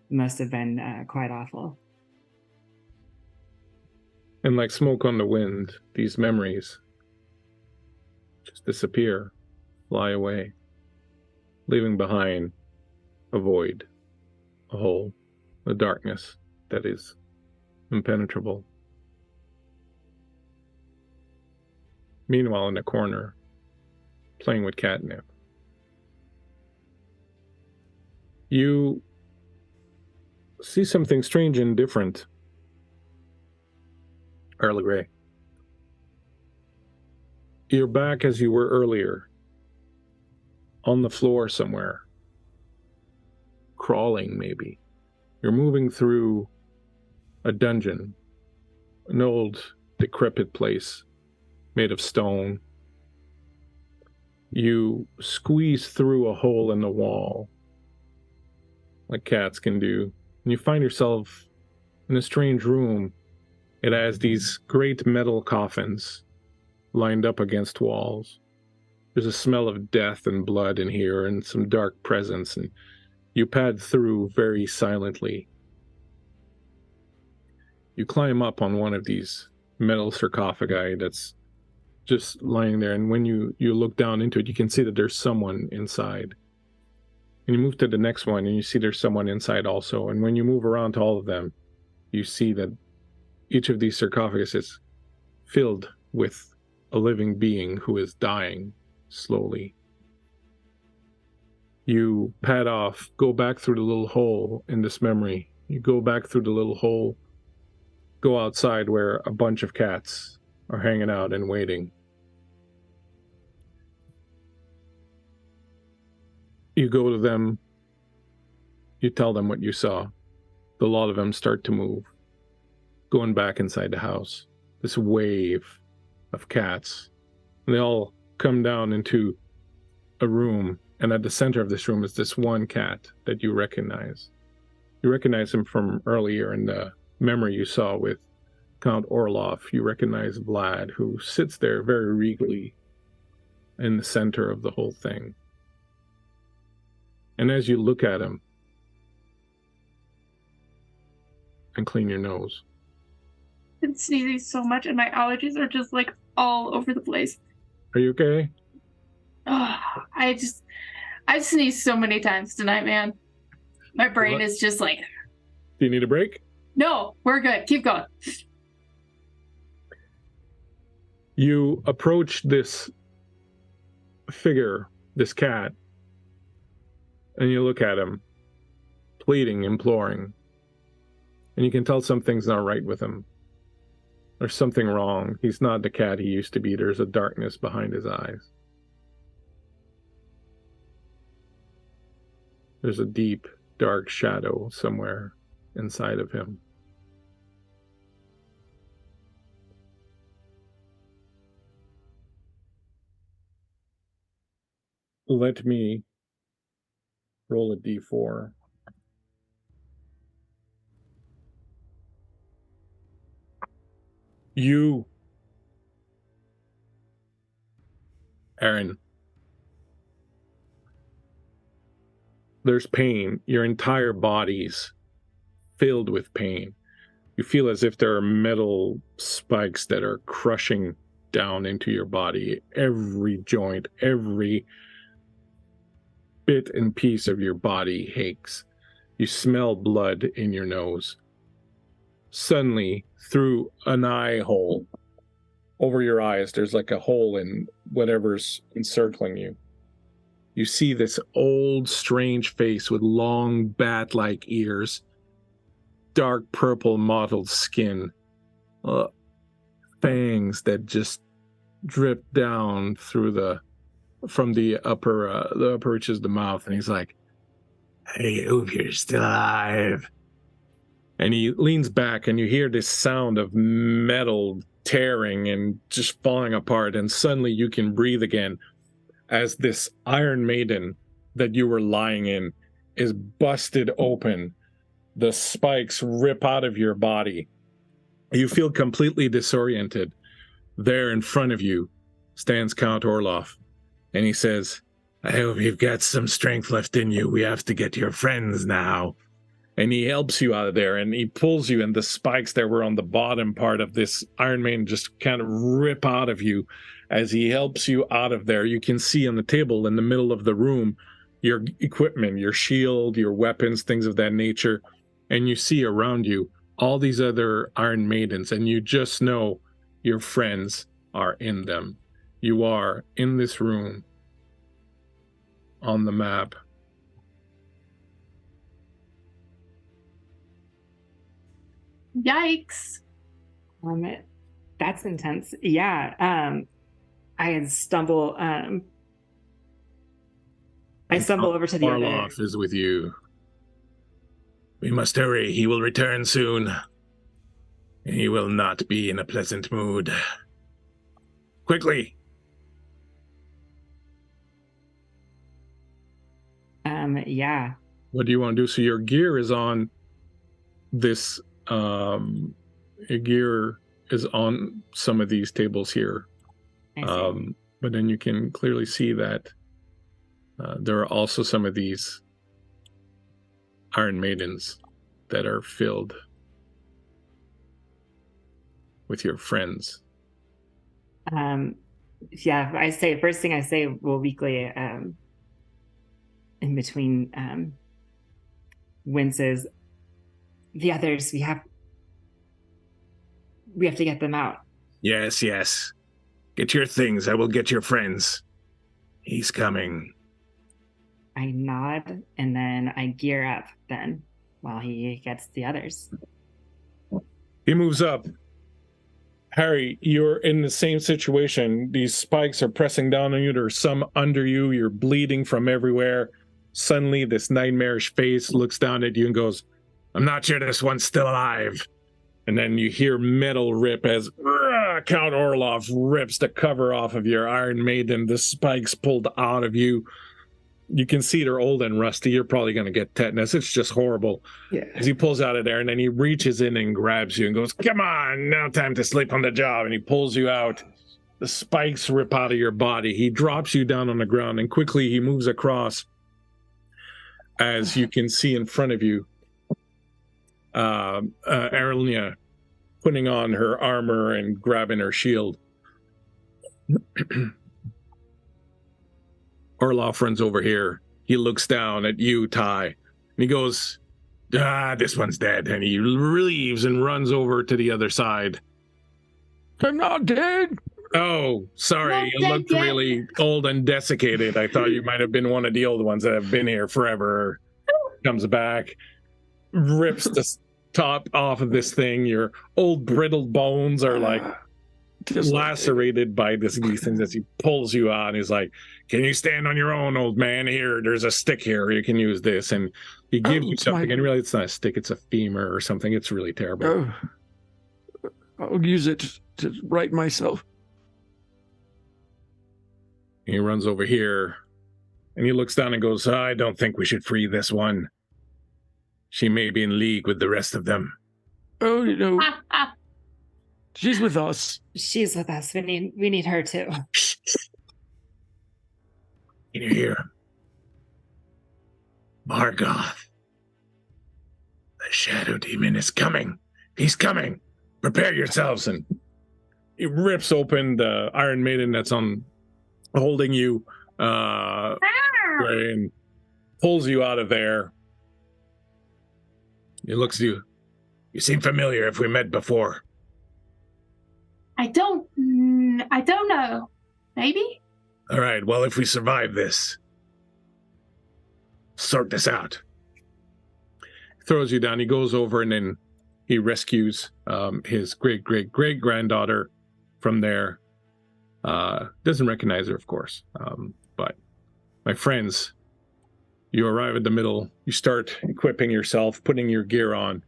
it must have been quite awful. And like smoke on the wind, these memories just disappear, fly away, leaving behind a void, a hole, a darkness that is impenetrable. Meanwhile, in the corner, playing with catnip, you see something strange and different. Earl Grey, you're back as you were earlier, on the floor somewhere, crawling maybe. You're moving through a dungeon, an old, decrepit place made of stone. You squeeze through a hole in the wall, like cats can do, and you find yourself in a strange room. It has these great metal coffins lined up against walls. There's a smell of death and blood in here, and some dark presence, and you pad through very silently. You climb up on one of these metal sarcophagi that's just lying there, and when you look down into it, you can see that there's someone inside. And you move to the next one, and you see there's someone inside also. And when you move around to all of them, you see that each of these sarcophagus is filled with a living being who is dying slowly. You pad off, go back through the little hole in this memory. You go back through the little hole, go outside where a bunch of cats are hanging out and waiting. You go to them, you tell them what you saw. The lot of them start to move, going back inside the house. This wave of cats. And they all come down into a room, and at the center of this room is this one cat that you recognize. You recognize him from earlier in the memory you saw with Count Orloff. You recognize Vlad, who sits there very regally in the center of the whole thing. And as you look at him and clean your nose, I'm sneezing so much and my allergies are just like all over the place. are you okay? Oh, I've sneezed so many times tonight, man. My brain is just like, Do you need a break? no, we're good. Keep going. You approach this figure, this cat, and you look at him, pleading, imploring. And you can tell something's not right with him. There's something wrong. He's not the cat he used to be. There's a darkness behind his eyes. There's a deep, dark shadow somewhere inside of him. Let me roll a d4. You, Aaron, there's pain. Your entire body's filled with pain. You feel as if there are metal spikes that are crushing down into your body. Every joint, every bit and piece of your body aches. You smell blood in your nose. Suddenly, through an eye hole, over your eyes, there's like a hole in whatever's encircling you. You see this old, strange face with long, bat-like ears, dark purple mottled skin, fangs that just drip down through from the upper reaches of the mouth, and he's like, "I hope you're still alive." And he leans back, and you hear this sound of metal tearing and just falling apart, and suddenly you can breathe again as this Iron Maiden that you were lying in is busted open. The spikes rip out of your body. You feel completely disoriented. There in front of you stands Count Orloff, and he says, "I hope you've got some strength left in you. We have to get your friends now." And he helps you out of there, and he pulls you, and the spikes that were on the bottom part of this Iron Maiden just kind of rip out of you. As he helps you out of there, you can see on the table in the middle of the room your equipment, your shield, your weapons, things of that nature. And you see around you all these other Iron Maidens, and you just know your friends are in them. You are in this room on the map. Yikes. That's intense. Yeah. I stumble over to the other. Orloff is with you. We must hurry. He will return soon. He will not be in a pleasant mood. Quickly. Yeah. What do you want to do? So your gear is on this, your gear is on some of these tables here. But then you can clearly see that there are also some of these Iron Maidens that are filled with your friends. Yeah, first thing I say will weakly in between winces, the others, we have to get them out. Yes. Get your things. I will get your friends. He's coming. I nod, and then I gear up then while he gets the others. He moves up. Harry, you're in the same situation. These spikes are pressing down on you. There's some under you. You're bleeding from everywhere. Suddenly, this nightmarish face looks down at you and goes, "I'm not sure this one's still alive." And then you hear metal rip as Count Orloff rips the cover off of your Iron Maiden. The spikes pulled out of you. You can see they're old and rusty. You're probably going to get tetanus. It's just horrible. Yeah. As he pulls out of there, and then he reaches in and grabs you and goes, "Come on, now time to sleep on the job." And he pulls you out. The spikes rip out of your body. He drops you down on the ground, and quickly he moves across as you can see in front of you, Arelnia putting on her armor and grabbing her shield. Orloff runs over here. He looks down at you, Ty, and he goes, this one's dead. And he leaves and runs over to the other side. I'm not dead. Oh, sorry. Not You dead looked yet. really old and desiccated. I thought you might have been one of the old ones that have been here forever. Comes back, rips the top off of this thing. Your old brittle bones are like Just lacerated by these things as he pulls you out. And he's like, can you stand on your own, old man? Here, there's a stick here. You can use this. And he gives you it's something. my- And really, it's not a stick. It's a femur or something. It's really terrible. I'll use it to right myself. He runs over here. And he looks down and goes, I don't think we should free this one. She may be in league with the rest of them. Oh, no, Ah, ah. she's with us. She's with us. We need her too. Can you hear him? Margoth. The shadow demon is coming. He's coming. Prepare yourselves. And he rips open the Iron Maiden that's holding you, and pulls you out of there. He looks at you. You seem familiar if we met before. I don't know. Maybe? All right, well, if we survive this, sort this out. Throws you down. He goes over and then he rescues his great-great-great-granddaughter from there. Doesn't recognize her, of course. But my friends, you arrive at the middle. You start equipping yourself, putting your gear on.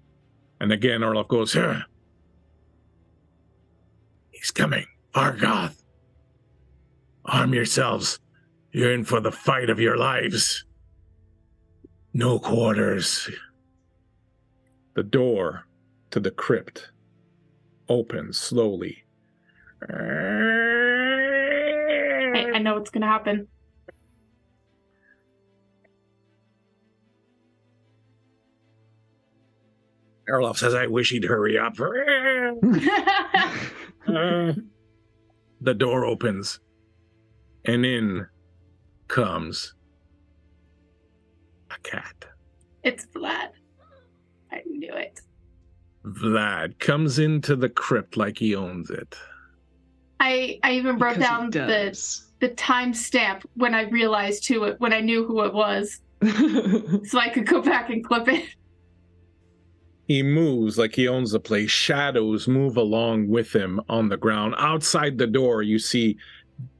And again, Orloff goes, huh. He's coming. Argoth. Arm yourselves. You're in for the fight of your lives. No quarters. The door to the crypt opens slowly. I know what's gonna happen. Orloff says, I wish he'd hurry up. The door opens, and in comes a cat. It's Vlad. I knew it. Vlad comes into the crypt like he owns it. I even wrote Because down he does. the timestamp when I realized when I knew who it was, so I could go back and clip it. He moves like he owns the place. Shadows move along with him on the ground. Outside the door, you see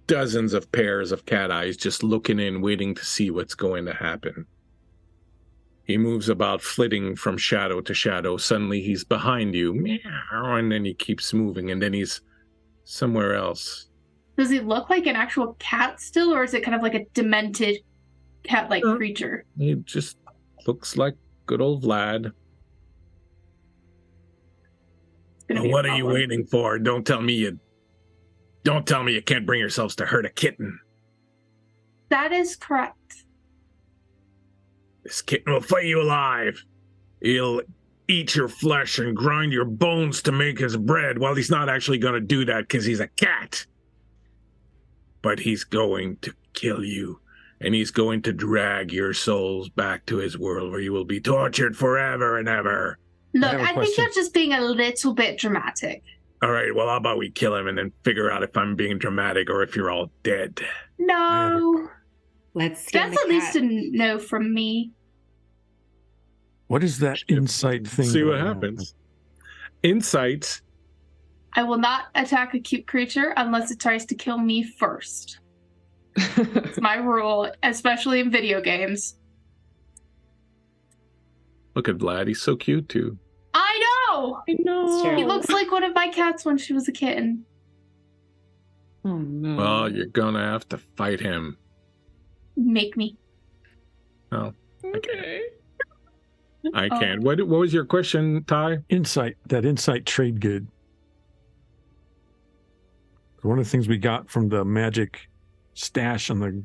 dozens of pairs of cat eyes just looking in, waiting to see what's going to happen. He moves about, flitting from shadow to shadow. Suddenly, he's behind you, meow, and then he keeps moving, and then he's somewhere else. Does he look like an actual cat still, or is it kind of like a demented cat-like Uh, creature? He just looks like good old Vlad. It's gonna be a What are you problem. waiting for? Don't tell me you can't bring yourselves to hurt a kitten. That is correct. This kitten will flay you alive. He'll eat your flesh and grind your bones to make his bread. Well, he's not actually going to do that because he's a cat. But he's going to kill you. And he's going to drag your souls back to his world where you will be tortured forever and ever. Look, have a I think question. you're just being a little bit dramatic. All right, well, how about we kill him and then figure out if I'm being dramatic or if you're all dead. No, Let's skin that's the at least cat. a no from me. What is that insight thing? See what that I have? happens. Insight. I will not attack a cute creature unless it tries to kill me first. It's my rule, especially in video games. Look at Vlad. He's so cute, too. I know! I know. Sure. He looks like one of my cats when she was a kitten. Oh no. Well, you're going to have to fight him. Make me. okay. I Oh. can. What was your question, Ty? Insight, that insight trade good. One of the things we got from the magic stash on the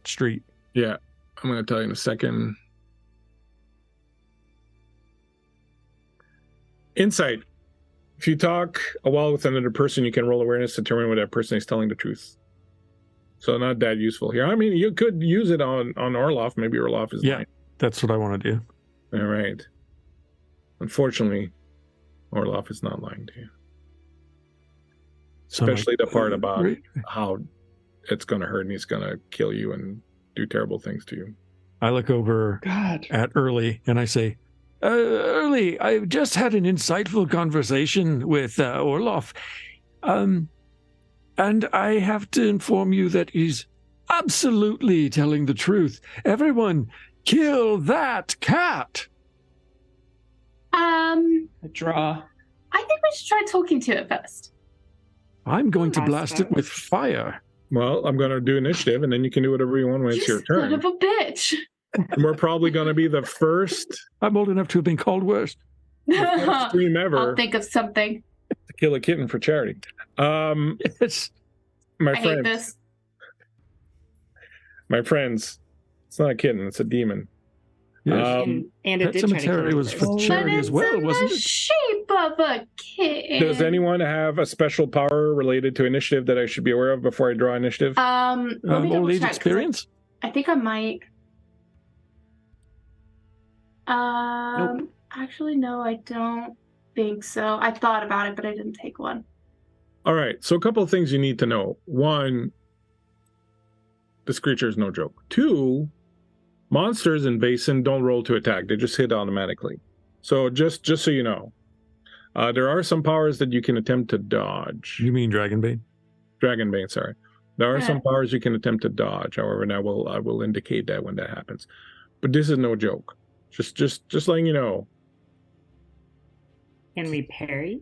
street. Yeah, I'm going to tell you in a second. Insight. If you talk a while with another person, you can roll awareness to determine whether that person is telling the truth. So not that useful here. I mean, you could use it on Orloff. Maybe Orloff is lying. That's what I want to do. All right. Unfortunately, Orloff is not lying to you. So I'm like, Especially the part about right. how it's going to hurt and he's going to kill you and do terrible things to you. I look over God. at Early and I say, Early, I've just had an insightful conversation with Orloff. And I have to inform you that he's absolutely telling the truth. Everyone, kill that cat. A draw. I think we should try talking to it first. I'm going to That's blast it fair. with fire. Well, I'm going to do initiative, and then you can do whatever you want when it's You your son turn. of a bitch. And we're probably going to be the first I'm old enough to have been called worse. stream ever I'll think of something. to kill a kitten for charity. Yes. My I hate friends, this. my friends, it's not a kitten; it's a demon. Yes. And it Pet did try to kill Cemetery you was first. for Oh. charity But as it's well, in wasn't the it? shape of a kitten. Does anyone have a special power related to initiative that I should be aware of before I draw initiative? Let me Old double age check, 'cause experience? I think I might. Actually, no, I don't think so. I thought about it, but I didn't take one. All right, so a couple of things you need to know. One, this creature is no joke. Two, monsters in Basin don't roll to attack; they just hit automatically. So just so you know, there are some powers that you can attempt to dodge. You mean Dragonbane? Dragonbane, sorry. There are some Yeah. powers you can attempt to dodge. However, and I will indicate that when that happens. But this is no joke. Just letting you know. Can we parry?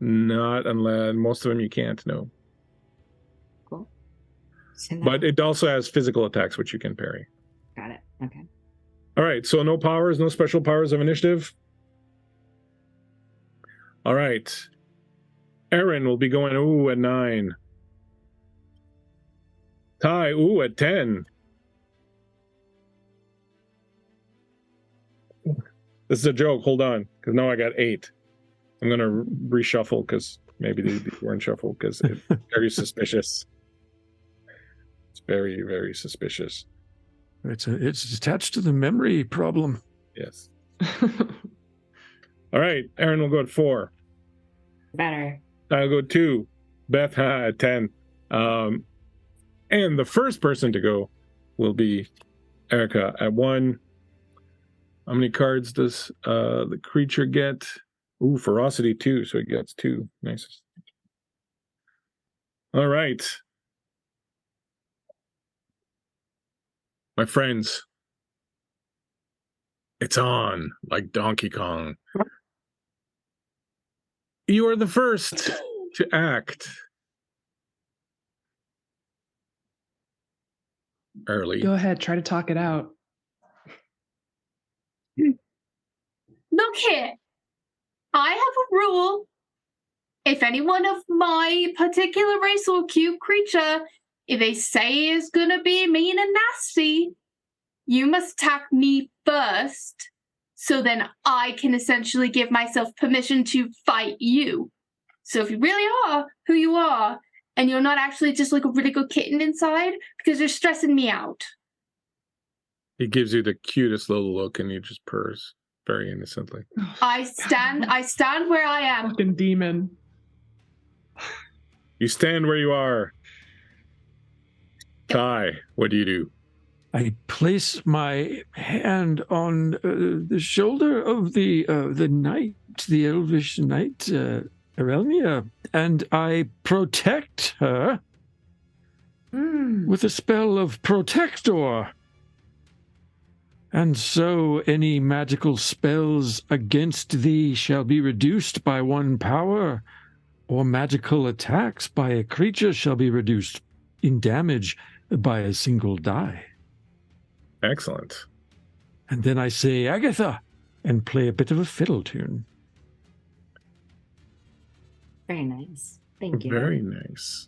Not unless most of them you can't. No. Cool. So now- But it also has physical attacks which you can parry. got it. Okay. All right. So no powers, no special powers of initiative. All right. Aaron will be going at 9. Ty at 10. This is a joke. Hold on, because now I got 8. I'm gonna reshuffle because maybe they weren't shuffled because it's very suspicious. It's very, very suspicious. It's attached to the memory problem. Yes. All right, Aaron will go at 4. Better. I'll go 2. Beth at 10. And the first person to go will be Erica at 1. How many cards does the creature get? Ooh, ferocity 2, so it gets 2. Nice. All right. My friends, it's on like Donkey Kong. You are the first to act. Early. Go ahead, try to talk it out. Look here. I have a rule. If anyone of my particular race or cute creature, if they say is gonna be mean and nasty, you must attack me first. So then I can essentially give myself permission to fight you. So if you really are who you are, and you're not actually just like a really good kitten inside, because you're stressing me out. He gives you the cutest little look and he just purrs very innocently. I stand where I am. Fucking demon. You stand where you are. Ty, what do you do? I place my hand on the shoulder of the knight, the elvish knight, Erelnia, and I protect her with a spell of Protector. And so any magical spells against thee shall be reduced by 1 power, or magical attacks by a creature shall be reduced in damage by a single die. Excellent. And then I say, Agatha, and play a bit of a fiddle tune. Very nice. Thank you. Very nice.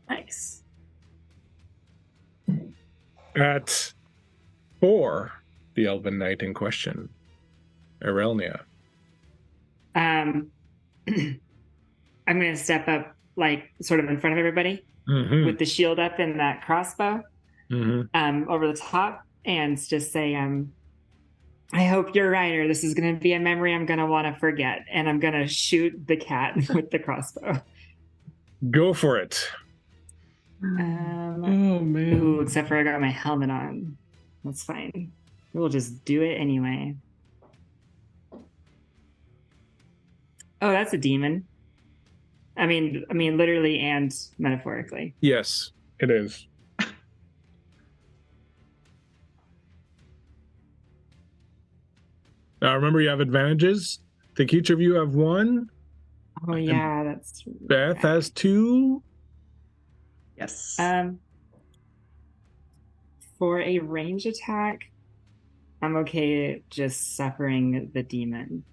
Nice. At 4, the elven knight in question, Erelnia, I'm going to step up, like, sort of in front of everybody with the shield up and that crossbow over the top, and just say, I hope you're right, or this is going to be a memory I'm going to want to forget. And I'm going to shoot the cat with the crossbow. Go for it. Oh, man. Ooh, except for I got my helmet on. That's fine. We'll just do it anyway. Oh, that's a demon. I mean, literally and metaphorically. Yes, it is. Now remember, you have advantages. I think each of you have one. Oh yeah, that's. Beth has 2. Yes. For a range attack, I'm okay just suffering the demon.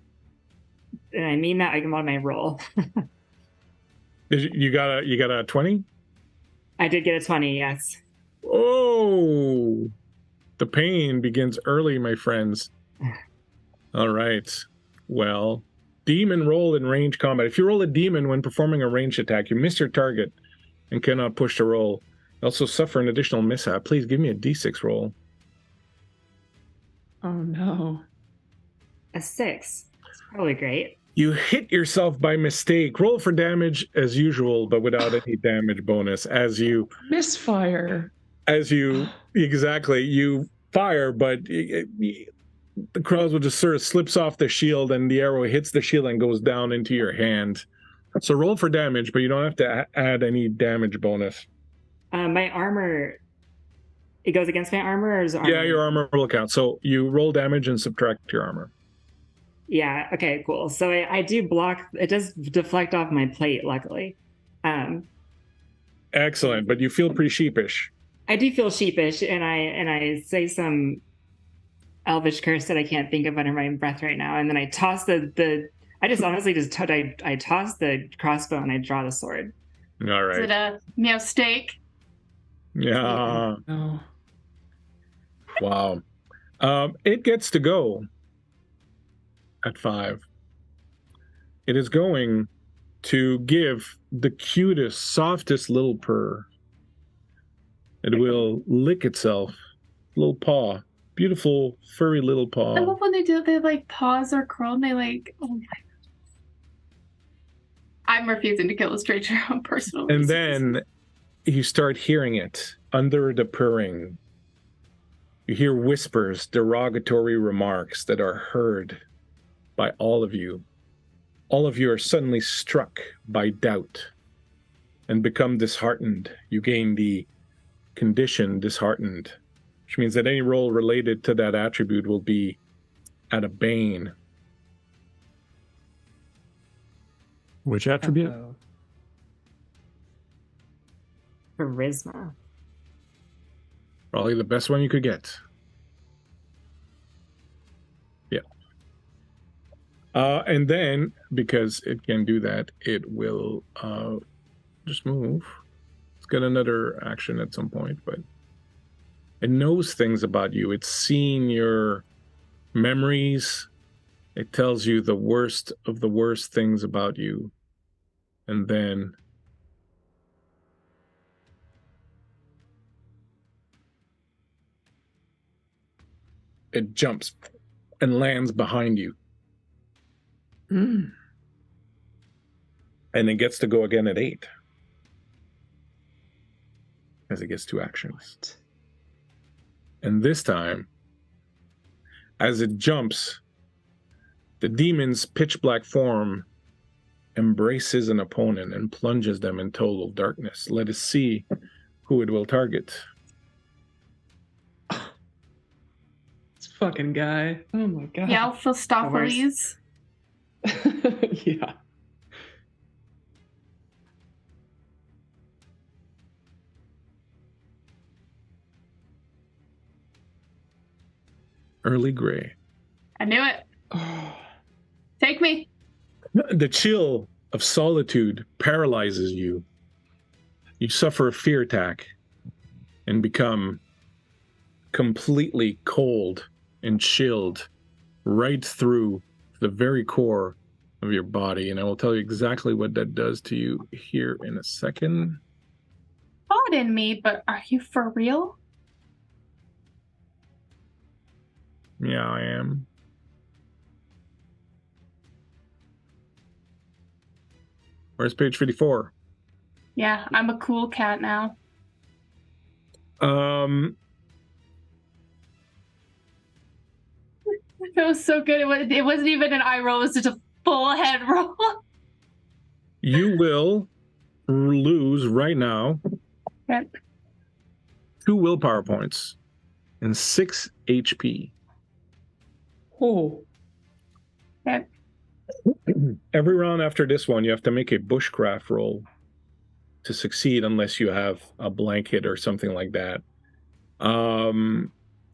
And I mean that I'm on my roll. You got a 20? I did get a 20, yes. Oh, the pain begins early, my friends. All right. Well, demon roll in range combat. If you roll a demon when performing a ranged attack, you miss your target and cannot push the roll. You also suffer an additional mishap. Please give me a d6 roll. Oh, no. A 6. It's probably great. You hit yourself by mistake. Roll for damage as usual, but without any damage bonus. As you Misfire. Exactly, you fire, but the crossbow just sort of slips off the shield, and the arrow hits the shield and goes down into your hand. So roll for damage, but you don't have to add any damage bonus. My armor, it goes against my armor, or is armor? Yeah, your armor will count. So you roll damage and subtract your armor. Yeah, okay, cool. So I do block, it does deflect off my plate, luckily. Excellent, but you feel pretty sheepish. I do feel sheepish, and I say some elvish curse that I can't think of under my breath right now, and then I toss I just honestly just I toss the crossbow and I draw the sword. All right. Is it a mistake? Yeah. No. Wow. It gets to go at 5. It is going to give the cutest, softest little purr. It will lick itself. Little paw. Beautiful, furry little paw. I love when they do it. They like pause or curl and they like, oh my God. I'm refusing to kill a stranger on personal And reasons. then you start hearing it under the purring. You hear whispers, derogatory remarks that are heard by all of you. All of you are suddenly struck by doubt and become disheartened. You gain the condition disheartened, which means that any roll related to that attribute will be at a bane. Which attribute? Uh-oh. Charisma. Probably the best one you could get. Yeah. And then, because it can do that, it will just move. It's got another action at some point, but it knows things about you. It's seen your memories. It tells you the worst of the worst things about you. And then it jumps and lands behind you. Mm. And it gets to go again at 8. As it gets 2 actions. What? And this time, as it jumps, the demon's pitch black form embraces an opponent and plunges them in total darkness. Let us see who it will target. This fucking guy. Oh my God. Yeah, Philostopheles. Yeah. Early gray. I knew it. Oh. Take me. The chill of solitude paralyzes you. You suffer a fear attack and become completely cold and chilled right through the very core of your body, and I will tell you exactly what that does to you here in a second. Pardon me, but are you for real? Yeah, I am. Where's page 54? Yeah, I'm a cool cat now. It was so good. It wasn't even an eye roll. It was just a full head roll. You will lose right now Yep. 2 willpower points and 6 HP. Oh, Yep. Every round after this one, you have to make a bushcraft roll to succeed unless you have a blanket or something like that. And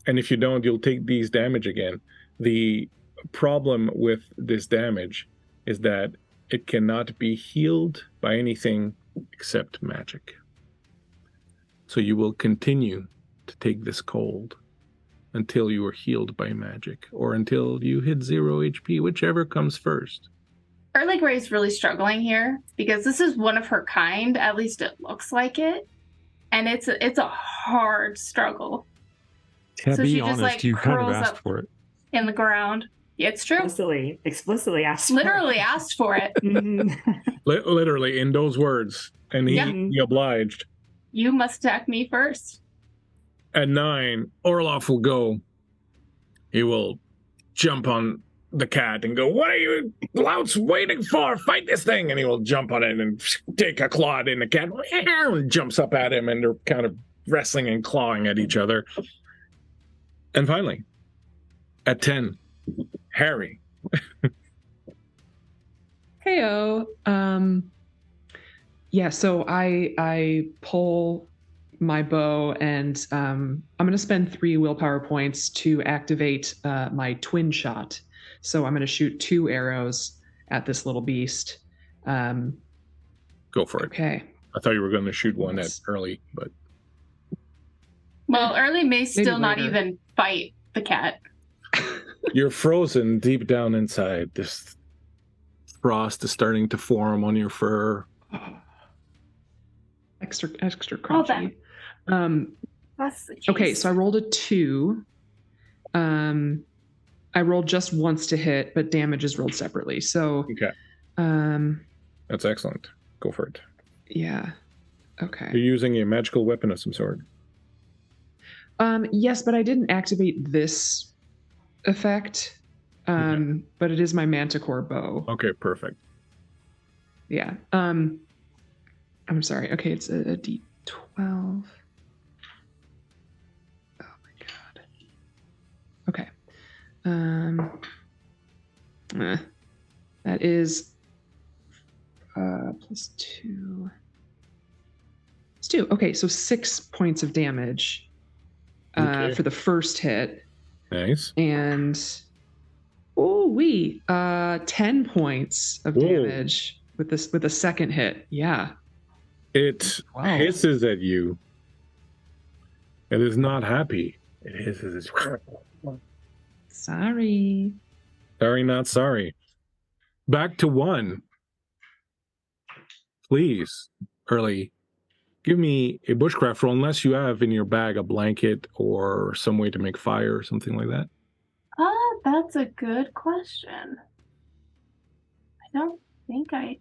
if you don't, you'll take these damage again. The problem with this damage is that it cannot be healed by anything except magic. So you will continue to take this cold until you are healed by magic, or until you hit 0 HP, whichever comes first. Early Grey's really struggling here because this is one of her kind. At least it looks like it, and it's a hard struggle. To So be she just, honest, like, you kind of curls asked up. for it. In the ground. Yeah, it's true. Explicitly asked. for it. Literally asked for it. Mhm. Literally in those words, and he obliged. You must attack me first. At 9, Orloff will go. He will jump on the cat and go, "What are you louts waiting for? Fight this thing!" And he will jump on it and take a claw in the cat, and jumps up at him, and they're kind of wrestling and clawing at each other. And finally, at 10, Harry. heyo. Yeah, so I pull my bow, and I'm going to spend 3 willpower points to activate my twin shot. So I'm going to shoot 2 arrows at this little beast. Go for it. Okay. I thought you were going to shoot one at early, but Well, Early may still not later. even fight the cat. you're frozen deep down inside. This frost is starting to form on your fur. Extra Well crunchy. That's the case. Okay, so I rolled a 2. I rolled just once to hit, but damage is rolled separately. So Okay, that's excellent. Go for it. yeah. Okay. You're using a magical weapon of some sort. Yes, but I didn't activate this effect. But it is my Manticore bow. Okay, perfect. Yeah. I'm sorry. Okay, it's a D12. Oh my god. Okay. That is plus 2. It's 2. Okay, so 6 points of damage Okay. for the first hit. Nice. And 10 points of Whoa. damage with the second hit. Yeah. It Wow. hisses at you. It is not happy. It hisses. Sorry. Sorry, not sorry. Back to 1. Please, Early, give me a bushcraft roll, unless you have in your bag a blanket or some way to make fire or something like that. That's a good question. I don't think I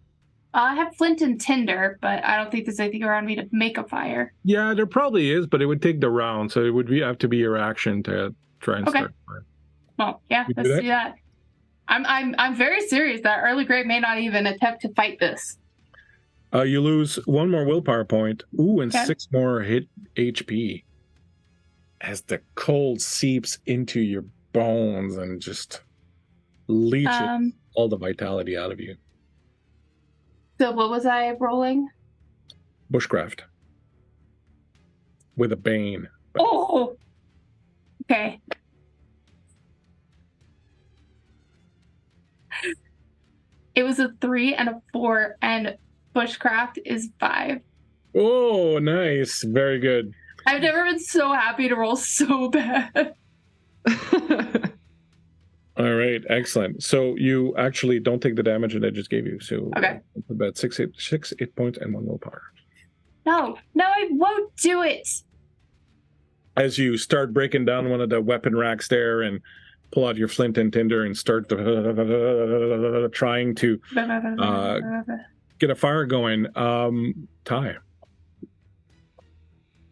have flint and tinder, but I don't think there's anything around me to make a fire. Yeah, there probably is, but it would take the round, so it would have to be your action to try and start a fire. Well, yeah, You do let's that? do that. I'm very serious that Early Grey may not even attempt to fight this. You lose 1 more willpower point. Ooh, and Okay. 6 more hit HP. As the cold seeps into your bones and just leeches all the vitality out of you. So what was I rolling? Bushcraft. With a bane. Oh, okay. It was a 3 and a 4, and bushcraft is 5. Oh, nice. Very good. I've never been so happy to roll so bad. All right, excellent. So you actually don't take the damage that I just gave you. So Okay. about 6 hit points and 1 willpower. No, I won't do it. As you start breaking down one of the weapon racks there and pull out your flint and tinder and start trying to get a fire going. Ty.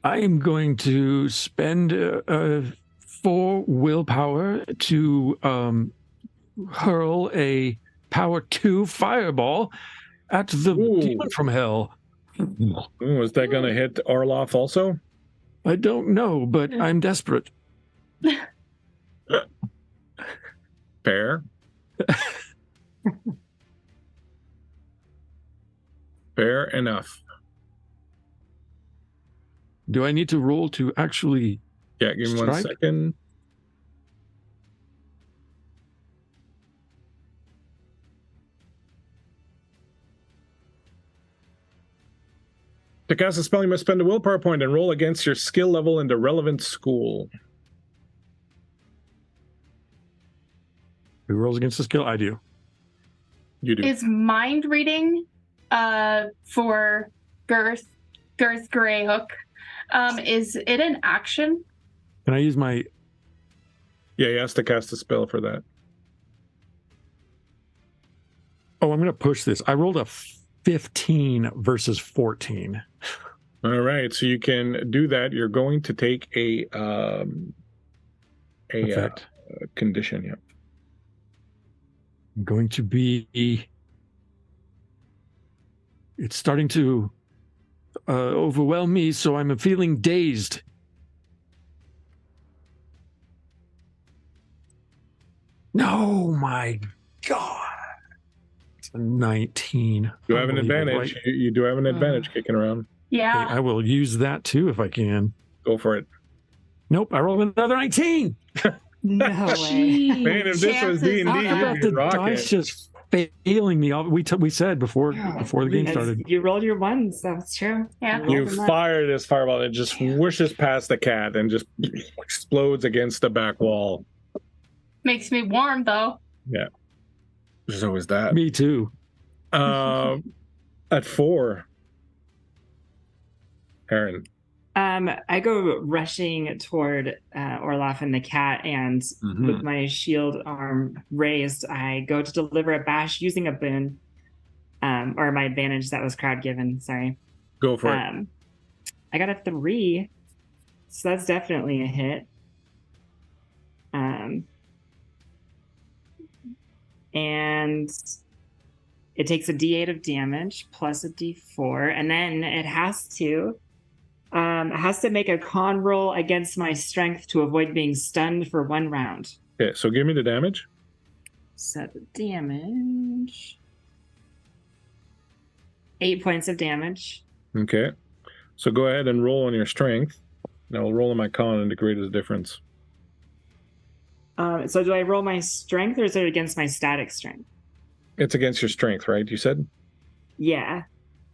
I am going to spend 4 willpower to hurl a power 2 fireball at the demon from hell. Ooh, is that going to hit Orloff also? I don't know, but I'm desperate. Fair. Fair enough. Do I need to roll to actually... Yeah, give me 1 strike? second. To cast a spell, you must spend a willpower point and roll against your skill level in the relevant school. Who rolls against the skill? I do. You do. Is mind reading for Girth Greyhook, is it an action? Can I use my... Yeah, he has to cast a spell for that. Oh, I'm going to push this. I rolled a 15 versus 14. All right, so you can do that. You're going to take a Effect. Condition. Yeah. I'm going to be... It's starting to overwhelm me, so I'm feeling dazed. No, my God. It's a 19. You have an Unbelievable, advantage. right? You do have an advantage kicking around. Yeah. Okay, I will use that too if I can. Go for it. Nope, I rolled another 19. No way. Jeez, Man, if this was chances D&D, are- you'd How about be the rocking. dice just failing me? We said before the game Yes, started. You rolled your ones. That's true. Yeah. rolled You them up. fire this fireball. It just whooshes past the cat and just explodes against the back wall. Makes me warm though. There's always that. Me too. At 4, Aaron. I go rushing toward Orloff and the cat, and with my shield arm raised, I go to deliver a bash using a boon, or my advantage that was crowd given. Sorry. Go for it. I got a 3, so that's definitely a hit. And it takes a D8 of damage plus a D4, and then it has to make a con roll against my strength to avoid being stunned for 1 round. Okay, so give me the damage. So the damage, 8 points of damage. Okay. So go ahead and roll on your strength. And I'll roll on my con and the greatest difference. So do I roll my strength, or is it against my static strength? It's against your strength, right? You said? Yeah.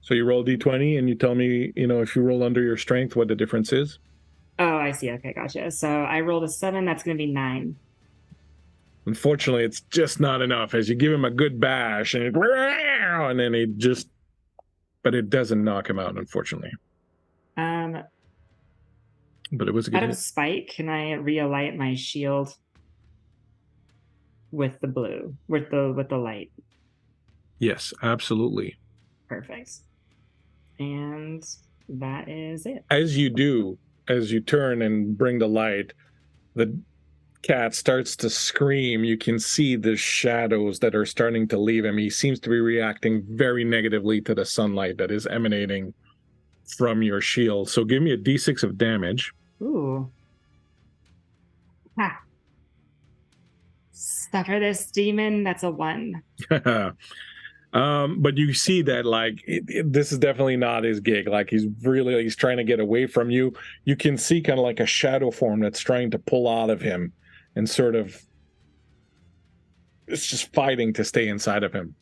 So you roll D20 and you tell me, if you roll under your strength, what the difference is. Oh, I see. Okay, gotcha. So I rolled a 7. That's going to be 9. Unfortunately, it's just not enough. As you give him a good bash, and then but it doesn't knock him out, unfortunately. But it was a good Out of hit. spite, can I relight my shield with the blue, with the light? Yes, absolutely. Perfect. And that is it. As you turn and bring the light, the cat starts to scream. You can see the shadows that are starting to leave him. He seems to be reacting very negatively to the sunlight that is emanating from your shield. So give me a D6 of damage. Ooh. Ah. Suffer this demon. That's a 1. But you see that this is definitely not his gig. Like he's trying to get away from you. You can see kind of like a shadow form that's trying to pull out of him and sort of it's just fighting to stay inside of him.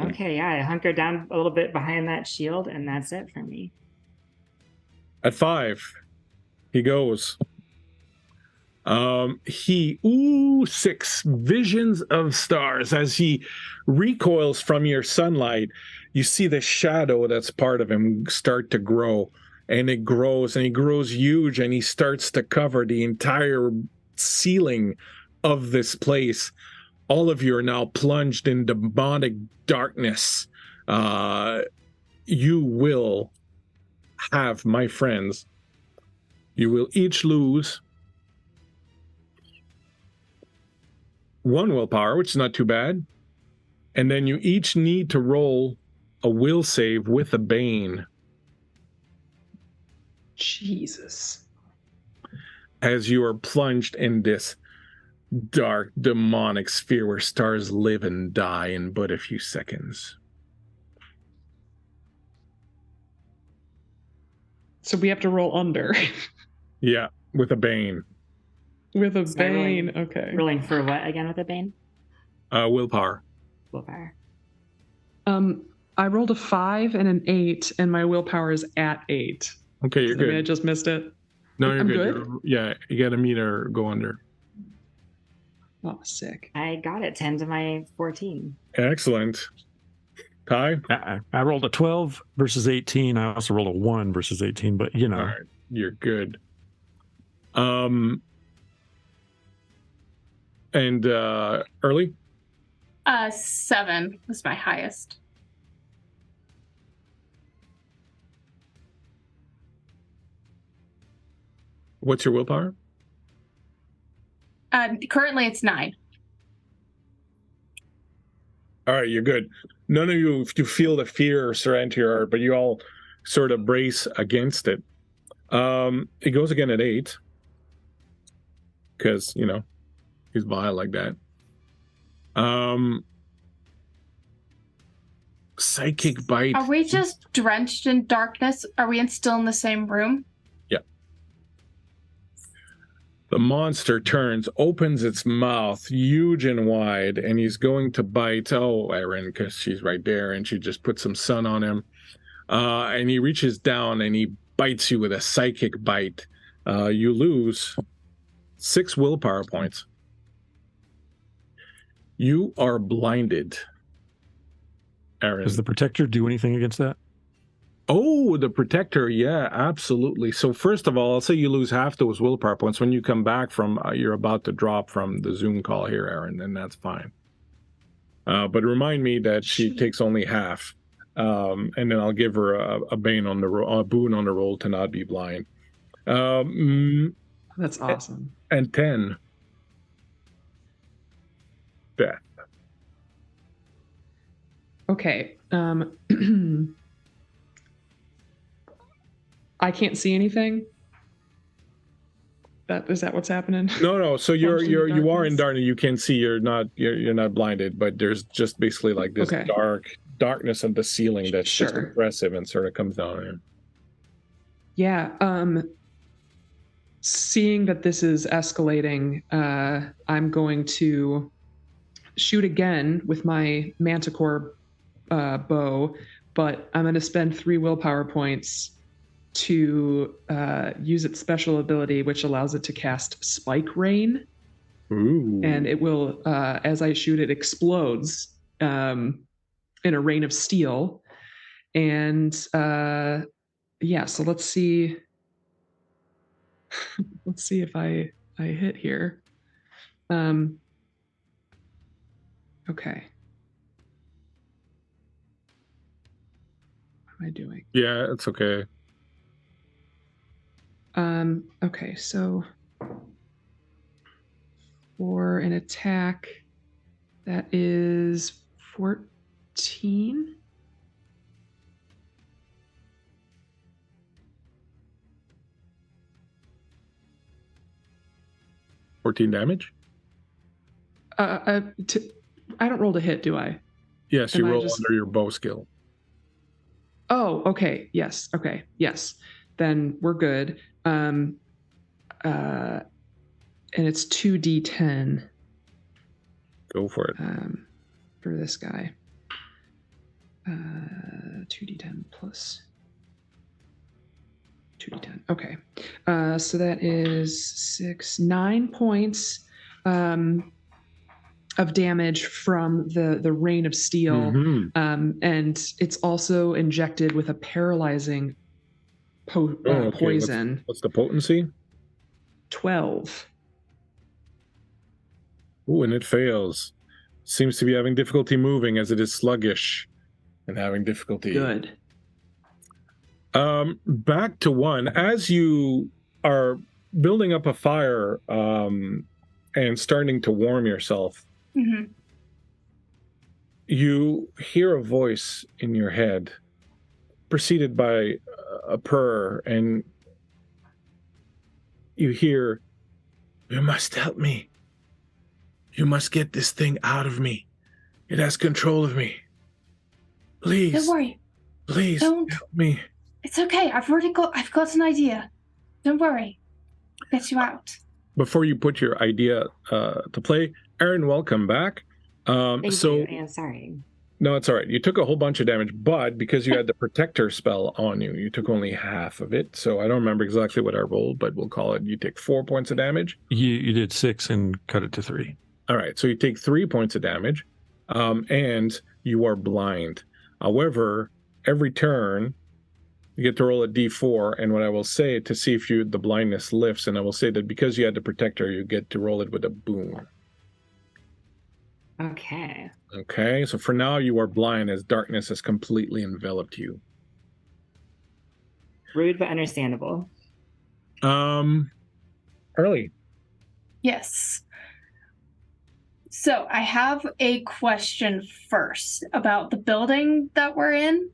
Okay, yeah, I hunker down a little bit behind that shield, and that's it for me. At 5, he goes. Six visions of stars. As he recoils from your sunlight, you see the shadow that's part of him start to grow, and it grows, and he grows huge, and he starts to cover the entire ceiling of this place. All of you are now plunged in demonic darkness. You will have, my friends, you will each lose 1 willpower, which is not too bad. And then you each need to roll a will save with a bane. Jesus. As you are plunged in this dark, demonic sphere where stars live and die in but a few seconds. So we have to roll under. Yeah, with a bane. With a Sorry, bane. rolling- Okay. Rolling for what again with a bane? Willpower. Willpower. I rolled a 5 and an 8, and my willpower is at 8. Okay, you're Does that mean I good. just missed it? No, you're I'm good. good? Yeah, you got to meet or go under. Oh, sick. I got it. 10 to my 14. Excellent. Ty? I rolled a 12 versus 18. I also rolled a 1 versus 18, but you know. All right, you're good. And early? 7 was my highest. What's your willpower? Currently it's 9. All right, you're good. None of you feel the fear surround to your heart, but you all sort of brace against it. It goes again at 8. Because, you know, he's vile like that. Psychic bite. Are we just drenched in darkness? Are we still in the same room? Yeah. The monster turns, opens its mouth huge and wide, and he's going to bite, Erin, because she's right there, and she just put some sun on him. And he reaches down and he bites you with a psychic bite. You lose 6 willpower points. You are blinded, Erin. Does the protector do anything against that? Oh, the protector. Yeah, absolutely. So first of all, I'll say you lose half those willpower points when you come back from, you're about to drop from the Zoom call here, Erin, and that's fine. But remind me that she takes only half. And then I'll give her a bane on the a boon on the roll to not be blind. That's awesome. And 10. Death. Okay. I can't see anything. Is that what's happening? No. So you are in darkness? darkness. You can see. You're not blinded, but there's just basically like this Okay. darkness of the ceiling that's just Sure. oppressive and sort of comes down in. Yeah. Seeing that this is escalating, I'm going to shoot again with my Manticore bow, but I'm going to spend 3 willpower points to use its special ability, which allows it to cast Spike Rain. Ooh. And it will, as I shoot, it explodes in a rain of steel. And yeah, so let's see. Let's see if I hit here. Okay. What am I doing? Yeah, it's okay. Okay, so for an attack, that is 14. Damage? I don't roll to hit, do I? Yes, you Am I roll just- under your bow skill. Oh, okay. Yes. Okay. Yes. Then we're good. And it's 2d10. Go for it. For this guy. 2d10 plus 2d10. Okay. So that is 9 points of damage from the rain of steel. And it's also injected with a paralyzing poison. What's the potency? 12. Ooh, and it fails. Seems to be having difficulty moving as it is sluggish and having difficulty. Good. Back to 1. As you are building up a fire and starting to warm yourself, you hear a voice in your head preceded by a purr, and you hear, "You must help me. You must get this thing out of me. It has control of me. Please. Don't worry. Please Don't. help me." It's okay. I've got an idea. Don't worry. I'll get you out. Before you put your idea to play, Aaron, welcome back. Thank you, and sorry. No, it's all right. You took a whole bunch of damage, but because you had the protector spell on you, you took only half of it. So I don't remember exactly what I rolled, but we'll call it you take 4 points of damage. You did 6 and cut it to 3. All right, so you take 3 points of damage, and you are blind. However, every turn, you get to roll a d4, and what I will say to see if the blindness lifts, and I will say that because you had the protector, you get to roll it with a boon. Okay. Okay, so for now you are blind as darkness has completely enveloped you. Rude but understandable. Early. Yes. So I have a question first about the building that we're in.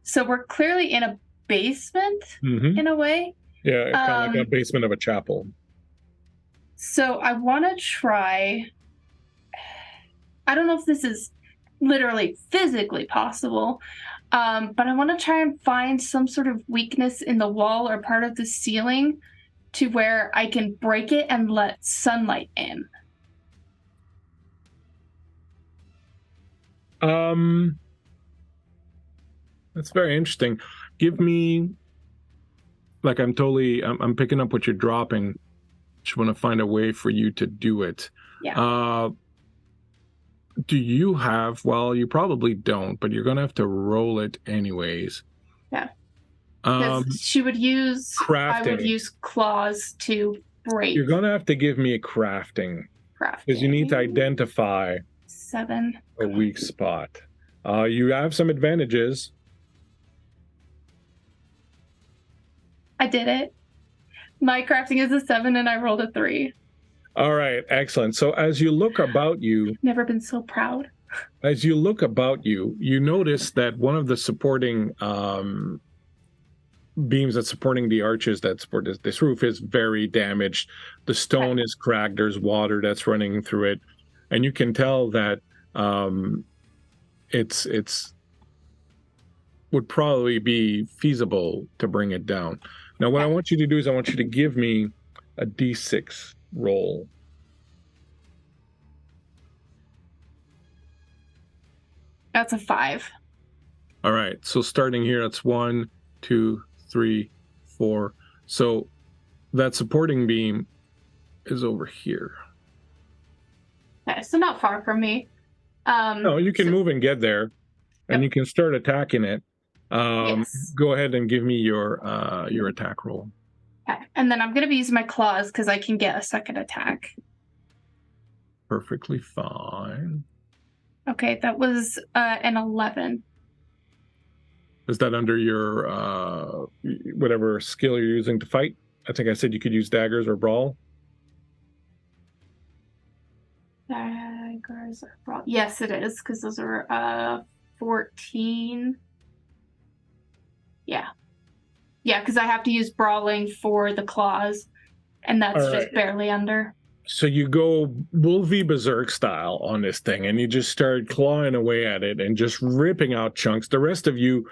So we're clearly in a basement in a way. Yeah, it's kind of like a basement of a chapel. So I want to try. I don't know if this is literally physically possible, but I want to try and find some sort of weakness in the wall or part of the ceiling to where I can break it and let sunlight in. That's very interesting. Give me, like, I'm picking up what you're dropping. Just want to find a way for you to do it. Yeah. Do you have, well, you probably don't, but you're going to have to roll it anyways. Yeah. She would use, crafting. I would use claws to break. You're going to have to give me a crafting. Because you need to identify 7. a weak spot. You have some advantages. I did it. My crafting is a 7 and I rolled a 3. All right, excellent. So as you look about you, Never been so proud. As you look about you, you notice that one of the supporting beams that's supporting the arches that support this roof is very damaged. The stone is cracked. There's water that's running through it, and you can tell that it's would probably be feasible to bring it down. Now, what I want you to do is I want you to give me a d6 roll. That's a 5. All right, so starting here, that's 1, 2, 3, 4. So that supporting beam is over here. Okay, so not far from me. No, you can move and get there, and you can start attacking it. Yes. Go ahead and give me your attack roll. Okay. And then I'm going to be using my claws because I can get a second attack. Perfectly fine. Okay, that was an 11. Is that under your whatever skill you're using to fight? I think I said you could use daggers or brawl. Daggers or brawl? Yes, it is, because those are 14. Yeah. Yeah, because I have to use brawling for the claws, and that's just barely under. So you go Wolvie Berserk style on this thing, and you just start clawing away at it and just ripping out chunks. The rest of you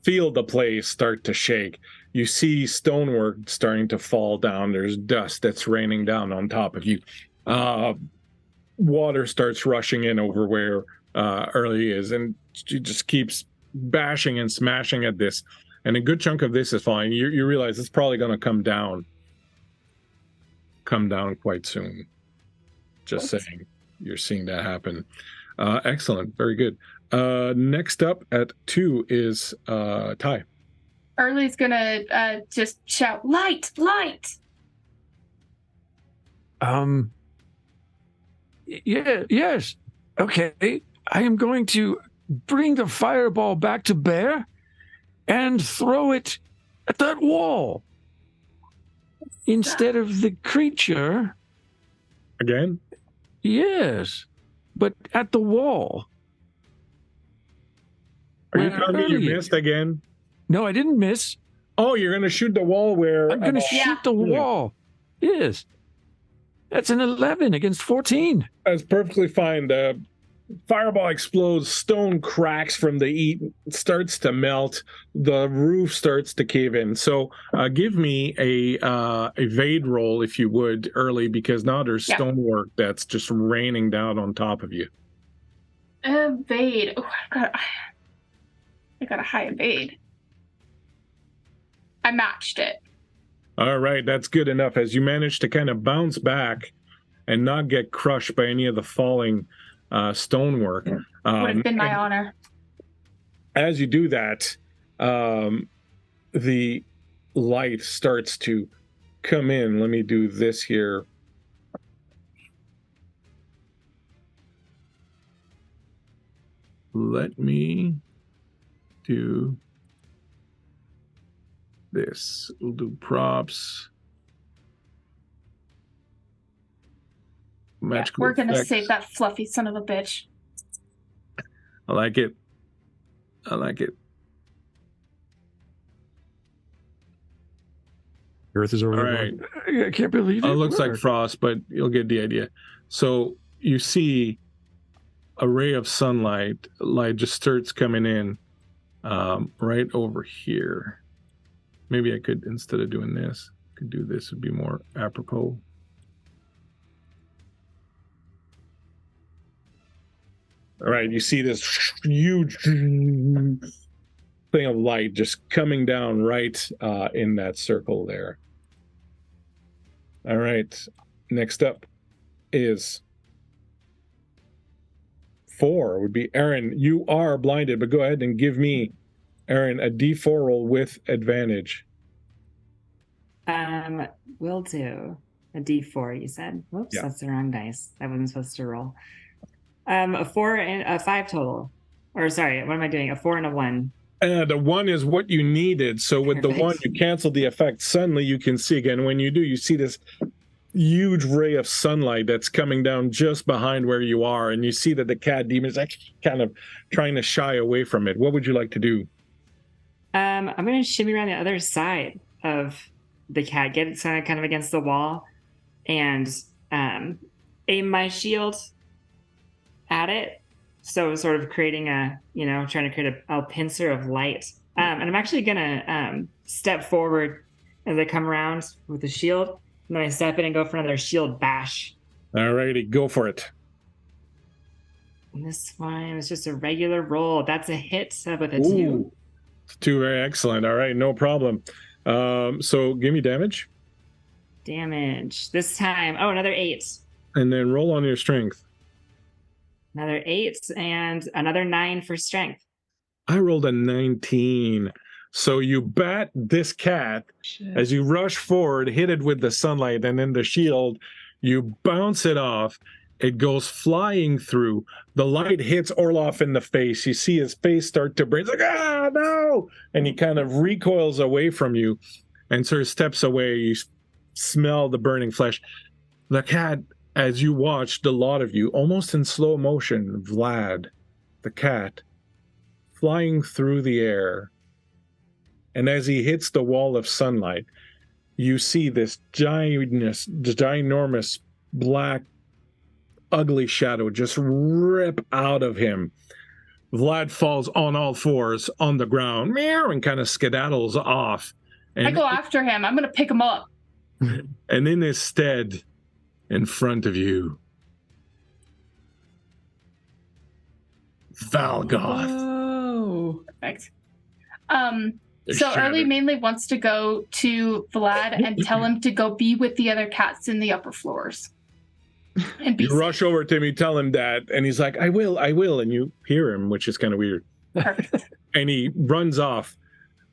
feel the place start to shake. You see stonework starting to fall down. There's dust that's raining down on top of you. Water starts rushing in over where Early is, and she just keeps bashing and smashing at this. and a good chunk of this is falling. You realize it's probably going to come down quite soon. Just saying, you're seeing that happen. Excellent, very good. Next up at 2 is Ty. Early's gonna just shout, "Light, light!" Yeah, yes. Okay. I am going to bring the fireball back to bear and throw it at that wall instead of the creature. Again? Yes, but at the wall. Are you Where telling me you Early is. missed again? No, I didn't miss. Oh, you're going to shoot the wall where... I'm going to shoot the wall. Yes. That's an 11 against 14. That's perfectly fine. The fireball explodes, stone cracks from the heat, starts to melt, the roof starts to cave in. So give me a evade roll, if you would, Early, because now there's stonework that's just raining down on top of you. Evade. Oh, I got a high evade. I matched it. All right, that's good enough as you manage to kind of bounce back and not get crushed by any of the falling stonework. Would have been my honor. As you do that, the light starts to come in. Let me do this here. Let me do this. We'll do props. Magical We're gonna effects. save that fluffy son of a bitch. I like it. I like it. Earth is over All there right. going, I can't believe it. It looks like worked. frost, but you'll get the idea. So you see a ray of sunlight, light just starts coming in right over here. Maybe I could, instead of doing this, could do this, would be more apropos. All right, you see this huge thing of light just coming down right in that circle there. All right, next up is 4 would be Aaron. You are blinded, but go ahead and give me, Aaron, a D4 roll with advantage. Will do. A D4, you said. Whoops, Yeah. That's the wrong dice. I wasn't supposed to roll. A 4 and a 5 total. Or sorry, what am I doing? A 4 and a 1. The 1 is what you needed. So with the Perfect. 1, you cancel the effect. Suddenly you can see again. When you do, you see this huge ray of sunlight that's coming down just behind where you are. And you see that the cat demon is actually kind of trying to shy away from it. What would you like to do? I'm going to shimmy around the other side of the cat, get it kind of against the wall, and aim my shield at it. So sort of creating trying to create a pincer of light. And I'm actually going to step forward as I come around with the shield. And then I step in and go for another shield bash. All righty, go for it. And this one was just a regular roll. That's a hit with a 2. Ooh, 2, very excellent. All right, no problem. So give me damage. Damage. This time, another 8. And then roll on your strength. Another 8 and another 9 for strength. I rolled a 19. So you bat this cat as you rush forward, hit it with the sunlight, and then the shield, you bounce it off. It goes flying through. The light hits Orloff in the face. You see his face start to break. He's like, ah, no! And he kind of recoils away from you and sort of steps away. You smell the burning flesh. The cat, as you watched, a lot of you, almost in slow motion, Vlad, the cat, flying through the air. And as he hits the wall of sunlight, you see this ginormous black ugly shadow just rip out of him. Vlad falls on all fours on the ground, meow, and kind of skedaddles off. And I go after him. I'm gonna pick him up. And in his stead, in front of you, Valgoth. Oh, Perfect. So Early mainly wants to go to Vlad and tell him to go be with the other cats in the upper floors. And be You rush over to him, you tell him that, and he's like, I will, and you hear him, which is kind of weird. Perfect. And he runs off.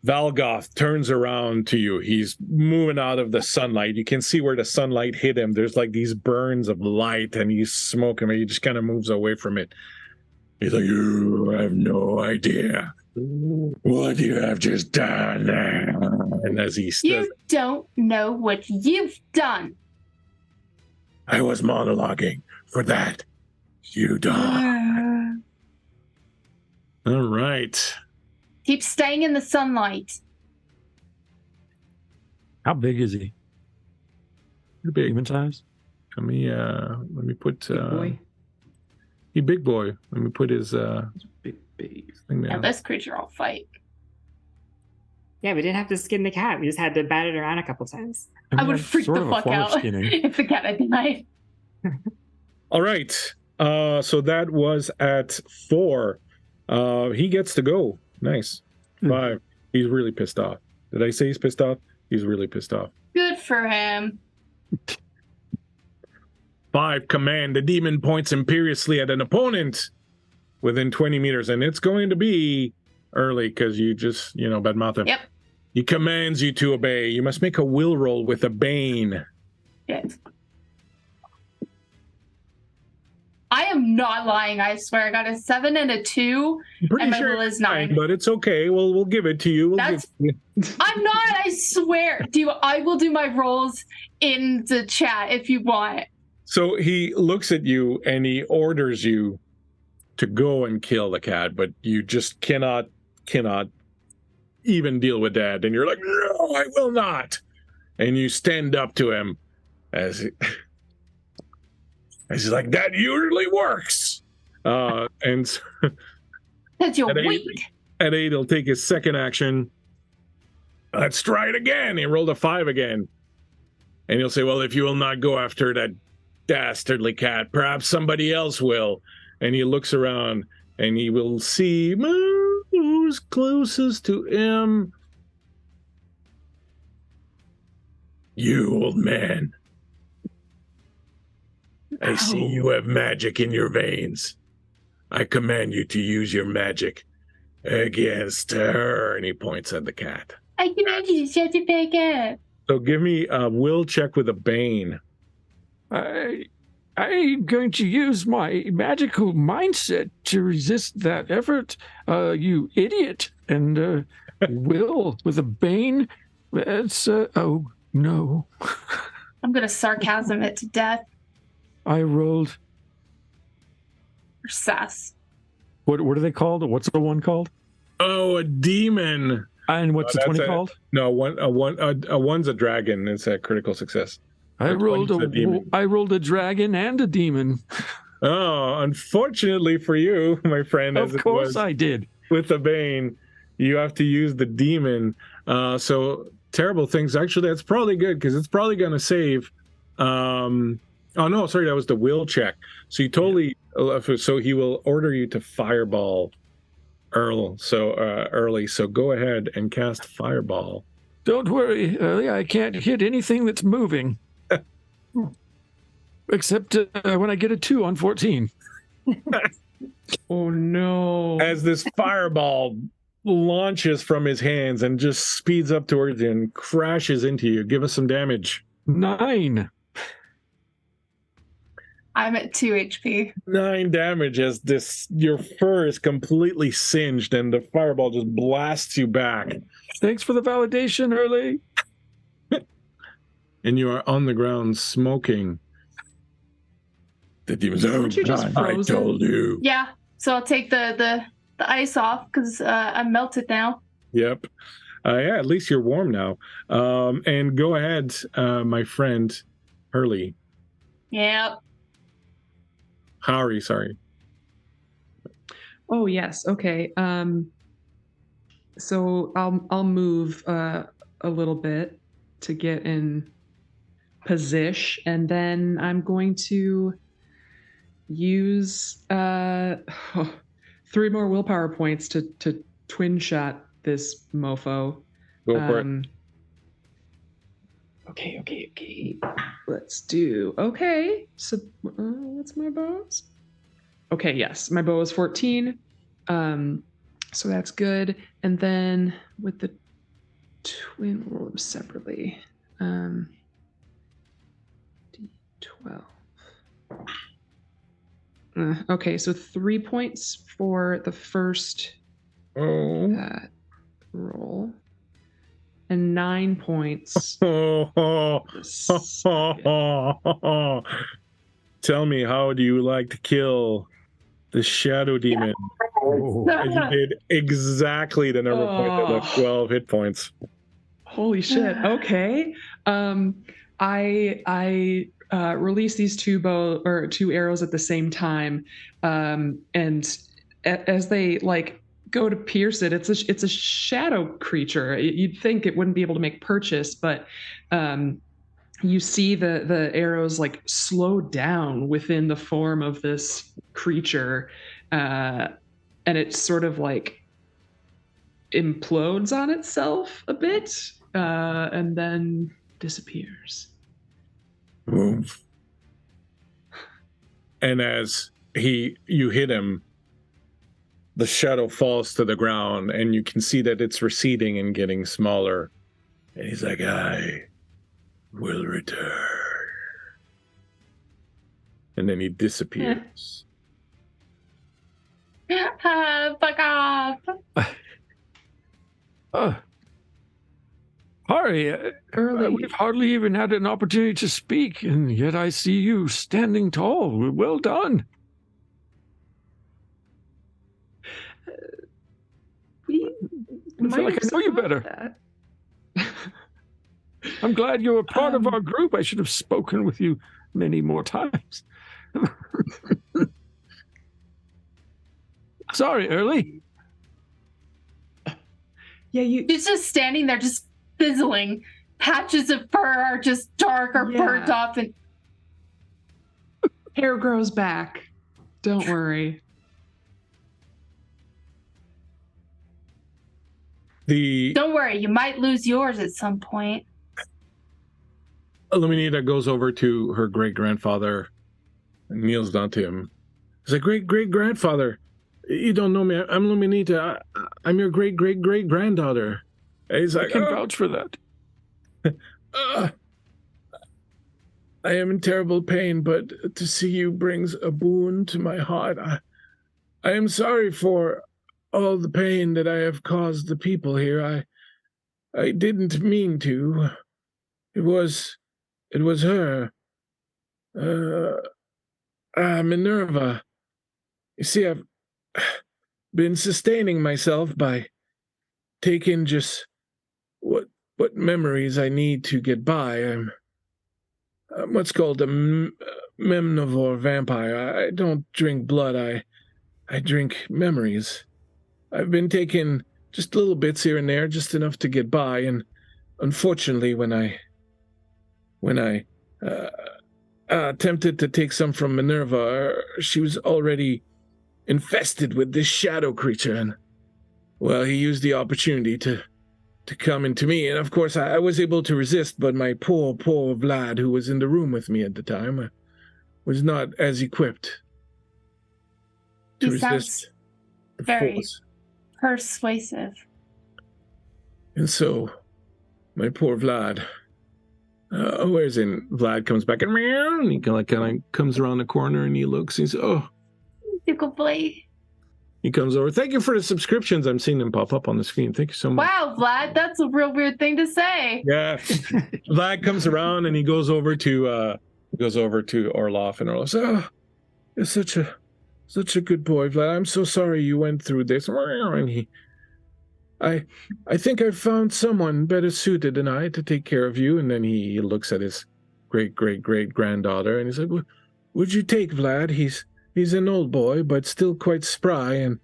Valgoth turns around to you. He's moving out of the sunlight. You can see where the sunlight hit him. There's like these burns of light, and he's smoking, and he just kind of moves away from it. He's like, you have no idea what you have just done. And as he You don't know what you've done. I was monologuing for that. You don't. All right. Keep staying in the sunlight. How big is he? Pretty big. Human size? Let me put Big boy. he big boy. Let me put his Big baby. thing Now down. this creature will fight. Yeah, we didn't have to skin the cat. We just had to bat it around a couple times. I would that's freak sort the of a fuck form of out skinning. if the cat had died. All right. So that was at 4. He gets to go. Nice. 5. He's really pissed off. Did I say he's pissed off? He's really pissed off. Good for him. 5. Command. The demon points imperiously at an opponent within 20 meters, and it's going to be Early because you just, badmouth him. Yep. He commands you to obey. You must make a will roll with a bane. Shit. I am not lying, I swear. I got a 7 and a 2, I'm pretty and my sure will is it's fine, 9. but it's okay. We'll give it to you. I'm not, I swear. I will do my rolls in the chat if you want. So he looks at you and he orders you to go and kill the cat, but you just cannot even deal with that. And you're like, no, I will not. And you stand up to him as he's like, that usually works. And so Because you're At 8. weak. at 8, he'll take his second action. Let's try it again. He rolled a 5 again. And he'll say, well, if you will not go after that dastardly cat, perhaps somebody else will. And he looks around and he will see who's closest to him. You, old man. I see you have magic in your veins. I command you to use your magic against her. And he points at the cat. I can actually shut it back up. So give me a will check with a bane. I'm going to use my magical mindset to resist that effort, you idiot. And will with a bane. That's oh no. I'm going to sarcasm it to death. I rolled. Or sass. What are they called? What's the one called? Oh, a demon. And what's the that's 20 a- called? No, a one's a dragon. It's a critical success. I The rolled 20's a demon. I rolled a dragon and a demon. Oh, unfortunately for you, my friend, as Of it course was I did. with the bane, you have to use the demon. So terrible things. Actually, that's probably good because it's probably going to save. Oh no, sorry, that was the will check. So you totally. So he will order you to fireball Early. So go ahead and cast fireball. Don't worry, I can't hit anything that's moving. Except when I get a 2 on 14. Oh no. As this fireball launches from his hands and just speeds up towards you and crashes into you. Give us some damage. 9. I'm at 2 HP. 9 damage as your fur is completely singed and the fireball just blasts you back. Thanks for the validation, Early. And you are on the ground smoking. The demon's, oh Weren't you just God, I frozen? told you. Yeah. So I'll take the ice off because I'm melted now. Yep. Yeah, at least you're warm now. And go ahead, my friend, Hurley. Yep. Harry, sorry. Oh yes. Okay. So I'll move a little bit to get in position, and then I'm going to use 3 more willpower points to twin shot this mofo. Go for it. Okay. Let's do. Okay. So, what's my bows? Okay, yes, my bow is 14. So that's good. And then with the twin, we'll roll them separately. D12. Okay, so 3 points for the first roll, and 9 points. Tell me, how do you like to kill the shadow demon? And you did exactly the number of points that left 12 hit points. Holy shit. Okay. I release these two arrows at the same time. And as they like go to pierce it, it's a shadow creature. You'd think it wouldn't be able to make purchase, but you see the arrows like slow down within the form of this creature. And it sort of like implodes on itself a bit, and then disappears. Move. And as you hit him, the shadow falls to the ground, and you can see that it's receding and getting smaller. And he's like, I will return. And then he disappears. Fuck off. Hari, we've hardly even had an opportunity to speak, and yet I see you standing tall. Well done. I feel like I know you better. I'm glad you're a part of our group. I should have spoken with you many more times. Sorry, Early. Yeah, He's just standing there, just fizzling. Patches of fur are just dark or burnt off, and hair grows back. Don't worry. Don't worry, you might lose yours at some point. Illuminita goes over to her great-grandfather and kneels down to him. He's like, great-great-grandfather, you don't know me. I'm Illuminita. I'm your great-great-great-granddaughter. And he's like, I can vouch for that. I am in terrible pain, but to see you brings a boon to my heart. I am sorry for all the pain that I have caused the people here. I didn't mean to. It was her. Minerva. You see, I've been sustaining myself by taking just what memories I need to get by. I'm what's called a memnivore vampire. I don't drink blood. I drink memories. I've been taking just little bits here and there, just enough to get by. And unfortunately, when I attempted to take some from Minerva, she was already infested with this shadow creature. And, well, he used the opportunity to come into me. And, of course, I was able to resist, but my poor Vlad, who was in the room with me at the time, was not as equipped to resist the force. Persuasive. And so, my poor Vlad, where's in? Vlad comes back and meow, and he kind of comes around the corner and he looks. And he's, Good boy. He comes over. Thank you for the subscriptions. I'm seeing them pop up on the screen. Thank you so much. Wow, Vlad, that's a real weird thing to say. Yeah, Vlad comes around and he goes over to Orloff, and Orloff says, you're such a good boy, Vlad. I'm so sorry you went through this. And I think I've found someone better suited than I to take care of you. And then he looks at his great-great-great-granddaughter, and he's like, would you take Vlad? He's an old boy, but still quite spry, and,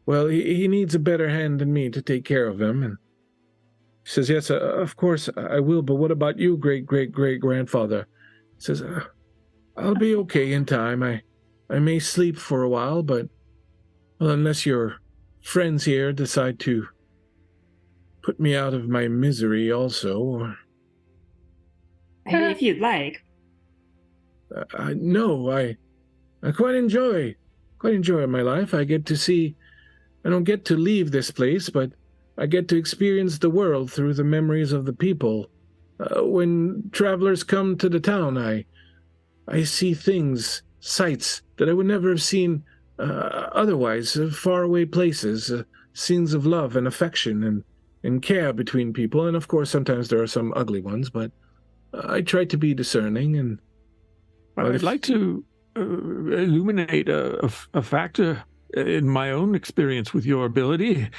well, he needs a better hand than me to take care of him. And he says, yes, of course I will, but what about you, great-great-great-grandfather? He says, I'll be okay in time. I may sleep for a while, but, well, unless your friends here decide to put me out of my misery also. I mean, if you'd like. No, I quite enjoy my life. I don't get to leave this place, but I get to experience the world through the memories of the people. When travelers come to the town, I see things, sights that I would never have seen otherwise, faraway places, scenes of love and affection and care between people. And of course, sometimes there are some ugly ones, but I try to be discerning. And I'd like to illuminate a factor in my own experience with your ability.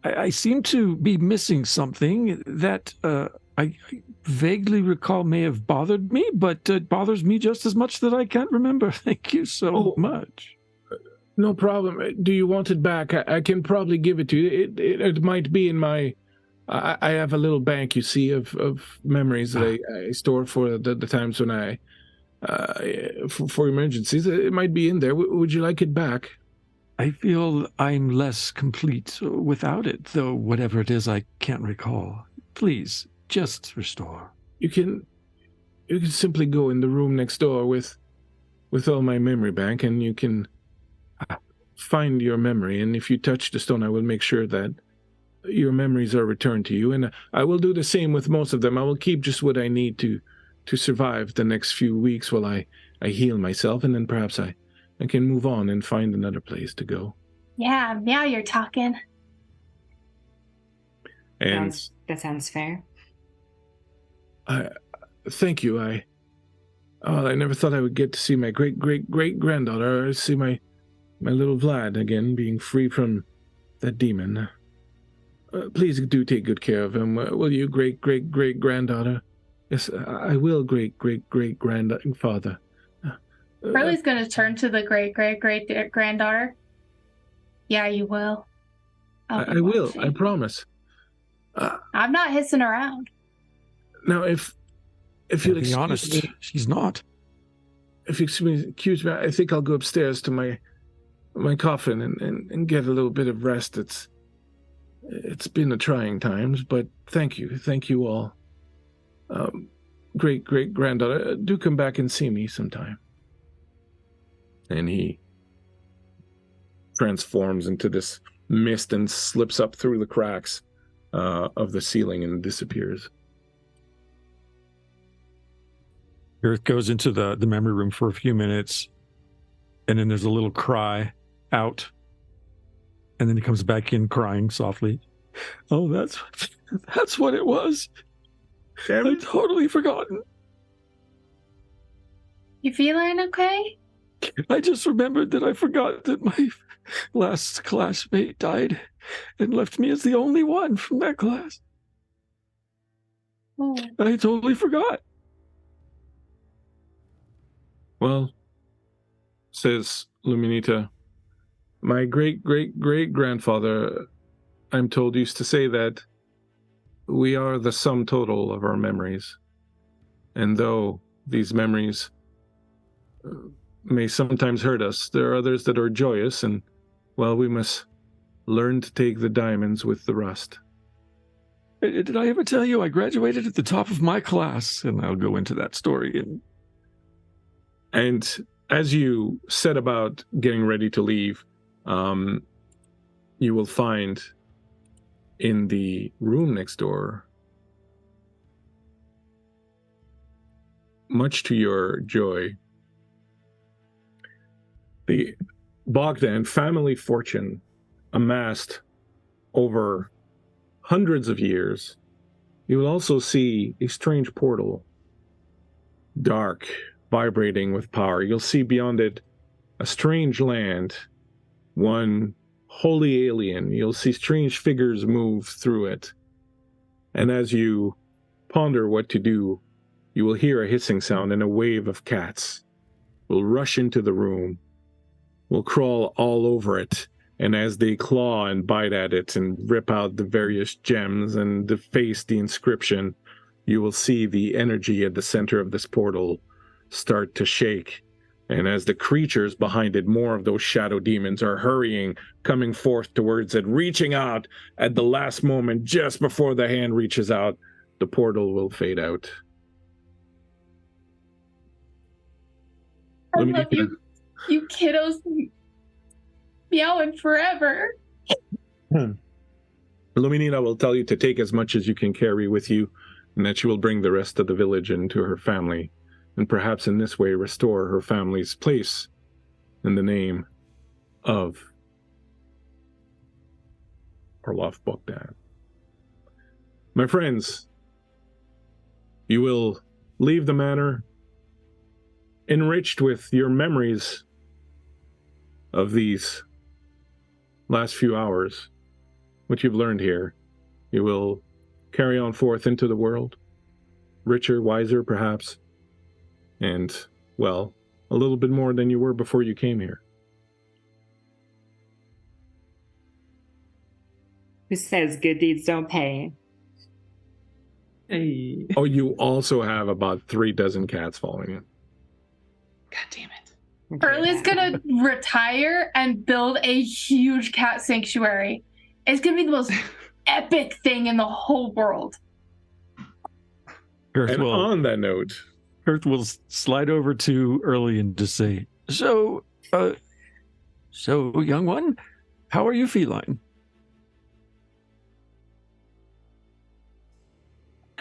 I seem to be missing something that I vaguely recall may have bothered me, but it bothers me just as much that I can't remember. Thank you so much. No problem. Do you want it back? I can probably give it to you. It might be in my... I have a little bank, you see, of memories that I store for the times when for emergencies. It might be in there. Would you like it back? I feel I'm less complete without it, though whatever it is I can't recall. Please, just restore. You can simply go in the room next door with all my memory bank, and you can find your memory. And if you touch the stone, I will make sure that your memories are returned to you. And I will do the same with most of them. I will keep just what I need to survive the next few weeks while I heal myself, and then perhaps I can move on and find another place to go. Yeah, now you're talking. And that sounds fair. Thank you. I never thought I would get to see my great-great-great-granddaughter, see my little Vlad again, being free from that demon. Please do take good care of him, will you, great-great-great-granddaughter? Yes, I will, great-great-great-grandfather. Curly's going to turn to the great-great-great-granddaughter. Yeah, you will. I will, I promise. I'm not hissing around. Now, if you'll be honest, me, she's not. If you excuse me, I think I'll go upstairs to my coffin and get a little bit of rest. It's been a trying times, but thank you all. Great-great-granddaughter, do come back and see me sometime. And he transforms into this mist and slips up through the cracks of the ceiling and disappears. Earth goes into the memory room for a few minutes, and then there's a little cry out, and then he comes back in crying softly. Oh, that's what it was. I'd totally forgotten. You feeling okay? I just remembered that I forgot that my last classmate died and left me as the only one from that class. Oh. I totally forgot. Well, says Luminita, my great-great-great-grandfather, I'm told, used to say that we are the sum total of our memories. And though these memories may sometimes hurt us, there are others that are joyous, and, well, we must learn to take the diamonds with the rust. Did I ever tell you I graduated at the top of my class? And I'll go into that story. And as you set about getting ready to leave, you will find in the room next door, much to your joy, the Bogdan family fortune amassed over hundreds of years. You will also see a strange portal, dark, vibrating with power. You'll see beyond it a strange land, one wholly alien. You'll see strange figures move through it. And as you ponder what to do, you will hear a hissing sound, and a wave of cats will rush into the room, will crawl all over it, and as they claw and bite at it and rip out the various gems and deface the inscription, you will see the energy at the center of this portal start to shake, And as the creatures behind it, more of those shadow demons are hurrying, coming forth towards it, reaching out at the last moment, just before the hand reaches out, the portal will fade out. I love you kiddos meowing forever. Luminita will tell you to take as much as you can carry with you, and that she will bring the rest of the village into her family, and perhaps in this way restore her family's place in the name of Orloff Bogdan. My friends, you will leave the manor enriched with your memories of these last few hours, what you've learned here. You will carry on forth into the world, richer, wiser, perhaps, and, well, a little bit more than you were before you came here. Who says good deeds don't pay? Hey. Oh, you also have about 36 cats following you. God damn it. Hurley's gonna retire and build a huge cat sanctuary. It's gonna be the most epic thing in the whole world. Girth And will, on that note, Girth will slide over to Early and just say, so young one, how are you feline?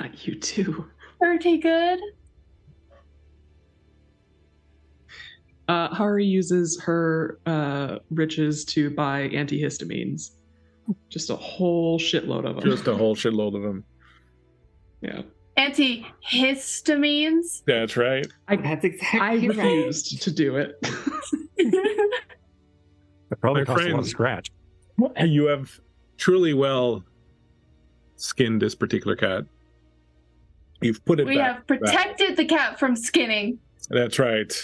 Not you too. Pretty good. Hari uses her riches to buy antihistamines. Just a whole shitload of them. just a whole shitload of them. Yeah. Antihistamines. That's right. That's exactly I right. refused to do it. That probably My costs a lot of friends. scratch. You have truly well skinned this particular cat. You've put it We back. have protected the cat from skinning. That's right.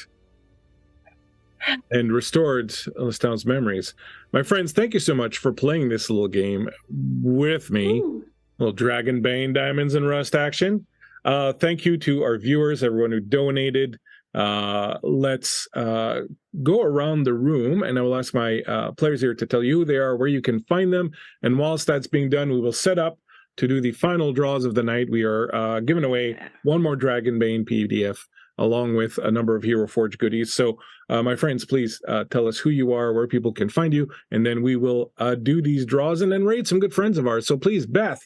And restored Lestown's memories. My friends, thank you so much for playing this little game with me. Ooh. Little Dragonbane Diamonds and Rust action. Thank you to our viewers, everyone who donated. Let's go around the room, and I will ask my players here to tell you who they are, where you can find them. And whilst that's being done, we will set up to do the final draws of the night. We are giving away one more Dragonbane PDF along with a number of Hero Forge goodies. So, my friends, please tell us who you are, where people can find you, and then we will do these draws and then raid some good friends of ours. So please, Beth,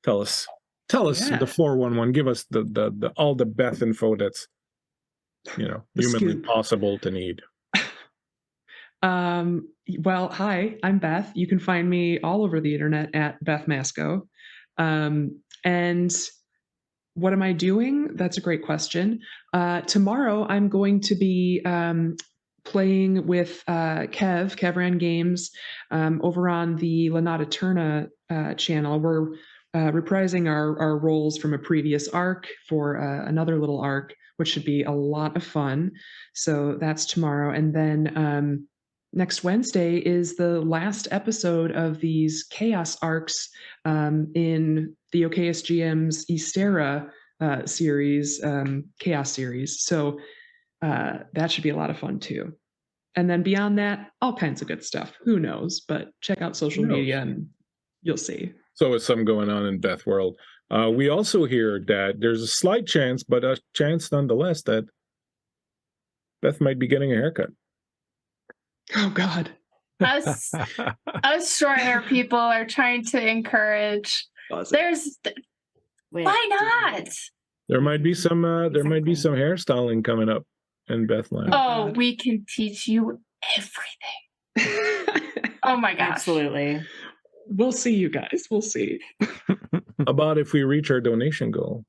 tell us Yeah. the 411. Give us the all the Beth info that's The humanly scoop. possible to need. Well, hi, I'm Beth. You can find me all over the internet at Beth Masco. And what am I doing? That's a great question. Tomorrow I'm going to be playing with Kevran Games over on the Lanata Turna channel. We're reprising our roles from a previous arc for another little arc, which should be a lot of fun. So that's tomorrow. And then next Wednesday is the last episode of these Chaos arcs in the OKSGM's Ystera series, Chaos series. So that should be a lot of fun too. And then beyond that, all kinds of good stuff. Who knows? But check out social Who knows? media and you'll see. So is some going on in Beth World. We also hear that there's a slight chance, but a chance nonetheless, that Beth might be getting a haircut. Oh God. Us short hair people are trying to encourage. There's why not? There might be some hairstyling coming up in Bethlehem. Oh, God. we can teach you everything. Oh my gosh. Absolutely. We'll see, you guys. We'll see. About if we reach our donation goal.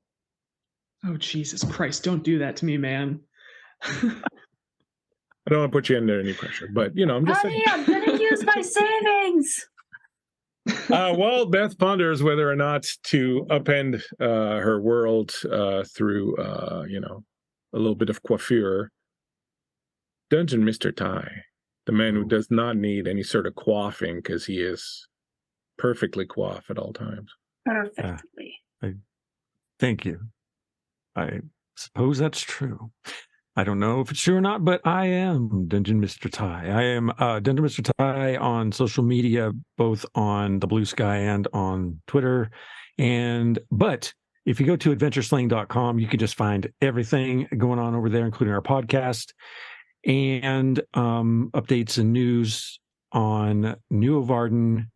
Oh, Jesus Christ. Don't do that to me, man. I don't want to put you under any pressure, but I'm just saying. Honey, I'm gonna use my savings. Well, Beth ponders whether or not to upend her world through a little bit of coiffure. Dungeon Mr. Ty, the man who does not need any sort of coiffing because he is perfectly coiffed at all times. Perfectly. Thank you. I suppose that's true. I don't know if it's true or not, but I am Dungeon Mr. Ty. I am Dungeon Mr. Ty on social media, both on the Blue Sky and on Twitter. But if you go to adventuresling.com, you can just find everything going on over there, including our podcast and updates and news on New of Arden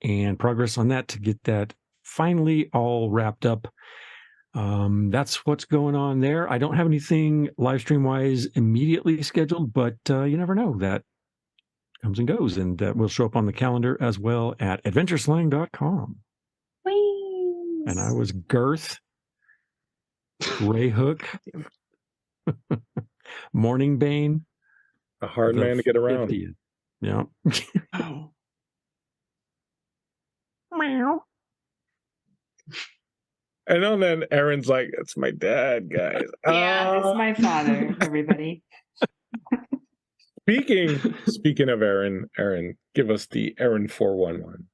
and progress on that to get that finally all wrapped up. That's what's going on there. I don't have anything live stream wise immediately scheduled, but you never know. That comes and goes, and that will show up on the calendar as well at adventureslang.com. Whee! And I was Girth, Greyhook, Morningbane, A hard the man to get around. 50th. Yeah. Oh. Meow. And then Aaron's like, "That's my dad, guys." Yeah, It's my father, everybody. Speaking of Aaron, give us the Aaron 411.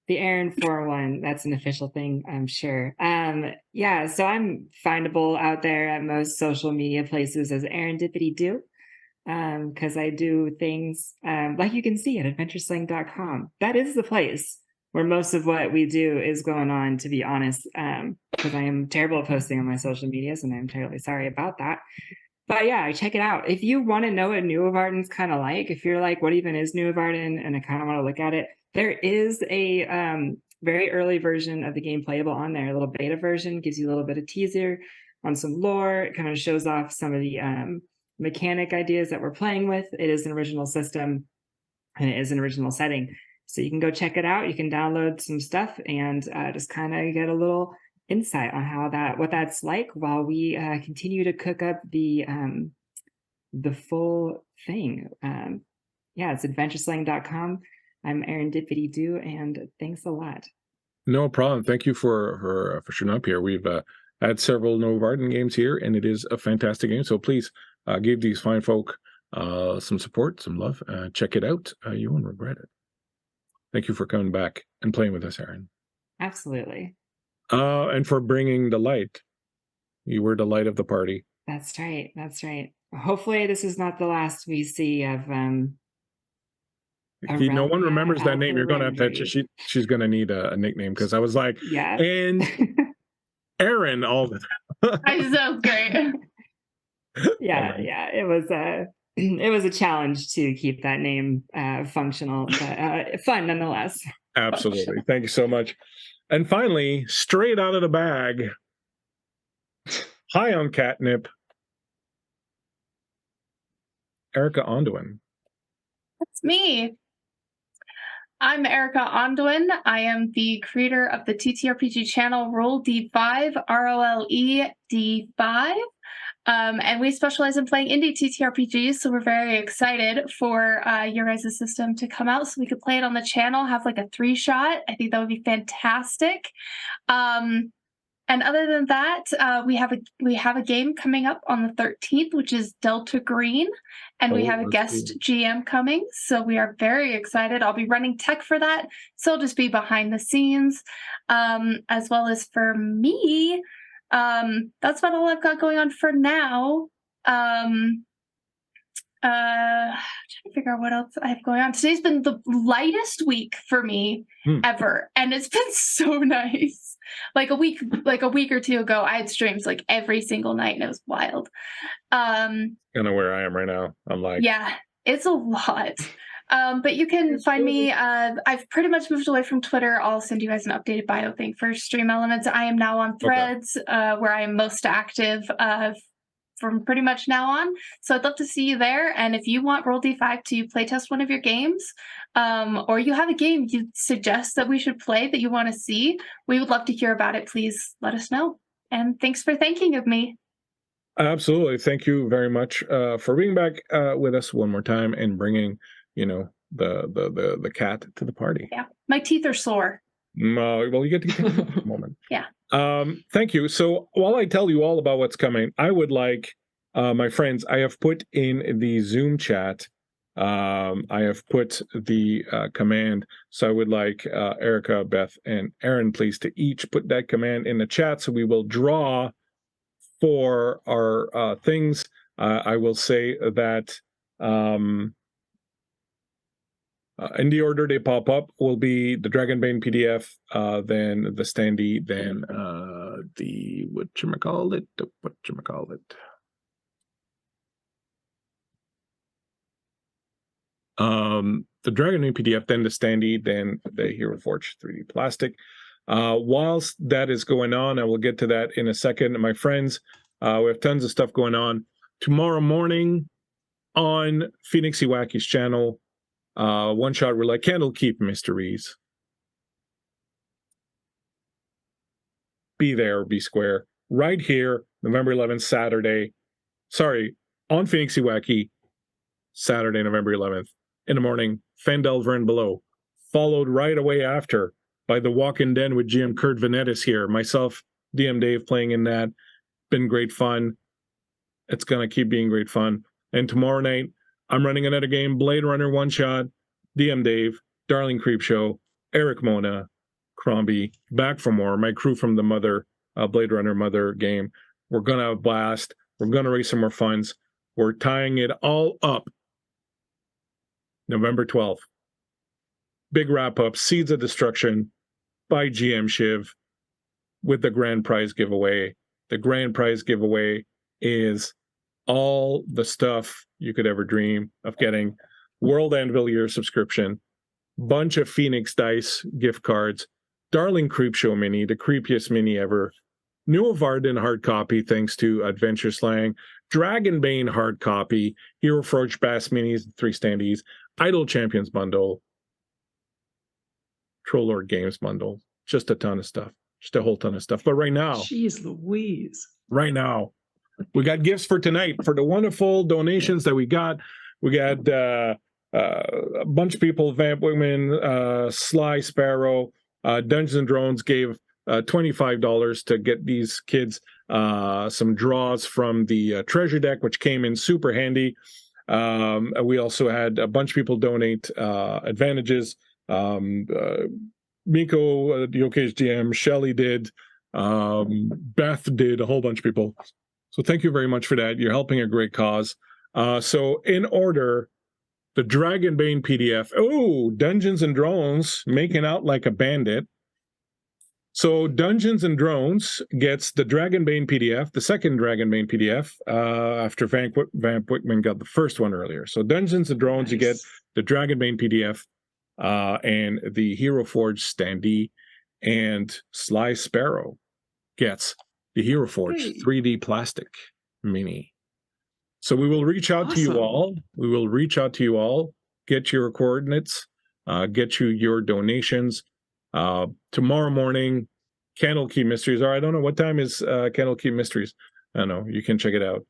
The Aaron 401, that's an official thing, I'm sure. Yeah, so I'm findable out there at most social media places as Aaron Dippity Do, because I do things like you can see at adventuresling.com. That is the place where most of what we do is going on, to be honest, because I am terrible at posting on my social medias, and I'm terribly sorry about that. But yeah, check it out. If you want to know what New of Arden's kind of like, if you're like, what even is New of Arden? And I kind of want to look at it, there is a very early version of the game playable on there. A little beta version gives you a little bit of teaser on some lore. It kind of shows off some of the mechanic ideas that we're playing with. It is an original system and it is an original setting. So you can go check it out. You can download some stuff and just kind of get a little insight on what that's like while we continue to cook up the full thing. Yeah, it's adventureslang.com. I'm Aaron Dippity Do, and thanks a lot. No problem. Thank you for showing up here. We've had several New of Arden games here, and it is a fantastic game. So please give these fine folk some support, some love. Check it out. You won't regret it. Thank you for coming back and playing with us, Aaron. Absolutely. And for bringing the light. You were the light of the party. That's right. That's right. Hopefully this is not the last we see of no one remembers that name. You're gonna have to she's gonna need a nickname, because I was like, yeah, and Aaron all the time. I sounds great. yeah. It was a challenge to keep that name functional, but fun nonetheless. Absolutely. Thank you so much. And finally, straight out of the bag, high on catnip, Erica Onduin. That's me. I'm Erica Onduin. I am the creator of the TTRPG channel Roll D5, ROLE D5. And we specialize in playing indie TTRPGs, so we're very excited for your guys' system to come out so we could play it on the channel, have like a 3-shot. I think that would be fantastic. And other than that, we have a game coming up on the 13th, which is Delta Green, and we have a guest GM coming, so we are very excited. I'll be running tech for that, so I'll just be behind the scenes, as well as for me. That's about all I've got going on for now. Trying to figure out what else I have going on. Today's been the lightest week for me ever, and it's been so nice. Like a week or two ago, I had streams like every single night, and it was wild. Kind of where I am right now. I'm like, yeah, it's a lot. But you can find me. I've pretty much moved away from Twitter. I'll send you guys an updated bio thing for Stream Elements. I am now on Threads, where I am most active from pretty much now on. So I'd love to see you there. And if you want Roll D5 to playtest one of your games, or you have a game you suggest that we should play that you want to see, we would love to hear about it. Please let us know. And thanks for thinking of me. Absolutely. Thank you very much for being back with us one more time and bringing, the cat to the party. Yeah, my teeth are sore. Well, you get to get that moment. Yeah. Thank you. So while I tell you all about what's coming, I would like, my friends, I have put in the Zoom chat, I have put the command. So I would like Erica, Beth, and Aaron, please, to each put that command in the chat. So we will draw for our things I will say that in the order they pop up will be the Dragonbane PDF, then the standee, then the whatchamacallit. The Dragonbane PDF, then the standee, then the Hero Forge 3D plastic. Whilst that is going on, I will get to that in a second. My friends, we have tons of stuff going on. Tomorrow morning on Phoenix Iwaki's channel, One Shot Roulette Candlekeep Mysteries. Be there, be square. Right here, November 11th, Saturday. Sorry, on Phoenix Iwaki, Saturday, November 11th, in the morning, Fendelver and Below. Followed right away after by The Walk-In Den with GM Kurt Vanettis here. Myself, DM Dave playing in that. Been great fun. It's going to keep being great fun. And tomorrow night, I'm running another game, Blade Runner One Shot, DM Dave, Darling Creepshow, Eric Mona, Crombie, back for more. My crew from the Mother, Blade Runner Mother game. We're going to have a blast. We're going to raise some more funds. We're tying it all up. November 12th. Big wrap-up, Seeds of Destruction by GM Shiv with the grand prize giveaway. The grand prize giveaway is all the stuff you could ever dream of getting. World Anvil Year subscription, bunch of Phoenix Dice gift cards, Darling Creepshow mini, the creepiest mini ever, New of Arden hard copy thanks to Adventure Slang, Dragonbane hard copy, Hero Forge Bass minis, 3 standees, Idle Champions bundle, Troll Lord Games bundle, just a ton of stuff, just a whole ton of stuff. But right now, Jeez Louise. right now, we got gifts for tonight for the wonderful donations that we got. We got a bunch of people, Vamp Women, Sly Sparrow, Dungeons and Drones gave $25 to get these kids some draws from the treasure deck, which came in super handy. We also had a bunch of people donate advantages. Miko, the OK's GM, Shelly did, Beth did, a whole bunch of people. So thank you very much for that. You're helping a great cause. So in order, the Dragonbane PDF. Oh, Dungeons and Drones, making out like a bandit. So Dungeons and Drones gets the Dragonbane PDF, the second Dragonbane PDF, after Vamp Wickman got the first one earlier. So Dungeons and Drones, you get the Dragonbane PDF and the Hero Forge standee, and Sly Sparrow gets the Hero Forge 3D plastic mini. So we will reach out to you all. We will reach out to you all, get your coordinates, get you your donations. Tomorrow morning, Candlekeep Mysteries. Or I don't know, what time is Candlekeep Mysteries? I don't know. You can check it out.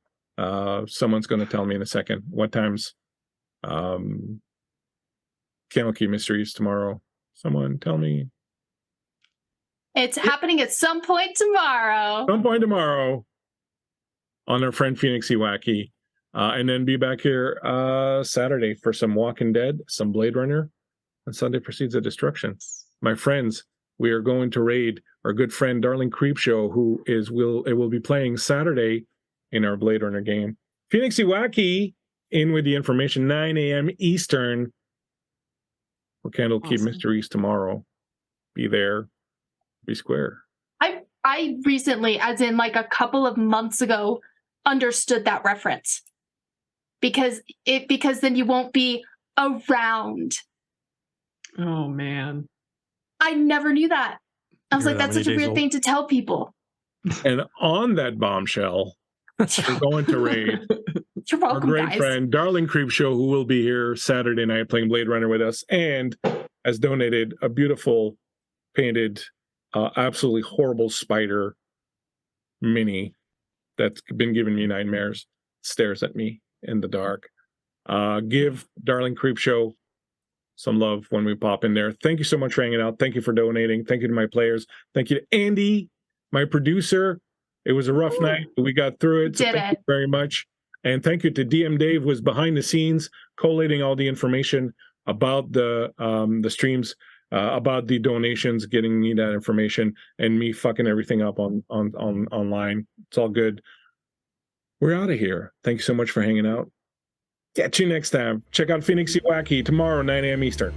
Someone's going to tell me in a second. What time's Candlekeep Mysteries tomorrow? Someone tell me. It's happening at some point tomorrow. Some point tomorrow on our friend Phoenix Iwaki. And then be back here Saturday for some Walking Dead, some Blade Runner, and Sunday for Seeds of Destruction. My friends, we are going to raid our good friend Darling Creepshow, who will be playing Saturday in our Blade Runner game. Phoenix Iwaki in with the information, 9 a.m. Eastern for Candlekeep Mysteries tomorrow. Be there, be square. I recently, as in like a couple of months ago, understood that reference. Because then you won't be around. Oh man. I never knew that. I was like, that's such a weird thing to tell people. And on that bombshell, we're going to raid You're welcome, our great guys. friend Darling Creepshow, who will be here Saturday night playing Blade Runner with us, and has donated a beautiful painted, absolutely horrible spider mini that's been giving me nightmares. Stares at me in the dark. Give Darling Creepshow some love when we pop in there. Thank you so much for hanging out. Thank you for donating. Thank you to my players. Thank you to Andy, my producer. It was a rough night, but we got through it. So thank you very much. And thank you to DM Dave, who was behind the scenes, collating all the information about the streams, about the donations, getting me that information, and me fucking everything up on online. It's all good. we're out of here. Thanks so much for hanging out. Catch you next time. Check out Phoenix Wacky tomorrow, 9 a.m. Eastern.